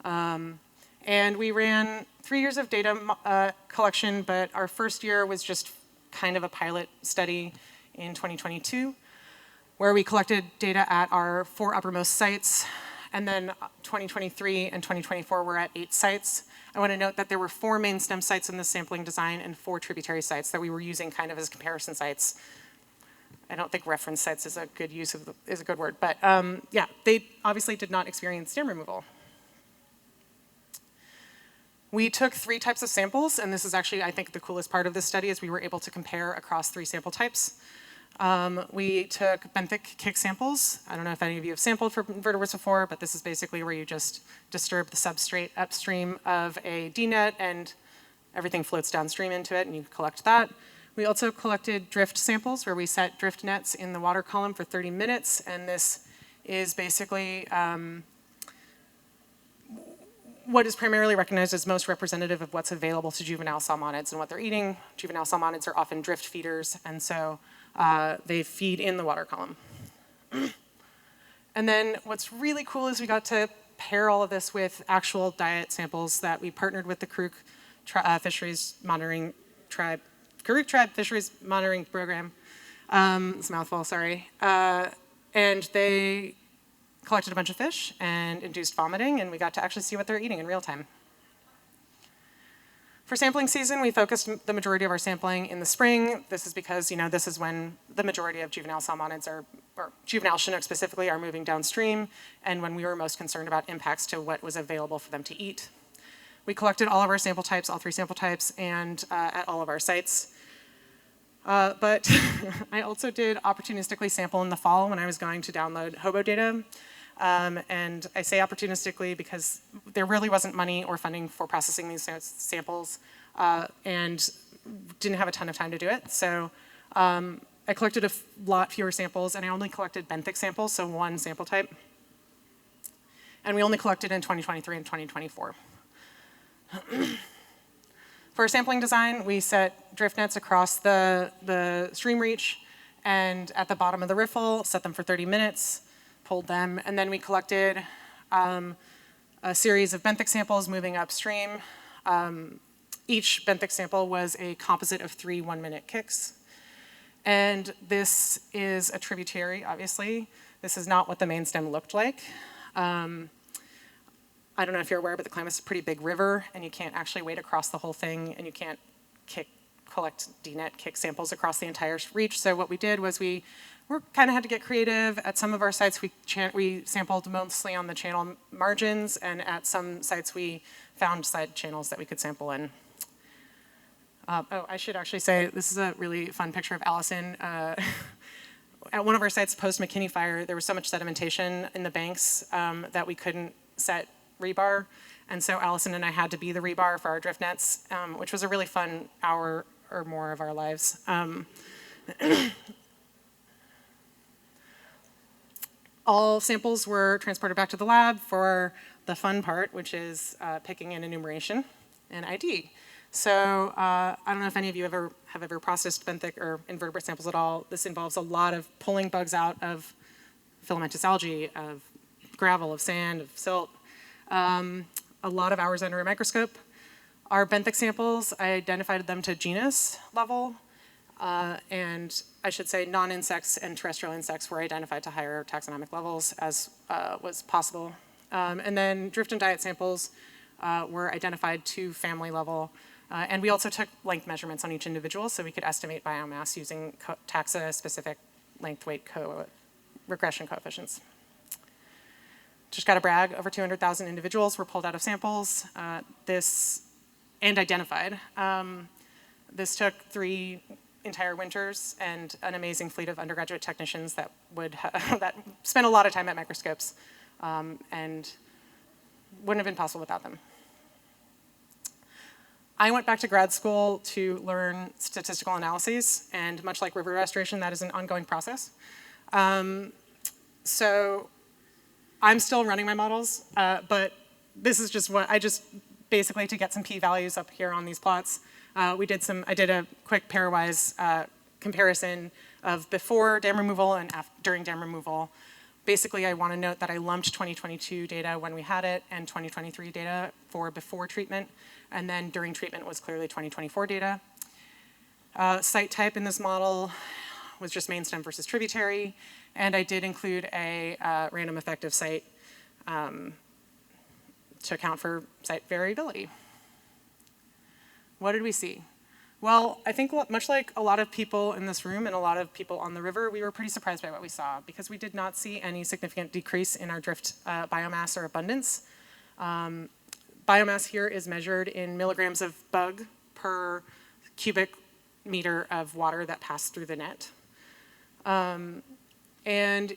And we ran 3 years of data collection, but our first year was just kind of a pilot study in 2022, where we collected data at our 4 uppermost sites. And then 2023 and 2024 were at 8 sites. I want to note that there were 4 main stem sites in the sampling design and 4 tributary sites that we were using kind of as comparison sites. I don't think reference sites is a good is a good word, but yeah, they obviously did not experience dam removal. We took 3 types of samples, and this is actually, I think, the coolest part of this study is we were able to compare across 3 sample types. We took benthic kick samples. I don't know if any of you have sampled for invertebrates before, but this is basically where you just disturb the substrate upstream of a D-net and everything floats downstream into it and you collect that. We also collected drift samples where we set drift nets in the water column for 30 minutes, and this is basically what is primarily recognized as most representative of what's available to juvenile salmonids and what they're eating. Juvenile salmonids are often drift feeders, and so they feed in the water column. And then what's really cool is we got to pair all of this with actual diet samples that we partnered with the Karuk Fisheries Monitoring Tribe, Karuk Tribe Fisheries Monitoring Program. It's a mouthful, sorry. And they collected a bunch of fish and induced vomiting, and we got to actually see what they're eating in real time. For sampling season, we focused the majority of our sampling in the spring. This is because, this is when the majority of juvenile salmonids or juvenile Chinook specifically, are moving downstream, and when we were most concerned about impacts to what was available for them to eat. We collected all of our sample types, all 3 sample types, and at all of our sites. But I also did opportunistically sample in the fall when I was going to download hobo data. And I say opportunistically because there really wasn't money or funding for processing these samples and didn't have a ton of time to do it. So I collected a lot fewer samples, and I only collected benthic samples, so 1 sample type. And we only collected in 2023 and 2024. For our sampling design, we set drift nets across the stream reach and at the bottom of the riffle, set them for 30 minutes, pulled them, and then we collected a series of benthic samples moving upstream. Each benthic sample was a composite of 3 one-minute kicks. And this is a tributary, obviously. This is not what the main stem looked like. I don't know if you're aware, but the Klamath is a pretty big river, and you can't actually wade across the whole thing, and you can't collect D-net kick samples across the entire reach. So what we did was we kind of had to get creative. At some of our sites, we sampled mostly on the channel margins, and at some sites, we found side channels that we could sample in. I should actually say, this is a really fun picture of Allison. At one of our sites, post-McKinney fire, there was so much sedimentation in the banks that we couldn't set rebar, and so Allison and I had to be the rebar for our drift nets, which was a really fun hour or more of our lives. All samples were transported back to the lab for the fun part, which is picking an enumeration and ID. So I don't know if any of you have ever processed benthic or invertebrate samples at all. This involves a lot of pulling bugs out of filamentous algae, of gravel, of sand, of silt. A lot of hours under a microscope. Our benthic samples, I identified them to genus level, and I should say non-insects and terrestrial insects were identified to higher taxonomic levels as was possible. And then drift and diet samples were identified to family level, and we also took length measurements on each individual so we could estimate biomass using taxa-specific length weight regression coefficients. Just got to brag, over 200,000 individuals were pulled out of samples and identified. This took 3 entire winters and an amazing fleet of undergraduate technicians that that spent a lot of time at microscopes and wouldn't have been possible without them. I went back to grad school to learn statistical analyses, and much like river restoration, that is an ongoing process. So I'm still running my models, but this is just what I basically to get some p-values up here on these plots. I did a quick pairwise comparison of before dam removal and during dam removal. Basically, I want to note that I lumped 2022 data when we had it and 2023 data for before treatment, and then during treatment was clearly 2024 data. Site type in this model was just main stem versus tributary, and I did include a random effective site to account for site variability. What did we see? Well, I think much like a lot of people in this room and a lot of people on the river, we were pretty surprised by what we saw because we did not see any significant decrease in our drift biomass or abundance. Biomass here is measured in milligrams of bug per cubic meter of water that passed through the net. And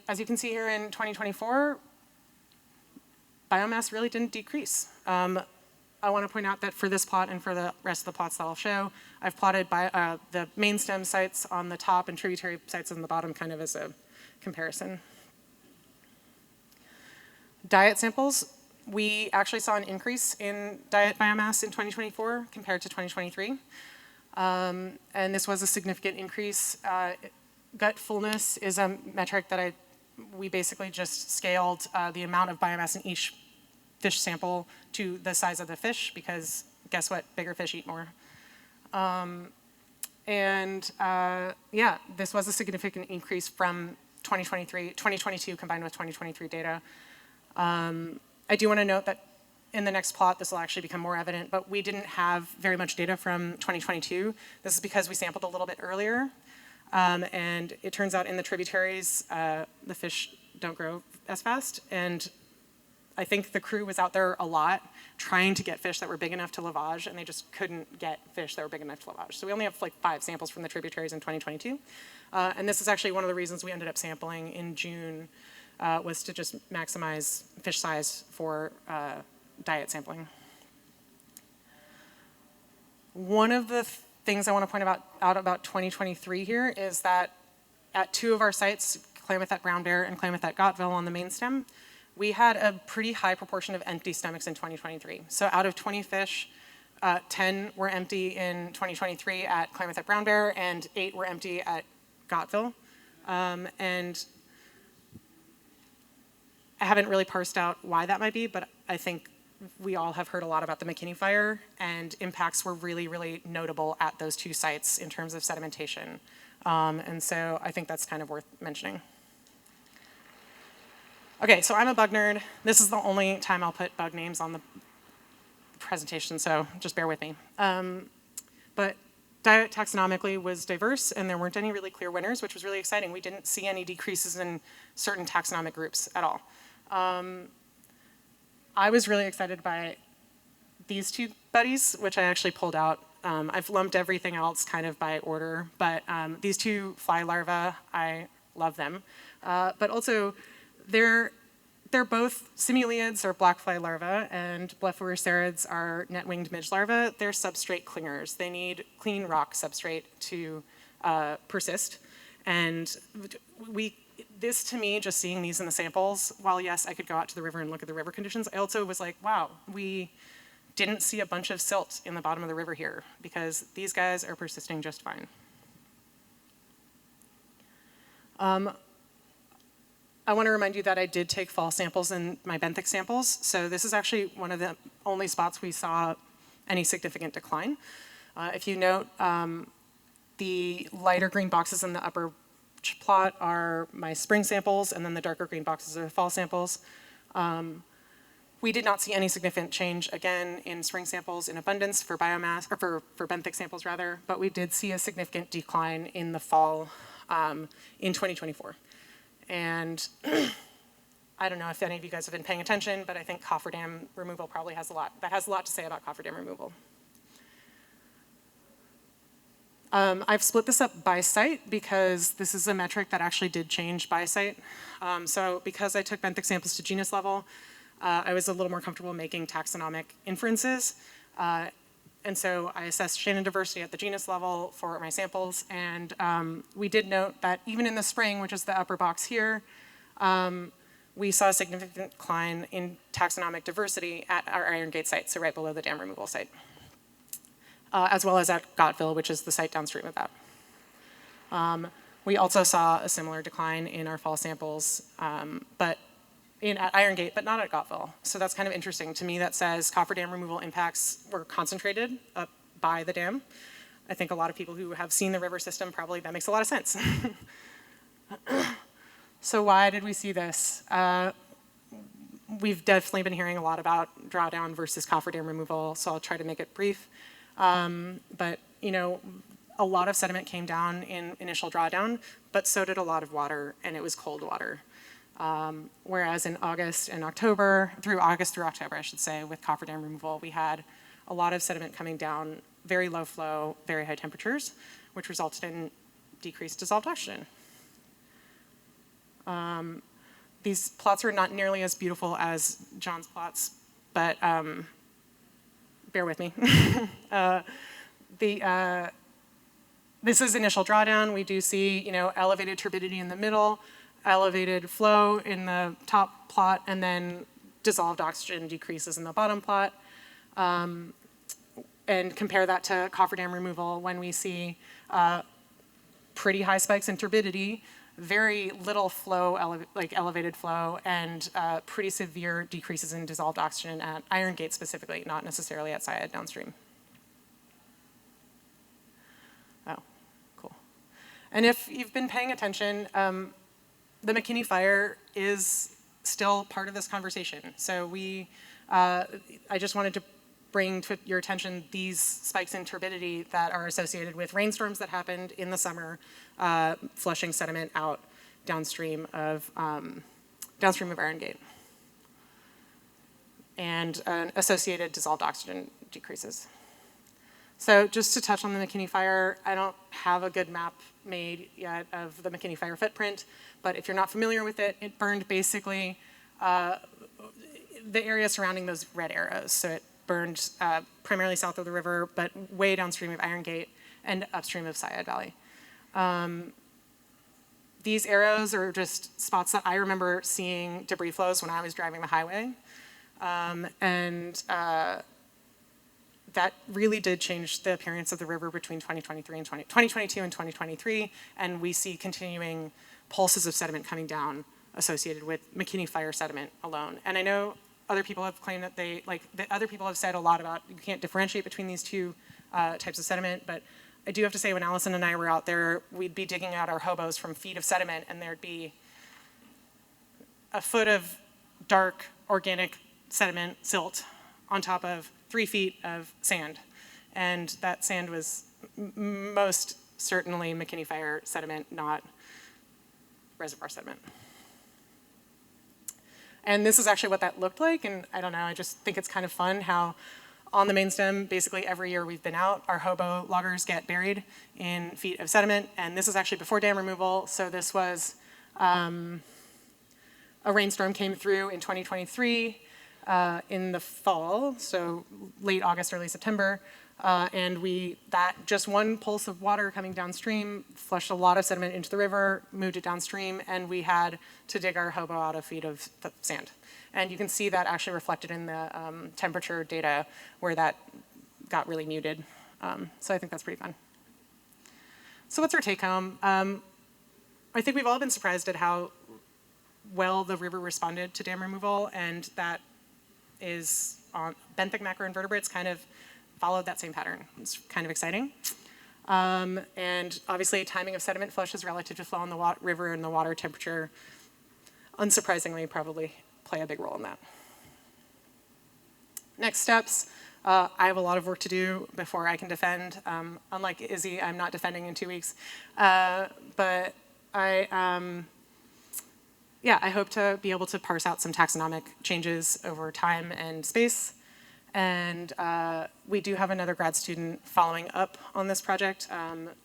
as you can see here in 2024, biomass really didn't decrease. I want to point out that for this plot and for the rest of the plots that I'll show, I've plotted the main stem sites on the top and tributary sites on the bottom kind of as a comparison. Diet samples, we actually saw an increase in diet biomass in 2024 compared to 2023. And this was a significant increase. Gut fullness is a metric that we basically just scaled the amount of biomass in each fish sample to the size of the fish, because guess what? Bigger fish eat more. Yeah, this was a significant increase from 2022 combined with 2023 data. I do want to note that in the next plot, this will actually become more evident, but we didn't have very much data from 2022. This is because we sampled a little bit earlier. And it turns out in the tributaries, the fish don't grow as fast. And I think the crew was out there a lot trying to get fish that were big enough to lavage, and they just couldn't get fish that were big enough to lavage. So we only have like 5 samples from the tributaries in 2022. And this is actually one of the reasons we ended up sampling in June, was to just maximize fish size for diet sampling. One of the things I want to point out about 2023 here is that at 2 of our sites, Klamath at Brown Bear and Klamath at Gottville on the main stem, we had a pretty high proportion of empty stomachs in 2023. So out of 20 fish, 10 were empty in 2023 at Klamath at Brown Bear, and 8 were empty at Gottville. And I haven't really parsed out why that might be, but I think we all have heard a lot about the McKinney fire, and impacts were really, really notable at those 2 sites in terms of sedimentation. And so I think that's kind of worth mentioning. Okay, so I'm a bug nerd. This is the only time I'll put bug names on the presentation, so just bear with me. But diet taxonomically was diverse, and there weren't any really clear winners, which was really exciting. We didn't see any decreases in certain taxonomic groups at all. I was really excited by these 2 buddies, which I actually pulled out. I've lumped everything else kind of by order, but these 2 fly larvae, I love them. But also, they're both simuliids or black fly larvae, and Blephoricerids are net-winged midge larvae. They're substrate clingers. They need clean rock substrate to persist. And this to me, just seeing these in the samples, while yes, I could go out to the river and look at the river conditions, I also was like, wow, we didn't see a bunch of silt in the bottom of the river here, because these guys are persisting just fine. I want to remind you that I did take fall samples in my benthic samples. So this is actually one of the only spots we saw any significant decline. If you note, the lighter green boxes in the upper plot are my spring samples, and then the darker green boxes are the fall samples. We did not see any significant change, again, in spring samples in abundance for biomass, or for benthic samples rather, but we did see a significant decline in the fall in 2024. And I don't know if any of you guys have been paying attention, but I think cofferdam removal probably has a lot to say about cofferdam removal. I've split this up by site because this is a metric that actually did change by site. So because I took benthic samples to genus level, I was a little more comfortable making taxonomic inferences. And so I assessed Shannon diversity at the genus level for my samples, and we did note that even in the spring, which is the upper box here, we saw a significant decline in taxonomic diversity at our Iron Gate site, so right below the dam removal site, as well as at Gottville, which is the site downstream of that. We also saw a similar decline in our fall samples, at Iron Gate, but not at Gottville. So that's kind of interesting. To me, that says cofferdam removal impacts were concentrated up by the dam. I think a lot of people who have seen the river system, probably that makes a lot of sense. So why did we see this? We've definitely been hearing a lot about drawdown versus cofferdam removal, so I'll try to make it brief. But, you know, a lot of sediment came down in initial drawdown, but so did a lot of water, and it was cold water. Whereas in August and October, through October, I should say, with cofferdam removal, we had a lot of sediment coming down, very low flow, very high temperatures, which resulted in decreased dissolved oxygen. These plots are not nearly as beautiful as John's plots, but bear with me. This is initial drawdown. We do see, elevated turbidity in the middle, elevated flow in the top plot, and then dissolved oxygen decreases in the bottom plot. And compare that to cofferdam removal when we see pretty high spikes in turbidity, very little flow, elevated flow, and pretty severe decreases in dissolved oxygen at Iron Gate specifically, not necessarily at Syed downstream. Oh, cool. And if you've been paying attention, the McKinney fire is still part of this conversation. So I just wanted to bring to your attention these spikes in turbidity that are associated with rainstorms that happened in the summer, flushing sediment out downstream of Iron Gate, and associated dissolved oxygen decreases. So just to touch on the McKinney fire, I don't have a good map made yet of the McKinney fire footprint, but if you're not familiar with it, it burned basically the area surrounding those red arrows. So it burned primarily south of the river, but way downstream of Iron Gate and upstream of Syed Valley. These arrows are just spots that I remember seeing debris flows when I was driving the highway. That really did change the appearance of the river between 2022 and 2023, and we see continuing pulses of sediment coming down associated with McKinney fire sediment alone. And I know other people have claimed that other people have said a lot about you can't differentiate between these two types of sediment, but I do have to say when Allison and I were out there, we'd be digging out our hobos from feet of sediment, and there'd be a foot of dark organic sediment, silt, on top of 3 feet of sand. And that sand was most certainly McKinney fire sediment, not reservoir sediment. And this is actually what that looked like, and I don't know, I just think it's kind of fun how on the main stem, basically every year we've been out, our hobo loggers get buried in feet of sediment, and this is actually before dam removal, so this was a rainstorm came through in 2023 in the fall, so late August, early September, and that just one pulse of water coming downstream flushed a lot of sediment into the river, moved it downstream, and we had to dig our hobo out of feet of sand. And you can see that actually reflected in the temperature data where that got really muted. So I think that's pretty fun. So what's our take home? I think we've all been surprised at how well the river responded to dam removal, and that is on benthic macroinvertebrates kind of followed that same pattern. It's kind of exciting. And obviously timing of sediment flushes relative to flow in the river and the water temperature, unsurprisingly, probably play a big role in that. Next steps, I have a lot of work to do before I can defend. Unlike Izzy, I'm not defending in 2 weeks. But I hope to be able to parse out some taxonomic changes over time and space. And we do have another grad student following up on this project.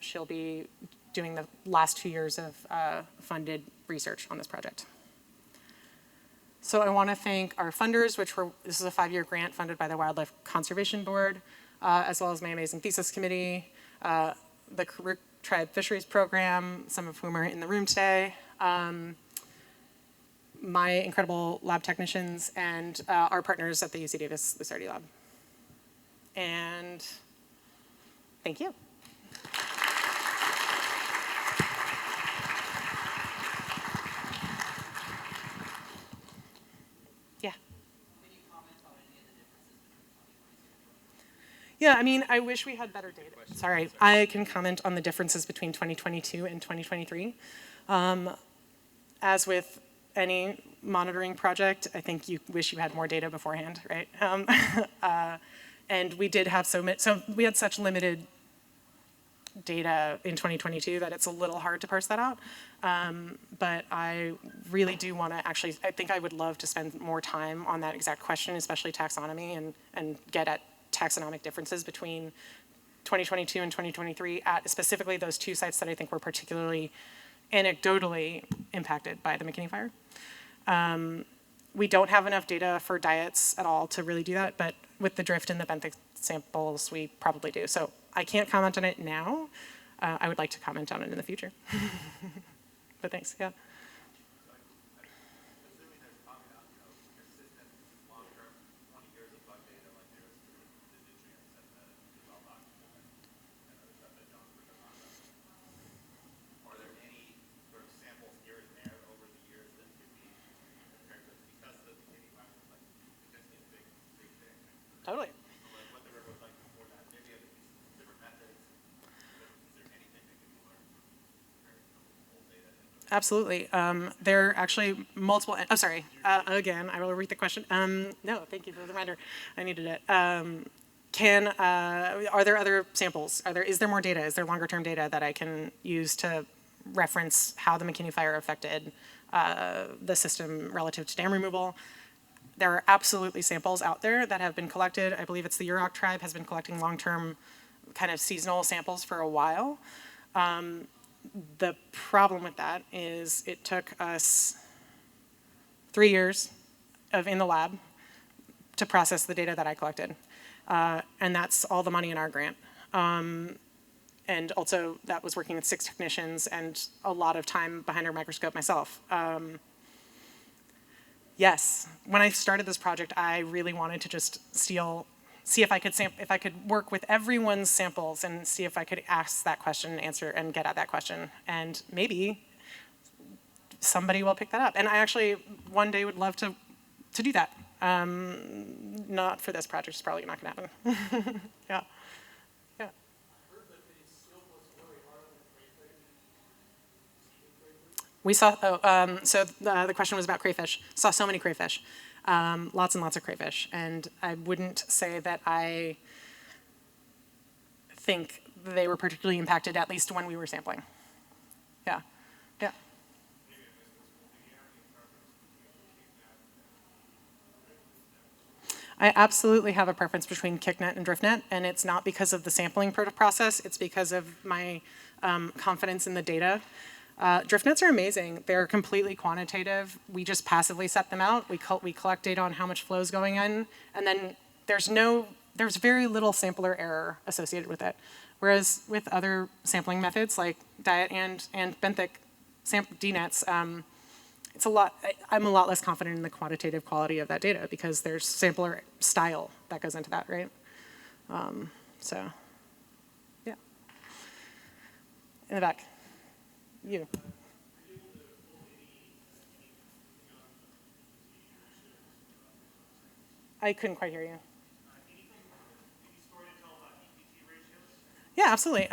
She'll be doing the last 2 years of funded research on this project. So I want to thank our funders, this is a 5-year grant funded by the Wildlife Conservation Board, as well as my amazing thesis committee, the Karuk Tribe Fisheries Program, some of whom are in the room today, my incredible lab technicians, and our partners at the UC Davis Lusardi Lab. And thank you. Yeah, I mean, I wish we had better data. Sorry, I can comment on the differences between 2022 and 2023. As with any monitoring project, I think you wish you had more data beforehand, right? And we did have so we had such limited data in 2022 that it's a little hard to parse that out. But I really do want to actually, I think I would love to spend more time on that exact question, especially taxonomy, and get at taxonomic differences between 2022 and 2023 at specifically those 2 sites that I think were particularly anecdotally impacted by the McKinney fire. We don't have enough data for diets at all to really do that, but with the drift and the benthic samples, we probably do. So I can't comment on it now. I would like to comment on it in the future. But thanks, yeah. Totally. Absolutely. There are actually multiple, oh, sorry, again, I will read the question. No, thank you for the reminder. I needed it. Are there other samples? Is there more data? Is there longer term data that I can use to reference how the McKinney fire affected the system relative to dam removal? There are absolutely samples out there that have been collected. I believe it's the Yurok tribe has been collecting long-term kind of seasonal samples for a while. The problem with that is it took us 3 years in the lab to process the data that I collected. And that's all the money in our grant. And also that was working with 6 technicians and a lot of time behind our microscope myself. Yes, when I started this project, I really wanted to just see if I could work with everyone's samples and see if I could ask that question, answer, and get at that question. And maybe somebody will pick that up. And I actually one day would love to do that. Not for this project, it's probably not gonna happen. Yeah. Yeah. We saw, so the question was about crayfish. Saw so many crayfish, lots and lots of crayfish. And I wouldn't say that I think they were particularly impacted, at least when we were sampling. Yeah, yeah. I absolutely have a preference between kicknet and driftnet, and it's not because of the sampling process, it's because of my confidence in the data. Driftnets are amazing. They're completely quantitative. We just passively set them out. We collect data on how much flow is going in, and then there's very little sampler error associated with it. Whereas with other sampling methods like diet and benthic DNets, I'm a lot less confident in the quantitative quality of that data because there's sampler style that goes into that, right? So, yeah. In the back. You. I couldn't quite hear you. Yeah, absolutely.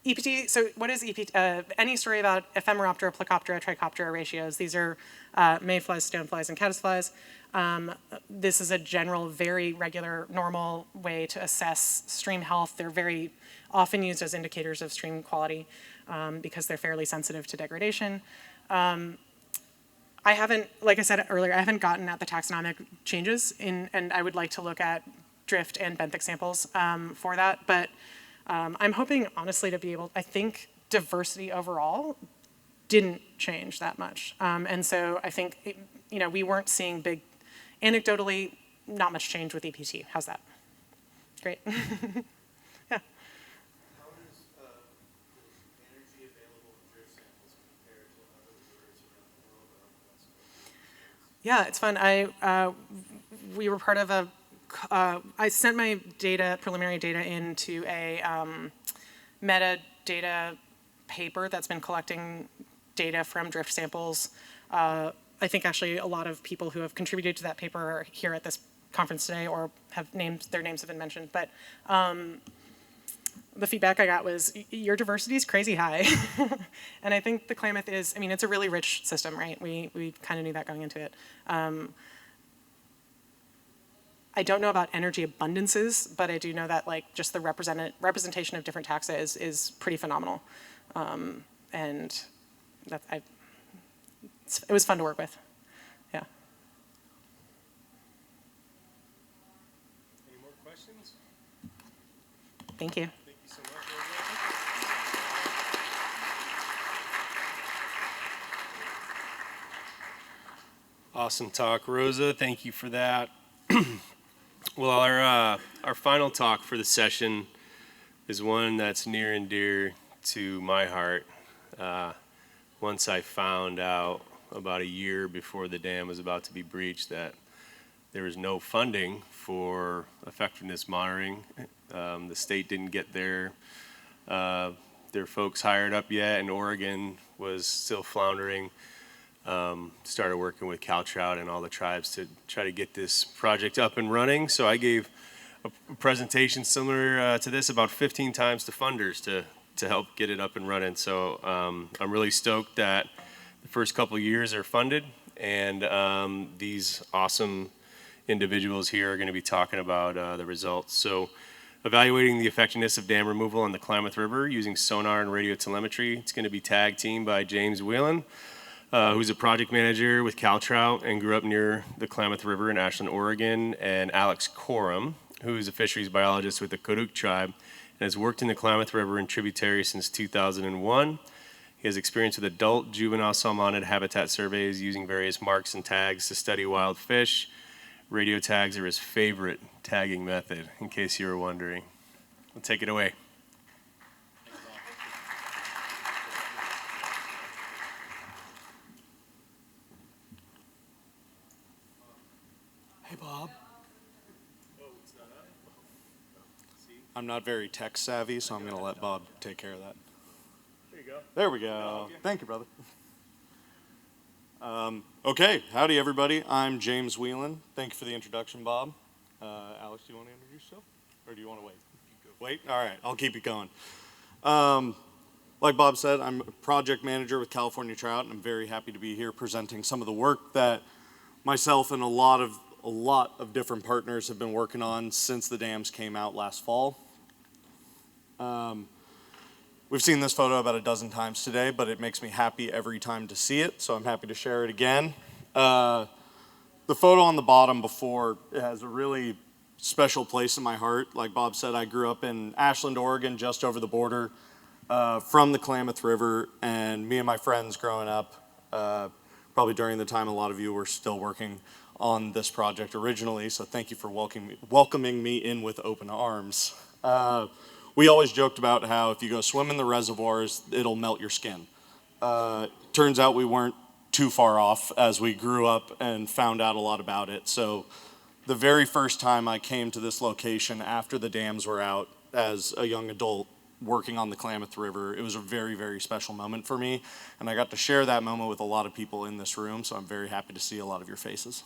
EPT, so what is EPT? Any story about Ephemeroptera, Plecoptera, Trichoptera ratios. These are mayflies, stoneflies, and caddisflies. This is a general, very regular, normal way to assess stream health. They're very often used as indicators of stream quality because they're fairly sensitive to degradation. I haven't, like I said earlier, I haven't gotten at the taxonomic changes and I would like to look at drift and benthic samples for that, but I'm hoping honestly to be able, I think diversity overall didn't change that much. And so I think, we weren't seeing big, anecdotally, not much change with EPT. How's that? Great. Yeah. How does energy available in drift samples compare to other rivers around the world or on the West Coast? Yeah, it's fun. We were part of I sent my preliminary data into a metadata paper that's been collecting data from drift samples. I think actually a lot of people who have contributed to that paper are here at this conference today or their names have been mentioned. But the feedback I got was, your diversity is crazy high. And I think the Klamath is, it's a really rich system, right? We kind of knew that going into it. I don't know about energy abundances, but I do know that just the representation of different taxa is pretty phenomenal. And it was fun to work with. Yeah. Any more questions? Thank you. Thank you so much. Awesome talk, Rosa. Thank you for that. Well, our final talk for the session is one that's near and dear to my heart. Once I found out about a year before the dam was about to be breached that there was no funding for effectiveness monitoring. The state didn't get their folks hired up yet, and Oregon was still floundering. Started working with Caltrout and all the tribes to try to get this project up and running. So I gave a presentation similar to this about 15 times to funders to help get it up and running. So I'm really stoked that the first couple of years are funded, and these awesome individuals here are going to be talking about the results. So evaluating the effectiveness of dam removal on the Klamath River using sonar and radio telemetry. It's going to be tag teamed by James Whelan, who's a project manager with Caltrout and grew up near the Klamath River in Ashland, Oregon, and Alex Coram, who's a fisheries biologist with the Karuk tribe and has worked in the Klamath River and tributaries since 2001. He has experience with adult juvenile salmonid habitat surveys using various marks and tags to study wild fish. Radio tags are his favorite tagging method, in case you were wondering. We'll take it away. Hey, Bob. I'm not very tech savvy, so I'm going to let Bob take care of that. There you go. There we go. Thank you, brother. Okay, howdy, everybody. I'm James Whelan. Thank you for the introduction, Bob. Alex, do you want to introduce yourself? Or do you want to wait? Wait? All right, I'll keep it going. Like Bob said, I'm a project manager with California Trout, and I'm very happy to be here presenting some of the work that myself and a lot of different partners have been working on since the dams came out last fall. We've seen this photo about a dozen times today, but it makes me happy every time to see it, so I'm happy to share it again. The photo on the bottom before, it has a really special place in my heart. Like Bob said, I grew up in Ashland, Oregon, just over the border from the Klamath River, and me and my friends growing up, probably during the time a lot of you were still working on this project originally, so thank you for welcoming me in with open arms. We always joked about how if you go swim in the reservoirs, it'll melt your skin. Turns out we weren't too far off as we grew up and found out a lot about it. So the very first time I came to this location after the dams were out as a young adult working on the Klamath River, it was a very, very special moment for me. And I got to share that moment with a lot of people in this room, so I'm very happy to see a lot of your faces.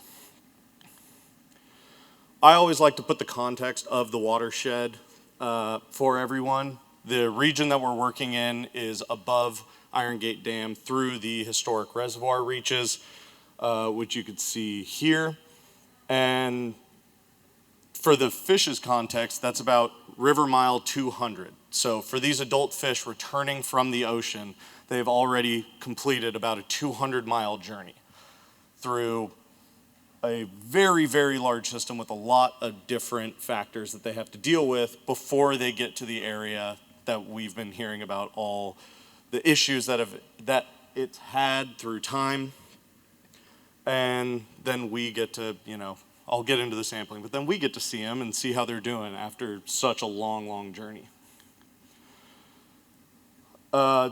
I always like to put the context of the watershed for everyone. The region that we're working in is above Iron Gate Dam through the historic reservoir reaches, which you could see here. And for the fish's context, that's about river mile 200. So for these adult fish returning from the ocean, they've already completed about a 200-mile journey through a very, very large system with a lot of different factors that they have to deal with before they get to the area that we've been hearing about, all the issues that it's had through time. And then we get to, I'll get into the sampling, but then we get to see them and see how they're doing after such a long, long journey.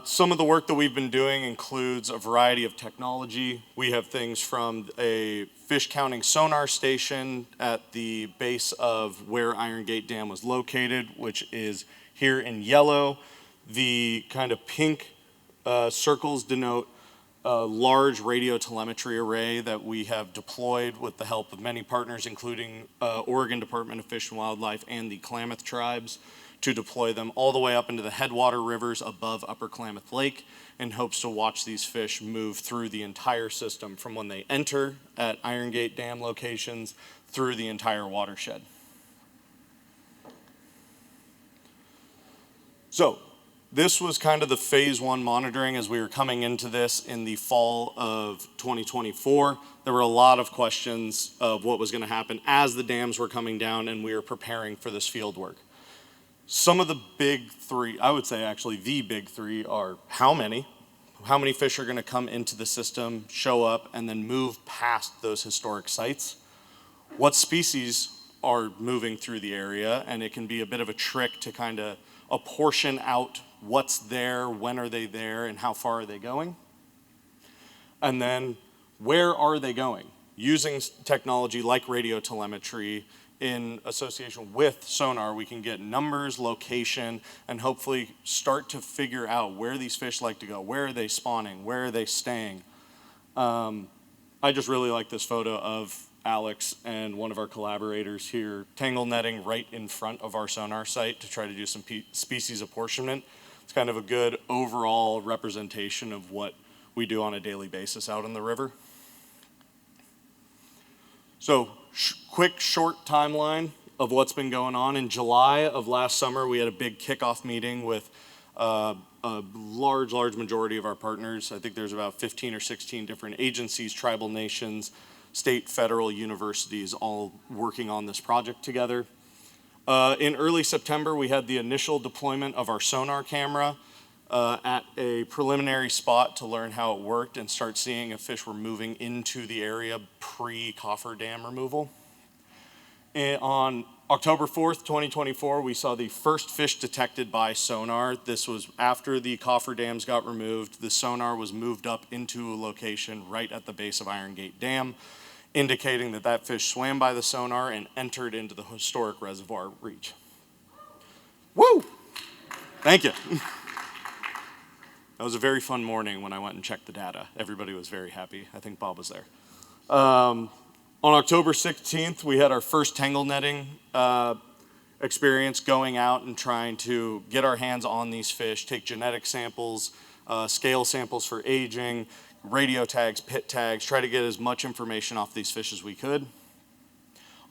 Some of the work that we've been doing includes a variety of technology. We have things from a fish counting sonar station at the base of where Iron Gate Dam was located, which is here in yellow. The kind of pink circles denote a large radio telemetry array that we have deployed with the help of many partners, including Oregon Department of Fish and Wildlife and the Klamath tribes, to deploy them all the way up into the headwater rivers above Upper Klamath Lake in hopes to watch these fish move through the entire system from when they enter at Iron Gate Dam locations through the entire watershed. So this was kind of the phase one monitoring as we were coming into this in the fall of 2024. There were a lot of questions of what was going to happen as the dams were coming down and we were preparing for this field work. Some of the big three, I would say actually the big three, are how many, how many fish are going to come into the system, show up, and then move past those historic sites. What species are moving through the area, and it can be a bit of a trick to kind of apportion out what's there, when are they there, and how far are they going. And then where are they going? Using technology like radio telemetry in association with sonar, we can get numbers, location, and hopefully start to figure out where these fish like to go, where are they spawning, where are they staying. I just really like this photo of Alex and one of our collaborators here tangle netting right in front of our sonar site to try to do some species apportionment. It's kind of a good overall representation of what we do on a daily basis out in the river. So quick short timeline of what's been going on. In July of last summer, we had a big kickoff meeting with a large majority of our partners. I think there's about 15 or 16 different agencies, tribal nations, state, federal, universities, all working on this project together. In early September, we had the initial deployment of our sonar camera at a preliminary spot to learn how it worked and start seeing if fish were moving into the area pre-coffer dam removal. On October 4th, 2024, we saw the first fish detected by sonar. This was after the coffer dams got removed. The sonar was moved up into a location right at the base of Iron Gate Dam, indicating that that fish swam by the sonar and entered into the historic reservoir reach. Woo! Thank you. That was a very fun morning when I went and checked the data. Everybody was very happy. I think Bob was there. On October 16th, we had our first tangle netting experience going out and trying to get our hands on these fish, take genetic samples, scale samples for aging, radio tags, pit tags, try to get as much information off these fish as we could.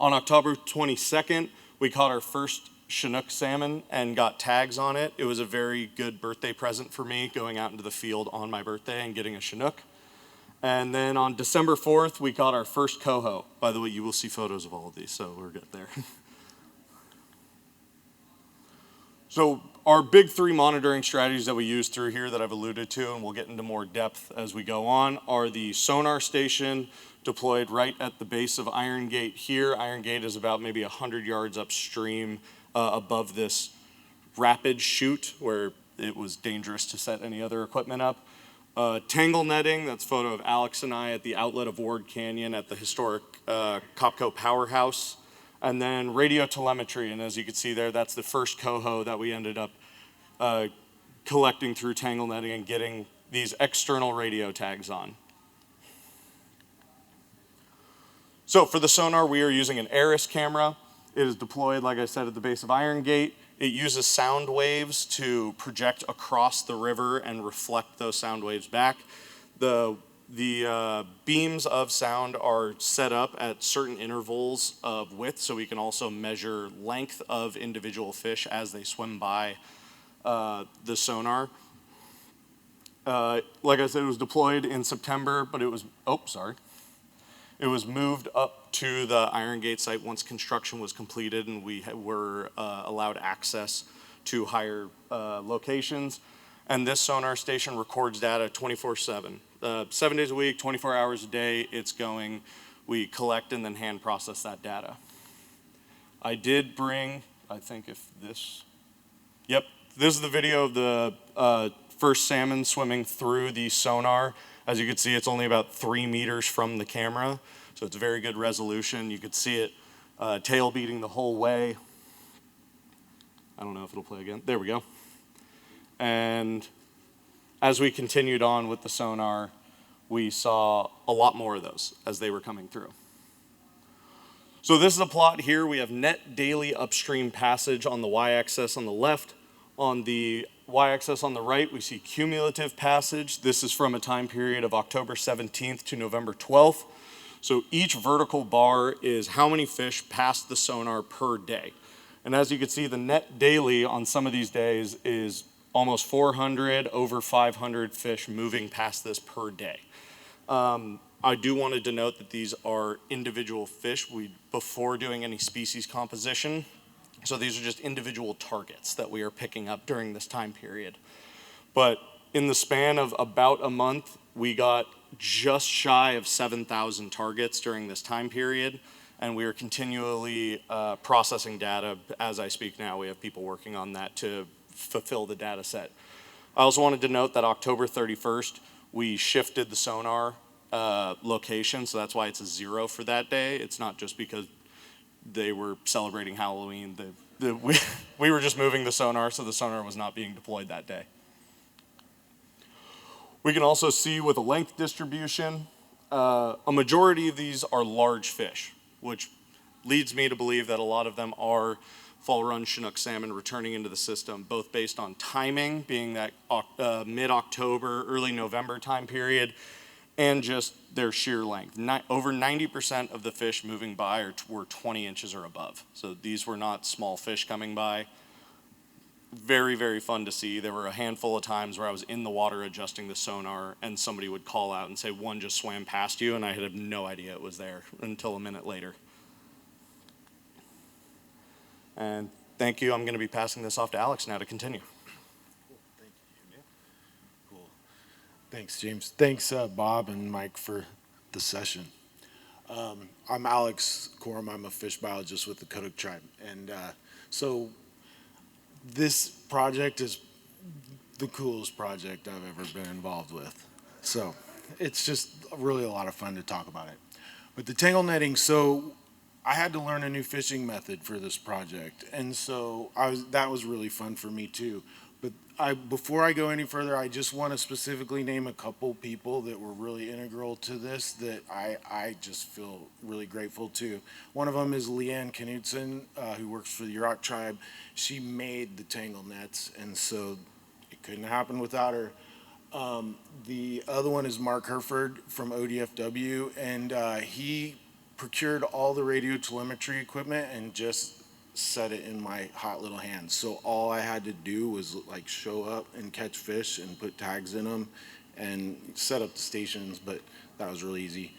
On October 22nd, we caught our first Chinook salmon and got tags on it. It was a very good birthday present for me, going out into the field on my birthday and getting a Chinook. And then on December 4th, we caught our first coho. By the way, you will see photos of all of these, so we're good there. So our big three monitoring strategies that we use through here that I've alluded to, and we'll get into more depth as we go on, are the sonar station deployed right at the base of Iron Gate here. Iron Gate is about maybe 100 yards upstream above this rapid chute where it was dangerous to set any other equipment up. Tangle netting, that's a photo of Alex and I at the outlet of Ward Canyon at the historic Copco powerhouse. And then radio telemetry, and as you can see there, that's the first coho that we ended up collecting through tangle netting and getting these external radio tags on. So for the sonar, we are using an Aris camera. It is deployed, like I said, at the base of Iron Gate. It uses sound waves to project across the river and reflect those sound waves back. The beams of sound are set up at certain intervals of width, so we can also measure length of individual fish as they swim by the sonar. Like I said, it was deployed in September, but it was, it was moved up to the Iron Gate site once construction was completed and we were allowed access to higher locations. And this sonar station records data 24/7. 7 days a week, 24 hours a day, it's going. We collect and then hand process that data. I did bring, I think if this, yep, this is the video of the first salmon swimming through the sonar. As you can see, it's only about 3 meters from the camera, so it's very good resolution. You could see it tail beating the whole way. I don't know if it'll play again. There we go. And as we continued on with the sonar, we saw a lot more of those as they were coming through. So this is a plot here. We have net daily upstream passage on the y-axis on the left. On the y-axis on the right, we see cumulative passage. This is from a time period of October 17th to November 12th. So each vertical bar is how many fish passed the sonar per day. And as you can see, the net daily on some of these days is almost 400, over 500 fish moving past this per day. I do want to denote that these are individual fish before doing any species composition. So these are just individual targets that we are picking up during this time period. But In the span of about a month, we got just shy of 7,000 targets during this time period, and we are continually processing data. As I speak now, we have people working on that to fulfill the data set. I also wanted to note that October 31st, we shifted the sonar location, so that's why it's a 0 for that day. It's not just because they were celebrating Halloween. We were just moving the sonar, so the sonar was not being deployed that day. We can also see with a length distribution, a majority of these are large fish, which leads me to believe that a lot of them are fall run Chinook salmon returning into the system, both based on timing, being that mid-October, early November time period, and just their sheer length. Over 90% of the fish moving by were 20 inches or above. So these were not small fish coming by. Very, very fun to see. There were a handful of times where I was in the water adjusting the sonar and somebody would call out and say, one just swam past you, and I had no idea it was there until a minute later. And thank you. I'm going to be passing this off to Alex now to continue. Cool. Thanks, James. Thanks, Bob and Mike, for the session. I'm Alex Korm. I'm a fish biologist with the Karuk tribe. And so this project is the coolest project I've ever been involved with. So it's just really a lot of fun to talk about it. But the tangle netting, so I had to learn a new fishing method for this project. And so that was really fun for me too. But before I go any further, I just want to specifically name a couple people that were really integral to this that I just feel really grateful to. One of them is Leanne Knudsen, who works for the Yurok tribe. She made the tangle nets, and so it couldn't happen without her. The other one is Mark Herford from ODFW, and he procured all the radio telemetry equipment and just set it in my hot little hands. So all I had to do was like show up and catch fish and put tags in them and set up the stations, but that was really easy.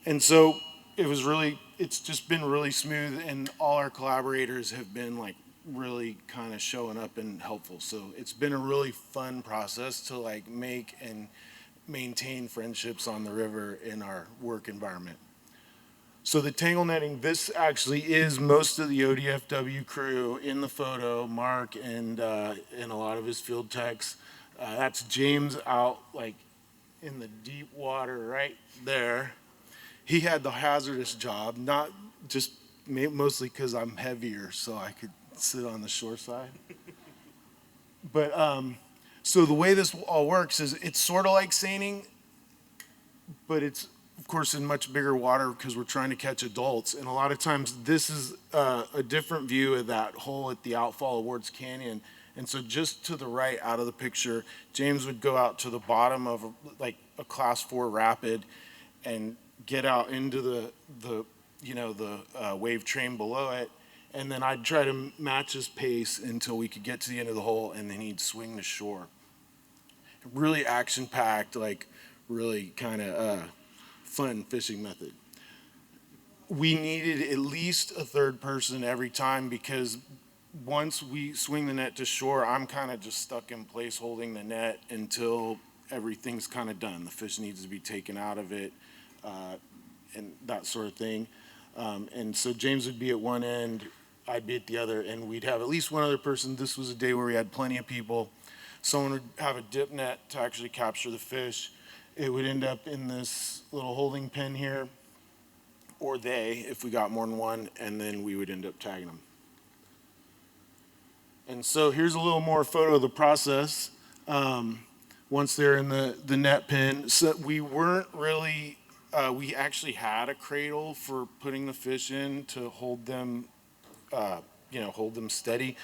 And so it's just been really smooth, and all our collaborators have been like really kind of showing up and helpful. So it's been a really fun process to like make and maintain friendships on the river in our work environment. So the tangle netting, this actually is most of the ODFW crew in the photo, Mark and a lot of his field techs. That's James out like in the deep water right there. He had the hazardous job, not just mostly because I'm heavier, so I could sit on the shore side. But so the way this all works is it's sort of like seining, but it's of course in much bigger water because we're trying to catch adults. And a lot of times this is a different view of that hole at the outfall of Ward's Canyon. And so just to the right out of the picture, James would go out to the bottom of like a class 4 rapid and get out into the wave train below it. And then I'd try to match his pace until we could get to the end of the hole, and then he'd swing to shore. Really action-packed, like really kind of fun fishing method. We needed at least a third person every time because once we swing the net to shore, I'm kind of just stuck in place holding the net until everything's kind of done. The fish needs to be taken out of it and that sort of thing. And so James would be at one end, I'd be at the other, and we'd have at least one other person. This was a day where we had plenty of people. Someone would have a dip net to actually capture the fish. It would end up in this little holding pen here, or they, if we got more than one, and then we would end up tagging them. And so here's a little more photo of the process. Once they're in the net pen, so we weren't really, we actually had a cradle for putting the fish in to hold them, hold them steady.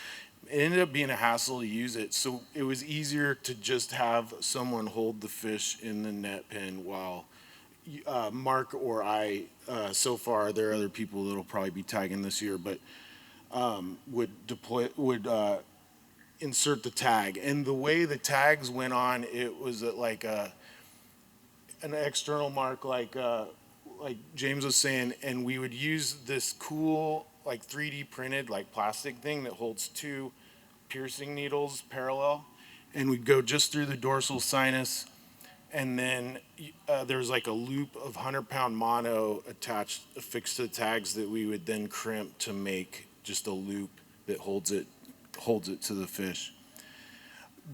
It ended up being a hassle to use it, so it was easier to just have someone hold the fish in the net pen while Mark or I, so far there are other people that'll probably be tagging this year, but would insert the tag. And the way the tags went on, it was like an external mark, like James was saying, and we would use this cool like 3D printed like plastic thing that holds two piercing needles parallel, and we'd go just through the dorsal sinus, and then there's like a loop of 100-pound mono affixed to the tags that we would then crimp to make just a loop that holds it to the fish.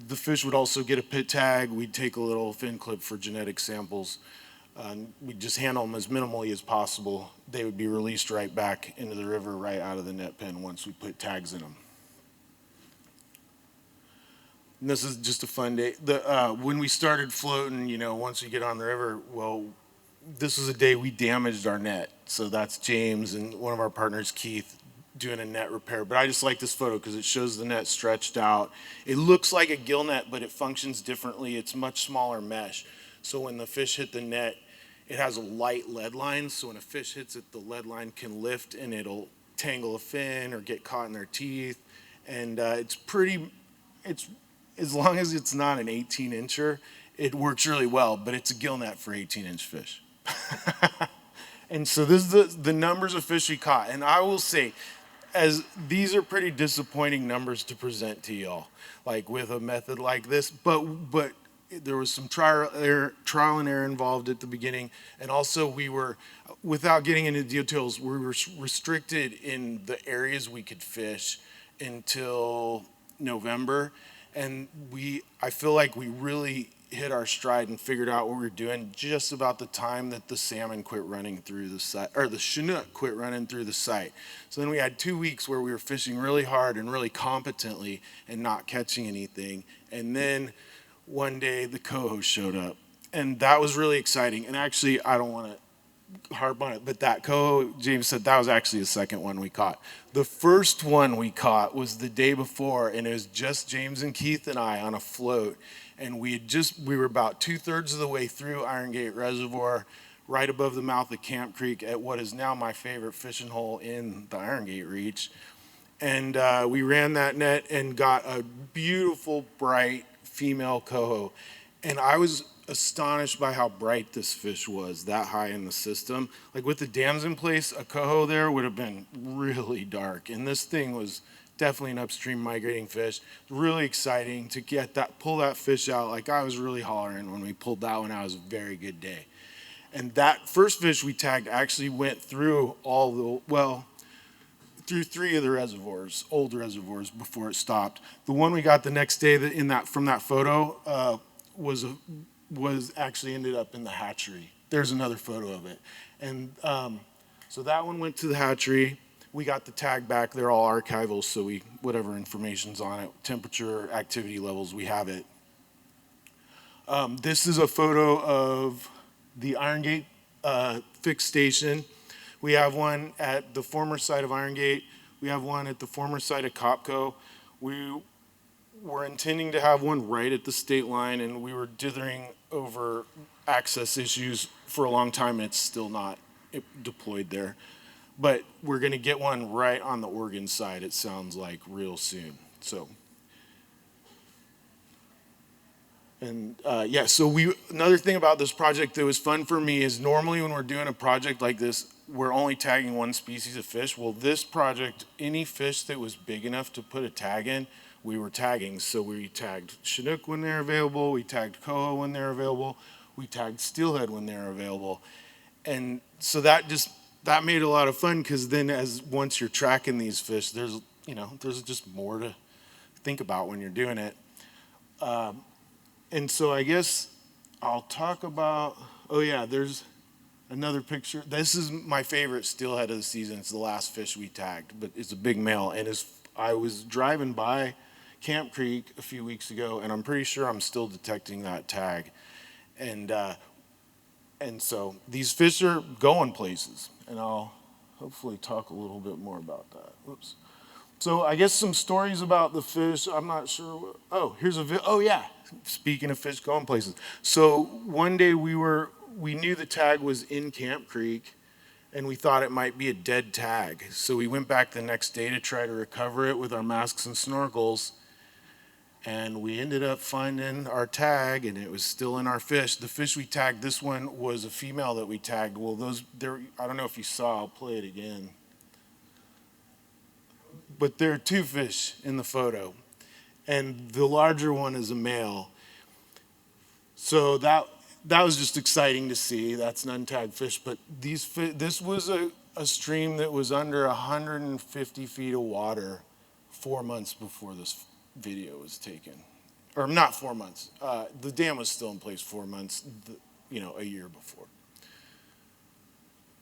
The fish would also get a pit tag. We'd take a little fin clip for genetic samples. We'd just handle them as minimally as possible. They would be released right back into the river, right out of the net pen once we put tags in them. And this is just a fun day. When we started floating, once you get on the river, well, this was a day we damaged our net. So that's James and one of our partners, Keith, doing a net repair. But I just like this photo because it shows the net stretched out. It looks like a gill net, but it functions differently. It's much smaller mesh. So when the fish hit the net, it has a light lead line. So when a fish hits it, the lead line can lift and it'll tangle a fin or get caught in their teeth. And it's as long as it's not an 18-incher, it works really well, but it's a gill net for 18-inch fish. And so this is the numbers of fish we caught. And I will say, as these are pretty disappointing numbers to present to y'all, like with a method like this, but there was some trial and error involved at the beginning. And also we were, without getting into details, we were restricted in the areas we could fish until November. And I feel like we really hit our stride and figured out what we were doing just about the time that the salmon quit running through the site, or the Chinook quit running through the site. So then we had 2 weeks where we were fishing really hard and really competently and not catching anything. And then one day the coho showed up, and that was really exciting. And actually, I don't want to harp on it, but that coho, James said that was actually the second one we caught. The first one we caught was the day before, and it was just James and Keith and I on a float. And we were about 2/3 of the way through Iron Gate Reservoir, right above the mouth of Camp Creek at what is now my favorite fishing hole in the Iron Gate Reach. And we ran that net and got a beautiful, bright female coho. And I was astonished by how bright this fish was that high in the system. Like with the dams in place, a coho there would have been really dark. And this thing was definitely an upstream migrating fish. Really exciting to pull that fish out. Like I was really hollering when we pulled that one out. It was a very good day. And that first fish we tagged actually went through through 3 of the reservoirs, old reservoirs, before it stopped. The one we got the next day from that photo was actually ended up in the hatchery. There's another photo of it. And so that one went to the hatchery. We got the tag back. They're all archival, so whatever information's on it, temperature, activity levels, we have it. This is a photo of the Iron Gate fixed station. We have one at the former site of Iron Gate. We have one at the former site of Copco. We were intending to have one right at the state line, and we were dithering over access issues for a long time, and it's still not deployed there. But we're going to get one right on the Oregon side, it sounds like, real soon. So, and another thing about this project that was fun for me is normally when we're doing a project like this, we're only tagging one species of fish. Well, this project, any fish that was big enough to put a tag in, we were tagging. So we tagged Chinook when they're available, we tagged coho when they're available, we tagged steelhead when they're available. And so that made it a lot of fun, because then once you're tracking these fish, there's just more to think about when you're doing it. And so I guess I'll talk about, there's another picture. This is my favorite steelhead of the season. It's the last fish we tagged, but it's a big male. And I was driving by Camp Creek a few weeks ago, and I'm pretty sure I'm still detecting that tag. And so these fish are going places, and I'll hopefully talk a little bit more about that. Whoops. So I guess some stories about the fish. I'm not sure. Speaking of fish going places. So one day we knew the tag was in Camp Creek, and we thought it might be a dead tag. So we went back the next day to try to recover it with our masks and snorkels. And we ended up finding our tag, and it was still in our fish. The fish we tagged, this one was a female that we tagged. Well, I don't know if you saw, I'll play it again. But there are 2 fish in the photo. and the larger one is a male. So that was just exciting to see. That's an untagged fish, but this was a stream that was under 150 feet of water 4 months before this video was taken. Or not 4 months. The dam was still in place 4 months, a year before.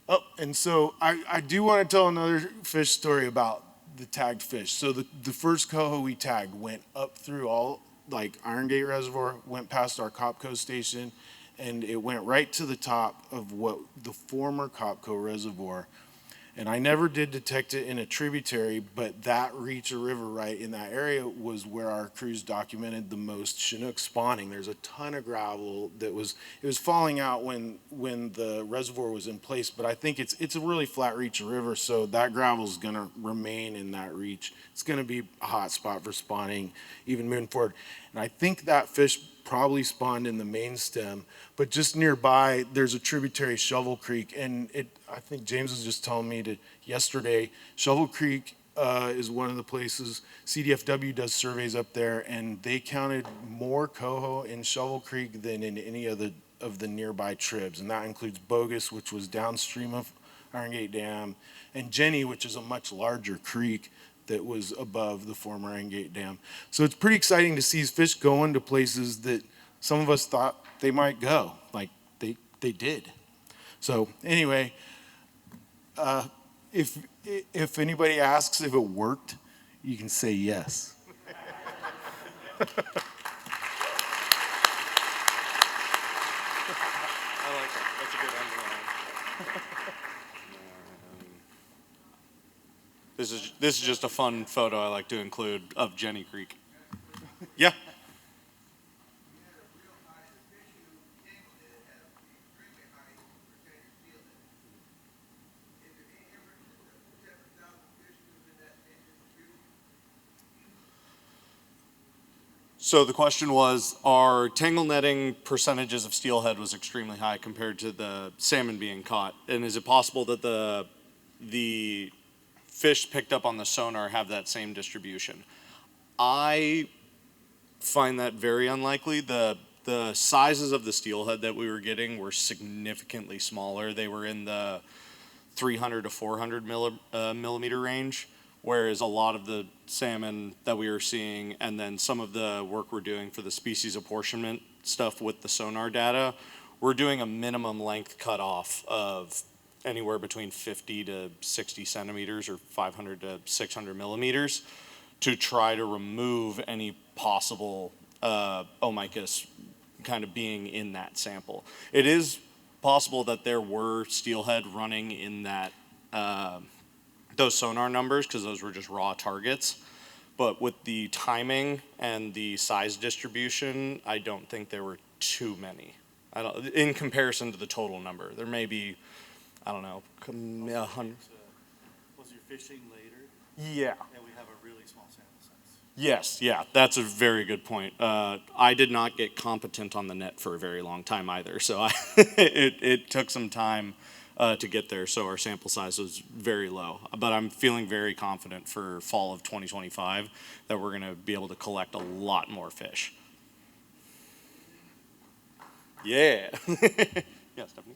Oh, and so I do want to tell another fish story about the tagged fish. So the first coho we tagged went up through all, like Iron Gate Reservoir, went past our Copco station, and it went right to the top of what the former Copco Reservoir. And I never did detect it in a tributary, but that reach of river right in that area was where our crews documented the most Chinook spawning. There's a ton of gravel it was falling out when the reservoir was in place, but I think it's a really flat reach of river, so that gravel is gonna remain in that reach. It's gonna be a hot spot for spawning, even moving forward. And I think that fish probably spawned in the main stem, but just nearby there's a tributary, Shovel Creek, and I think James was just telling me yesterday, Shovel Creek is one of the places, CDFW does surveys up there, and they counted more coho in Shovel Creek than in any of the nearby tribs, and that includes Bogus, which was downstream of Iron Gate Dam, and Jenny, which is a much larger creek that was above the former Iron Gate Dam. So it's pretty exciting to see these fish going to places that some of us thought they might go, like they did. So anyway, if anybody asks if it worked, you can say yes. I like that. That's a good underline. This is just a fun photo I like to include of Jenny Creek. Yeah. So the question was, our tangle netting percentages of steelhead was extremely high compared to the salmon being caught, and is it possible that the fish picked up on the sonar have that same distribution? I find that very unlikely. The sizes of the steelhead that we were getting were significantly smaller. They were in the 300 to 400 millimeter range, whereas a lot of the salmon that we were seeing, and then some of the work we're doing for the species apportionment stuff with the sonar data, we're doing a minimum length cutoff of anywhere between 50 to 60 centimeters or 500 to 600 millimeters to try to remove any possible Omicus kind of being in that sample. It is possible that there were steelhead running in that those sonar numbers, because those were just raw targets. But with the timing and the size distribution, I don't think there were too many. In comparison to the total number, there may be, I don't know, 100. Was your fishing later? Yeah. And we have a really small sample size. Yes, yeah, that's a very good point. I did not get competent on the net for a very long time either, so it took some time to get there, so our sample size was very low. But I'm feeling very confident for fall of 2025 that we're going to be able to collect a lot more fish. Yeah. Yeah, Stephanie.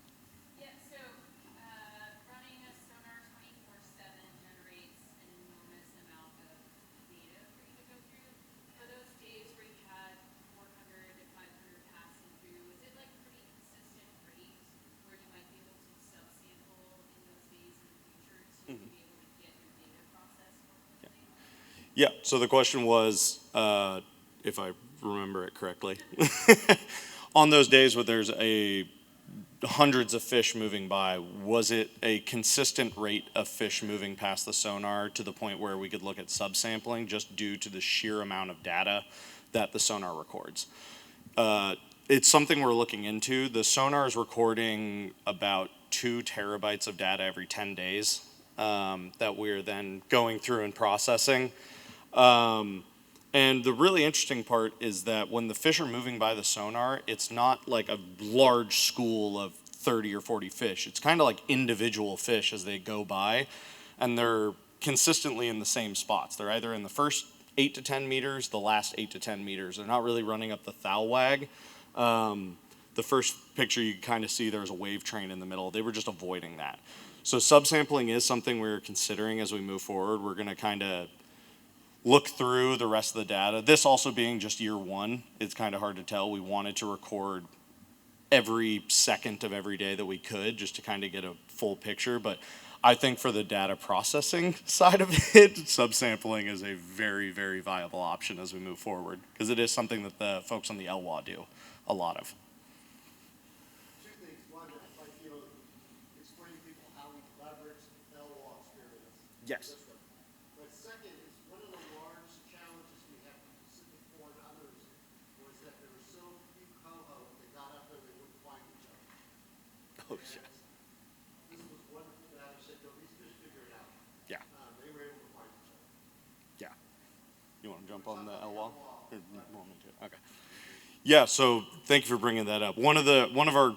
Yeah, so the question was, if I remember it correctly, on those days where there's hundreds of fish moving by, was it a consistent rate of fish moving past the sonar to the point where we could look at subsampling just due to the sheer amount of data that the sonar records? It's something we're looking into. The sonar is recording about 2 terabytes of data every 10 days that we're then going through and processing. And the really interesting part is that when the fish are moving by the sonar, it's not like a large school of 30 or 40 fish. It's kind of like individual fish as they go by, and they're consistently in the same spots. They're either in the first 8 to 10 meters, the last 8 to 10 meters. They're not really running up the thowwag. The first picture you kind of see there's a wave train in the middle. They were just avoiding that. So subsampling is something we're considering as we move forward. We're going to kind of look through the rest of the data. This also being just year one, it's kind of hard to tell. We wanted to record every second of every day that we could just to kind of get a full picture. But I think for the data processing side of it, subsampling is a very, very viable option as we move forward, because it is something that the folks on the LWA do a lot of. Two things. One, I feel explain to people how we leverage the LWA experience. Yes. But second is one of the large challenges we had from Pacific Core and others was that there were so few coho, if they got up there, they wouldn't find each other. Oh, shit. This was wonderful data. Said, no, these fish figure it out. Yeah. They were able to find each other. Yeah. You want to jump on the LWA? Or you want me to? Okay. Yeah, so thank you for bringing that up. One of our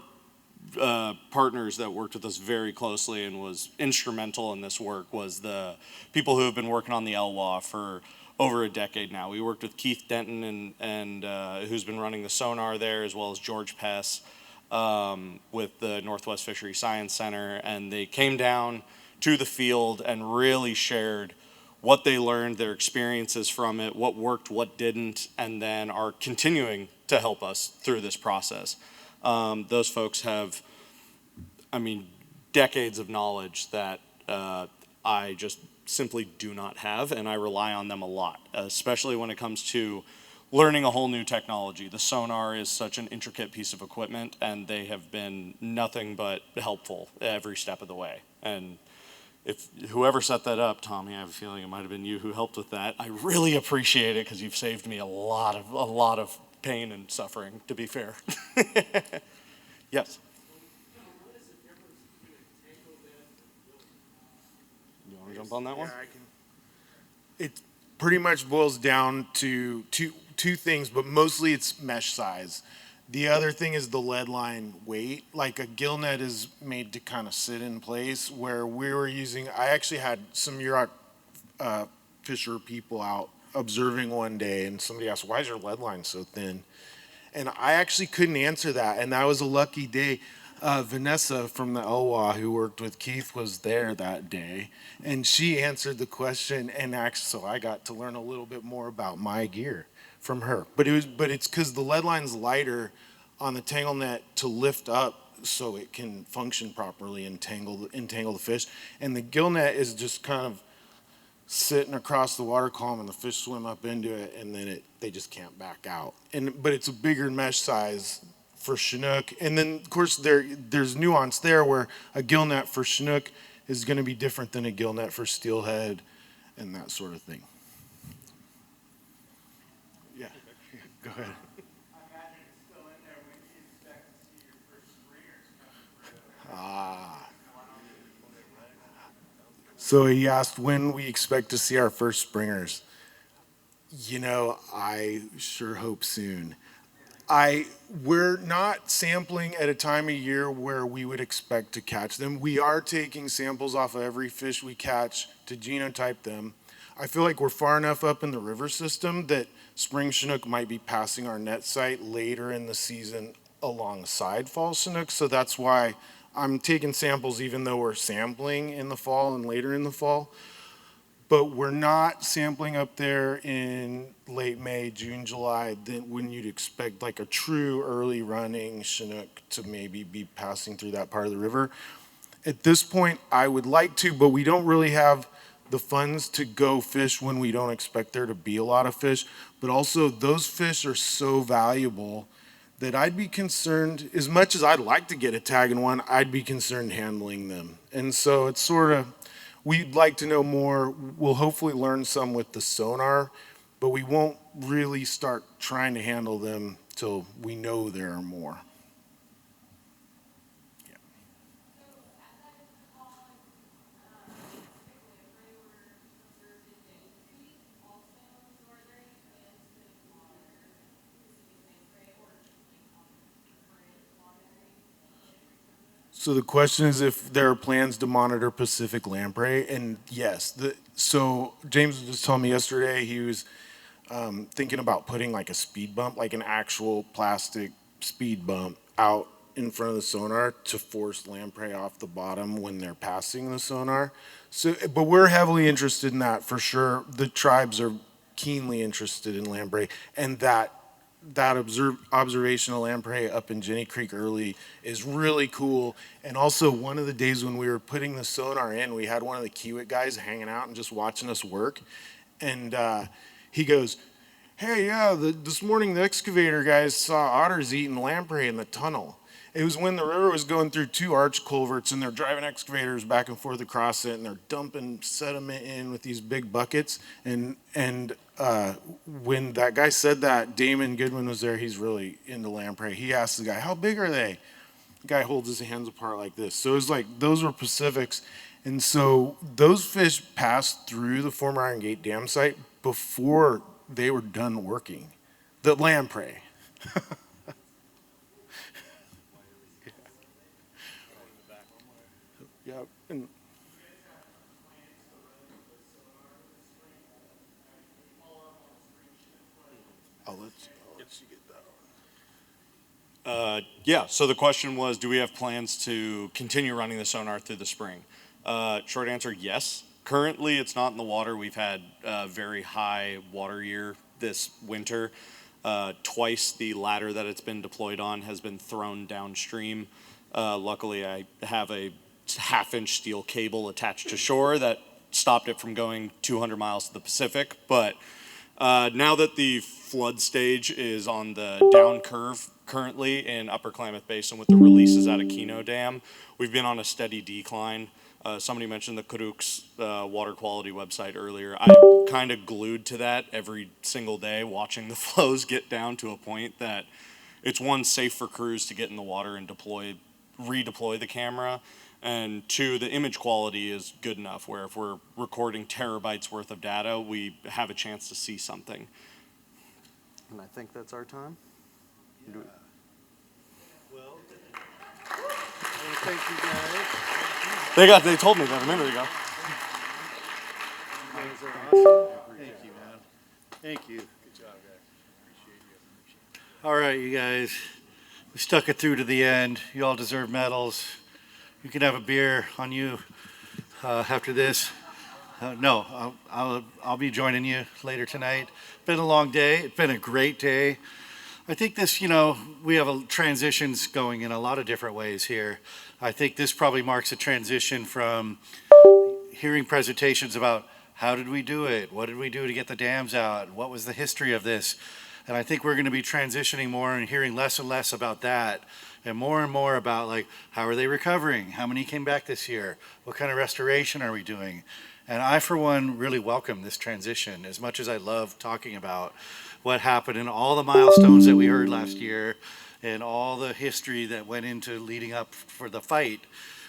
partners that worked with us very closely and was instrumental in this work was the people who have been working on the LWA for over a decade now. We worked with Keith Denton and who's been running the sonar there, as well as George Pess with the Northwest Fisheries Science Center, and they came down to the field and really shared what they learned, their experiences from it, what worked, what didn't, and then are continuing to help us through this process. Those folks have, decades of knowledge that I just simply do not have, and I rely on them a lot, especially when it comes to learning a whole new technology. The sonar is such an intricate piece of equipment, and they have been nothing but helpful every step of the way. And if whoever set that up, Tommy, I have a feeling it might have been you who helped with that. I really appreciate it because you've saved me a lot of pain and suffering, to be fair. Yes. You want to jump on that one? Yeah, I can. It pretty much boils down to two things, but mostly it's mesh size. The other thing is the lead line weight. Like a gill net is made to kind of sit in place, where we were using, I actually had some Yurok fisher people out observing one day, and somebody asked, why is your lead line so thin? And I actually couldn't answer that, and that was a lucky day. Vanessa from the LWA, who worked with Keith, was there that day, and she answered the question, and actually, so I got to learn a little bit more about my gear from her. But it's because the lead line's lighter on the tangle net to lift up so it can function properly and entangle the fish. And the gill net is just kind of sitting across the water column, and the fish swim up into it, and then they just can't back out. But it's a bigger mesh size for Chinook. And then of course there's nuance there, where a gill net for Chinook is going to be different than a gill net for steelhead and that sort of thing. Yeah, go ahead. So he asked when we expect to see our first springers. I sure hope soon. We're not sampling at a time of year where we would expect to catch them. We are taking samples off of every fish we catch to genotype them. I feel like we're far enough up in the river system that spring Chinook might be passing our net site later in the season alongside fall Chinook, so that's why I'm taking samples even though we're sampling in the fall and later in the fall. But we're not sampling up there in late May, June, July, when you'd expect like a true early running Chinook to maybe be passing through that part of the river. At this point, I would like to, but we don't really have the funds to go fish when we don't expect there to be a lot of fish. But also, those fish are so valuable that I'd be concerned, as much as I'd like to get a tag in one, I'd be concerned handling them. And so it's sort of, we'd like to know more. We'll hopefully learn some with the sonar, but we won't really start trying to handle them till we know there are more. So the question is if there are plans to monitor Pacific lamprey, and yes. So James was just telling me yesterday he was thinking about putting like a speed bump, like an actual plastic speed bump out in front of the sonar to force lamprey off the bottom when they're passing the sonar. So, but we're heavily interested in that for sure. The tribes are keenly interested in lamprey, and that observational lamprey up in Jenny Creek early is really cool. And also one of the days when we were putting the sonar in, we had one of the Kiewit guys hanging out and just watching us work. And he goes, hey, yeah, this morning the excavator guys saw otters eating lamprey in the tunnel. It was when the river was going through 2 arch culverts and they're driving excavators back and forth across it and they're dumping sediment in with these big buckets. And when that guy said that, Damon Goodwin was there. He's really into lamprey. He asked the guy, how big are they? The guy holds his hands apart like this. So it was like, those were Pacifics. And so those fish passed through the former Iron Gate dam site before they were done working. The lamprey. Yep. And I'll let you get that one. Yeah, so the question was, do we have plans to continue running the sonar through the spring? Short answer, yes. Currently, it's not in the water. We've had a very high water year this winter. Twice the ladder that it's been deployed on has been thrown downstream. Luckily, I have a half-inch steel cable attached to shore that stopped it from going 200 miles to the Pacific. But now that the flood stage is on the down curve currently in Upper Klamath Basin with the releases out of Keno Dam, we've been on a steady decline. Somebody mentioned the Karuk's water quality website earlier. I'm kind of glued to that every single day, watching the flows get down to a point that it's one, safe for crews to get in the water and redeploy the camera, and two, the image quality is good enough where if we're recording terabytes worth of data, we have a chance to see something. And I think that's our time. Yeah. Well, thank you guys. They told me that a minute ago. You guys are awesome. Thank you, man. Thank you. Good job, guys. Appreciate it. All right, you guys. We stuck it through to the end. You all deserve medals. You can have a beer on you after this. No, I'll be joining you later tonight. Been a long day. It's been a great day. I think this, we have transitions going in a lot of different ways here. I think this probably marks a transition from hearing presentations about how did we do it? What did we do to get the dams out? What was the history of this? And I think we're going to be transitioning more and hearing less and less about that and more about like, how are they recovering? How many came back this year? What kind of restoration are we doing? And I, for one, really welcome this transition as much as I love talking about what happened and all the milestones that we heard last year and all the history that went into leading up for the fight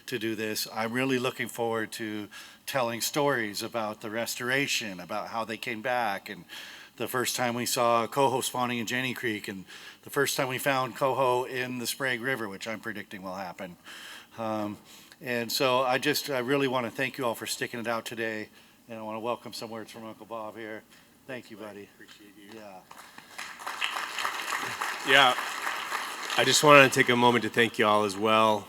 to do this. I'm really looking forward to telling stories about the restoration, about how they came back, and the first time we saw coho spawning in Jenny Creek, and the first time we found coho in the Sprague River, which I'm predicting will happen. And so I really want to thank you all for sticking it out today, and I want to welcome some words from Uncle Bob here. Thank you, buddy. Appreciate you. Yeah. Yeah. I just wanted to take a moment to thank you all as well.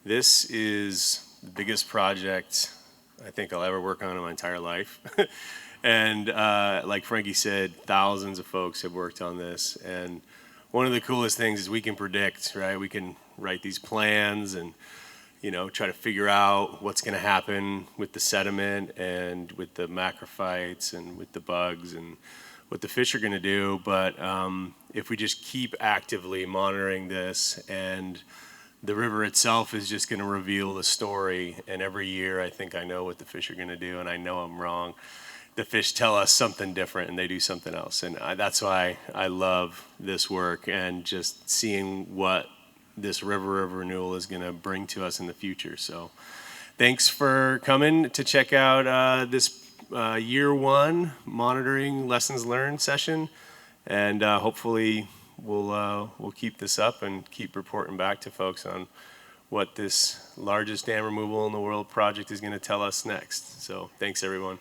This is the biggest project I think I'll ever work on in my entire life. And like Frankie said, thousands of folks have worked on this. And one of the coolest things is we can predict, right? We can write these plans and, try to figure out what's going to happen with the sediment and with the macrophytes and with the bugs and what the fish are going to do. But if we just keep actively monitoring this, and the river itself is just going to reveal the story. And every year I think I know what the fish are going to do, and I know I'm wrong. The fish tell us something different and they do something else. And that's why I love this work and just seeing what this River of Renewal is going to bring to us in the future. So thanks for coming to check out this year one monitoring lessons learned session. And hopefully we'll keep this up and keep reporting back to folks on what this largest dam removal in the world project is going to tell us next. So thanks, everyone.